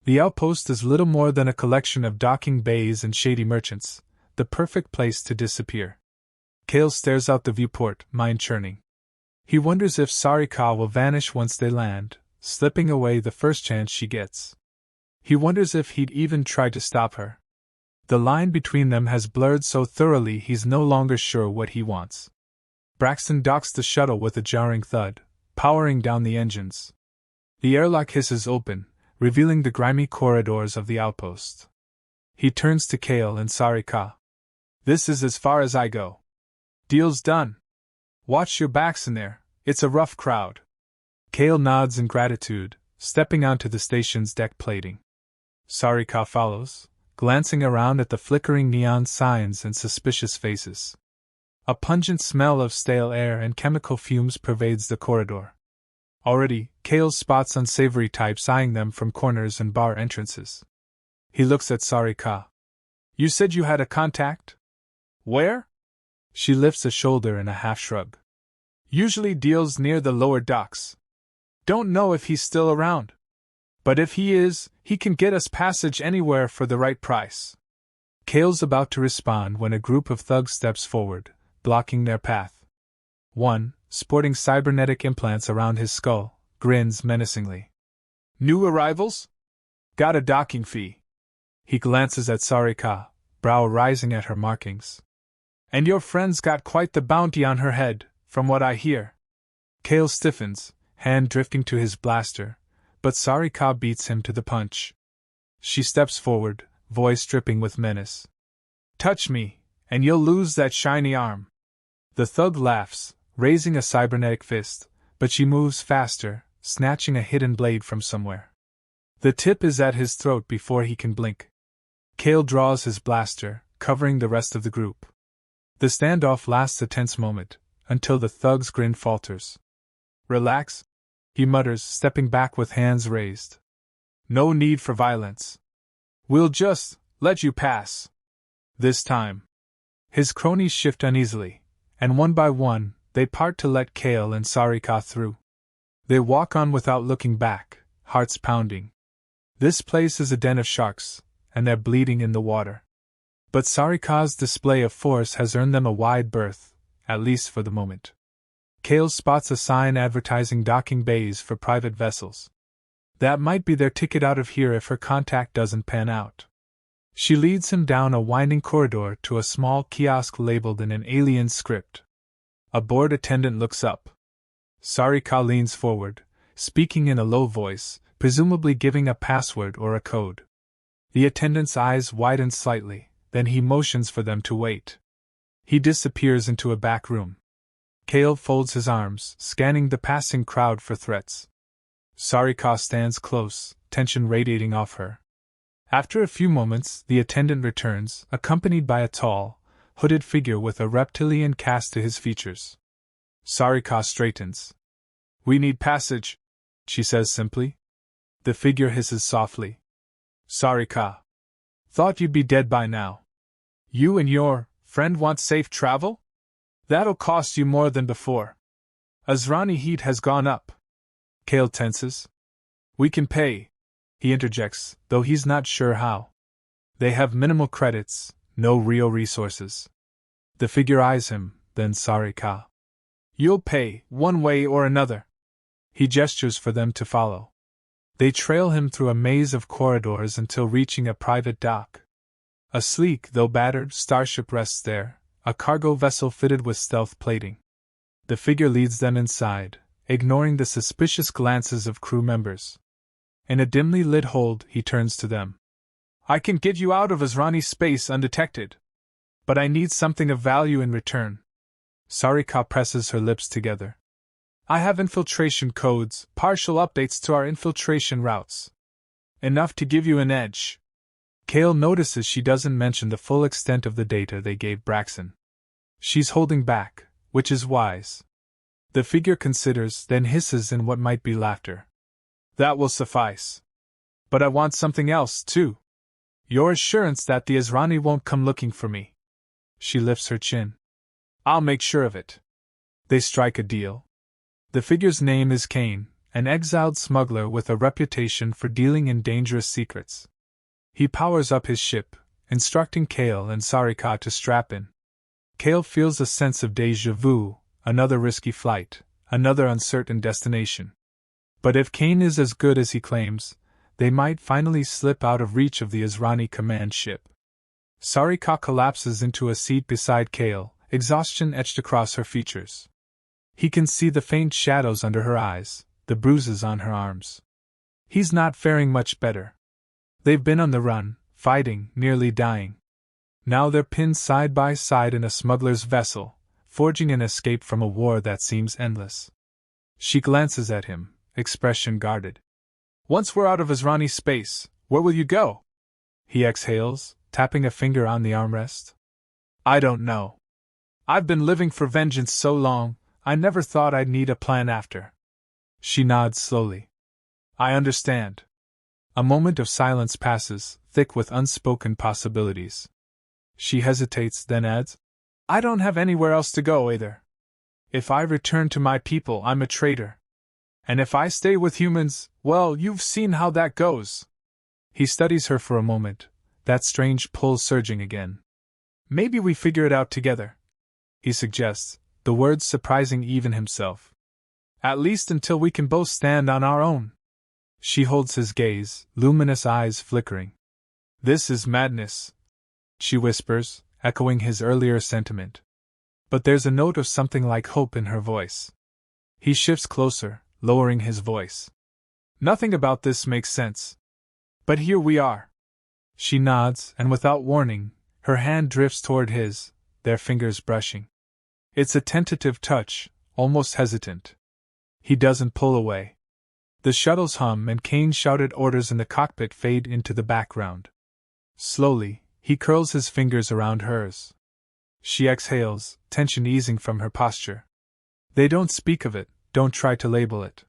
The outpost is little more than a collection of docking bays and shady merchants, the perfect place to disappear. Cale stares out the viewport, mind churning. He wonders if Sarika will vanish once they land, slipping away the first chance she gets. He wonders if he'd even try to stop her. The line between them has blurred so thoroughly he's no longer sure what he wants. Braxton docks the shuttle with a jarring thud, powering down the engines. The airlock hisses open, revealing the grimy corridors of the outpost. He turns to Cale and Sarika. "This is as far as I go. Deal's done. Watch your backs in there, it's a rough crowd." Cale nods in gratitude, stepping onto the station's deck plating. Sarika follows, glancing around at the flickering neon signs and suspicious faces. A pungent smell of stale air and chemical fumes pervades the corridor. Already, Cale spots unsavory types eyeing them from corners and bar entrances. He looks at Sarika. "You said you had a contact? Where?" She lifts a shoulder in a half-shrug. "Usually deals near the lower docks. Don't know if he's still around. But if he is, he can get us passage anywhere for the right price." Cale's about to respond when a group of thugs steps forward, blocking their path. One, sporting cybernetic implants around his skull, grins menacingly. "New arrivals? Got a docking fee." He glances at Sarika, brow rising at her markings. "And your friend's got quite the bounty on her head, from what I hear." Cale stiffens, hand drifting to his blaster, but Sarika beats him to the punch. She steps forward, voice dripping with menace. "Touch me, and you'll lose that shiny arm." The thug laughs, raising a cybernetic fist, but she moves faster, snatching a hidden blade from somewhere. The tip is at his throat before he can blink. Cale draws his blaster, covering the rest of the group. The standoff lasts a tense moment, until the thug's grin falters. "Relax," he mutters, stepping back with hands raised. "No need for violence. We'll just let you pass. This time." His cronies shift uneasily, and one by one, they part to let Cale and Sarika through. They walk on without looking back, hearts pounding. This place is a den of sharks, and they're bleeding in the water. But Sarika's display of force has earned them a wide berth, at least for the moment. Cale spots a sign advertising docking bays for private vessels. That might be their ticket out of here if her contact doesn't pan out. She leads him down a winding corridor to a small kiosk labeled in an alien script. A board attendant looks up. Sarika leans forward, speaking in a low voice, presumably giving a password or a code. The attendant's eyes widen slightly, then he motions for them to wait. He disappears into a back room. Kale folds his arms, scanning the passing crowd for threats. Sarika stands close, tension radiating off her. After a few moments, the attendant returns, accompanied by a tall, hooded figure with a reptilian cast to his features. Sarika straightens. "We need passage," she says simply. The figure hisses softly. "Sarika. Thought you'd be dead by now. You and your friend want safe travel? That'll cost you more than before. Azrani heat has gone up." Kale tenses. "We can pay," he interjects, though he's not sure how. They have minimal credits, no real resources. The figure eyes him, then Sarika. "You'll pay, one way or another." He gestures for them to follow. They trail him through a maze of corridors until reaching a private dock. A sleek, though battered, starship rests there, a cargo vessel fitted with stealth plating. The figure leads them inside, ignoring the suspicious glances of crew members. In a dimly lit hold, he turns to them. "I can get you out of Azrani space undetected. But I need something of value in return." Sarika presses her lips together. "I have infiltration codes, partial updates to our infiltration routes. Enough to give you an edge." Kale notices she doesn't mention the full extent of the data they gave Braxton. She's holding back, which is wise. The figure considers, then hisses in what might be laughter. "That will suffice. But I want something else, too. Your assurance that the Azrani won't come looking for me." She lifts her chin. "I'll make sure of it." They strike a deal. The figure's name is Kane, an exiled smuggler with a reputation for dealing in dangerous secrets. He powers up his ship, instructing Kale and Sarika to strap in. Kale feels a sense of déjà vu, another risky flight, another uncertain destination. But if Kane is as good as he claims, they might finally slip out of reach of the Azrani command ship. Sarika collapses into a seat beside Kale, exhaustion etched across her features. He can see the faint shadows under her eyes, the bruises on her arms. He's not faring much better. They've been on the run, fighting, nearly dying. Now they're pinned side by side in a smuggler's vessel, forging an escape from a war that seems endless. She glances at him, expression guarded. "Once we're out of Azrani space, where will you go?" He exhales, tapping a finger on the armrest. "I don't know. I've been living for vengeance so long, I never thought I'd need a plan after." She nods slowly. "I understand." A moment of silence passes, thick with unspoken possibilities. She hesitates, then adds, "I don't have anywhere else to go either. If I return to my people, I'm a traitor. And if I stay with humans, well, you've seen how that goes." He studies her for a moment, that strange pull surging again. "Maybe we figure it out together," he suggests, the words surprising even himself. "At least until we can both stand on our own." She holds his gaze, luminous eyes flickering. "This is madness," she whispers, echoing his earlier sentiment. But there's a note of something like hope in her voice. He shifts closer, lowering his voice. "Nothing about this makes sense. But here we are." She nods, and without warning, her hand drifts toward his, their fingers brushing. It's a tentative touch, almost hesitant. He doesn't pull away. The shuttle's hum and Kane's shouted orders in the cockpit fade into the background. Slowly, he curls his fingers around hers. She exhales, tension easing from her posture. They don't speak of it, don't try to label it.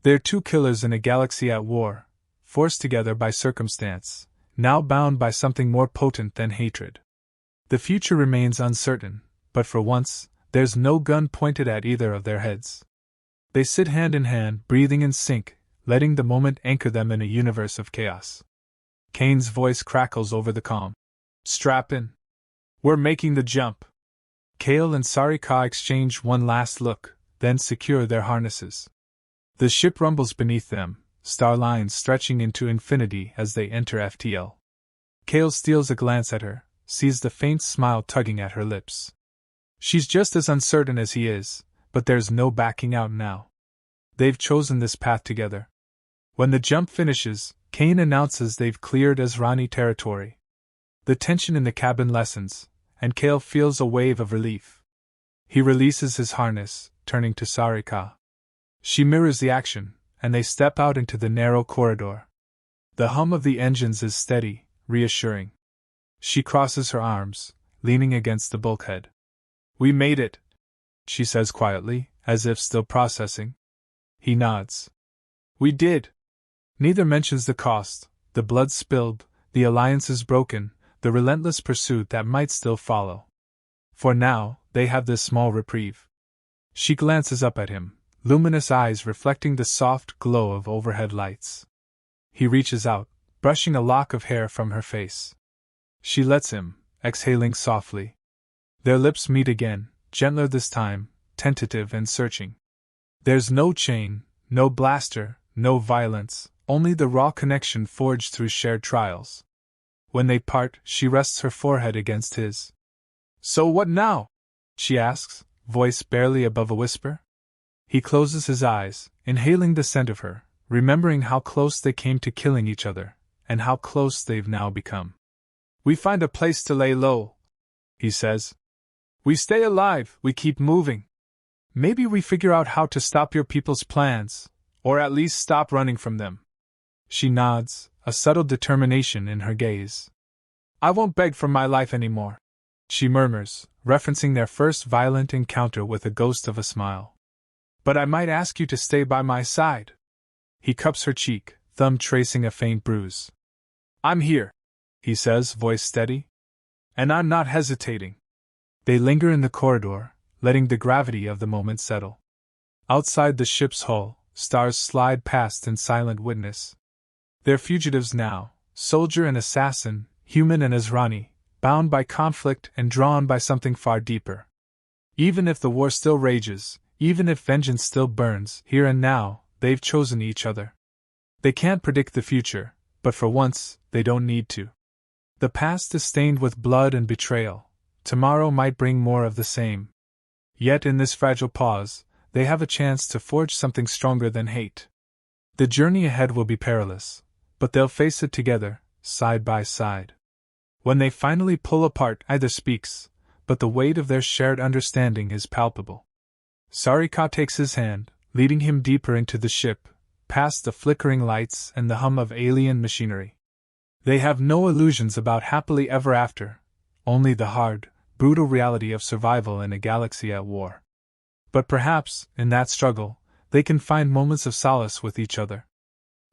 They're two killers in a galaxy at war, forced together by circumstance, now bound by something more potent than hatred. The future remains uncertain, but for once, there's no gun pointed at either of their heads. They sit hand in hand, breathing in sync, letting the moment anchor them in a universe of chaos. Kane's voice crackles over the calm. "Strap in. We're making the jump." Kale and Sarika exchange one last look, then secure their harnesses. The ship rumbles beneath them, star lines stretching into infinity as they enter FTL. Kale steals a glance at her, sees the faint smile tugging at her lips. She's just as uncertain as he is, but there's no backing out now. They've chosen this path together. When the jump finishes, Kane announces they've cleared Azrani territory. The tension in the cabin lessens, and Kale feels a wave of relief. He releases his harness, turning to Sarika. She mirrors the action, and they step out into the narrow corridor. The hum of the engines is steady, reassuring. She crosses her arms, leaning against the bulkhead. "We made it," she says quietly, as if still processing. He nods. "We did." Neither mentions the cost, the blood spilled, the alliances broken, the relentless pursuit that might still follow. For now, they have this small reprieve. She glances up at him, luminous eyes reflecting the soft glow of overhead lights. He reaches out, brushing a lock of hair from her face. She lets him, exhaling softly. Their lips meet again, gentler this time, tentative and searching. There's no chain, no blaster, no violence, only the raw connection forged through shared trials. When they part, she rests her forehead against his. "So what now?" she asks, voice barely above a whisper. He closes his eyes, inhaling the scent of her, remembering how close they came to killing each other, and how close they've now become. "We find a place to lay low," he says. "We stay alive, we keep moving. Maybe we figure out how to stop your people's plans, or at least stop running from them." She nods, a subtle determination in her gaze. "I won't beg for my life anymore," she murmurs, referencing their first violent encounter with a ghost of a smile. "But I might ask you to stay by my side." He cups her cheek, thumb tracing a faint bruise. "I'm here," he says, voice steady. "And I'm not hesitating." They linger in the corridor, letting the gravity of the moment settle. Outside the ship's hull, stars slide past in silent witness. They're fugitives now, soldier and assassin, human and Azrani, bound by conflict and drawn by something far deeper. Even if the war still rages, even if vengeance still burns, here and now, they've chosen each other. They can't predict the future, but for once, they don't need to. The past is stained with blood and betrayal. Tomorrow might bring more of the same. Yet in this fragile pause, they have a chance to forge something stronger than hate. The journey ahead will be perilous, but they'll face it together, side by side. When they finally pull apart, neither speaks, but the weight of their shared understanding is palpable. Sarika takes his hand, leading him deeper into the ship, past the flickering lights and the hum of alien machinery. They have no illusions about happily ever after, only the hard, brutal reality of survival in a galaxy at war. But perhaps, in that struggle, they can find moments of solace with each other.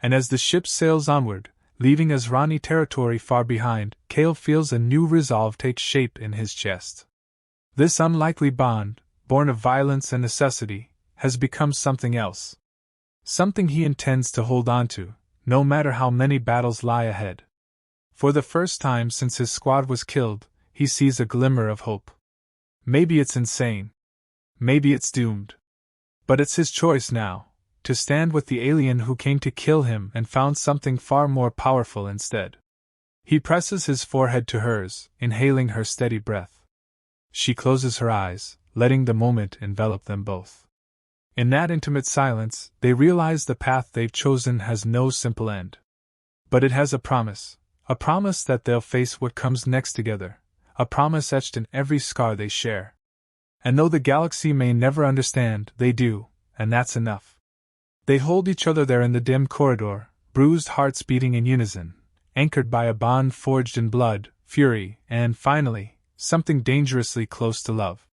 And as the ship sails onward, leaving Azrani territory far behind, Kale feels a new resolve take shape in his chest. This unlikely bond, born of violence and necessity, has become something else. Something he intends to hold on to, no matter how many battles lie ahead. For the first time since his squad was killed, he sees a glimmer of hope. Maybe it's insane. Maybe it's doomed. But it's his choice now, to stand with the alien who came to kill him and found something far more powerful instead. He presses his forehead to hers, inhaling her steady breath. She closes her eyes, letting the moment envelop them both. In that intimate silence, they realize the path they've chosen has no simple end. But it has a promise that they'll face what comes next together, a promise etched in every scar they share. And though the galaxy may never understand, they do, and that's enough. They hold each other there in the dim corridor, bruised hearts beating in unison, anchored by a bond forged in blood, fury, and, finally, something dangerously close to love.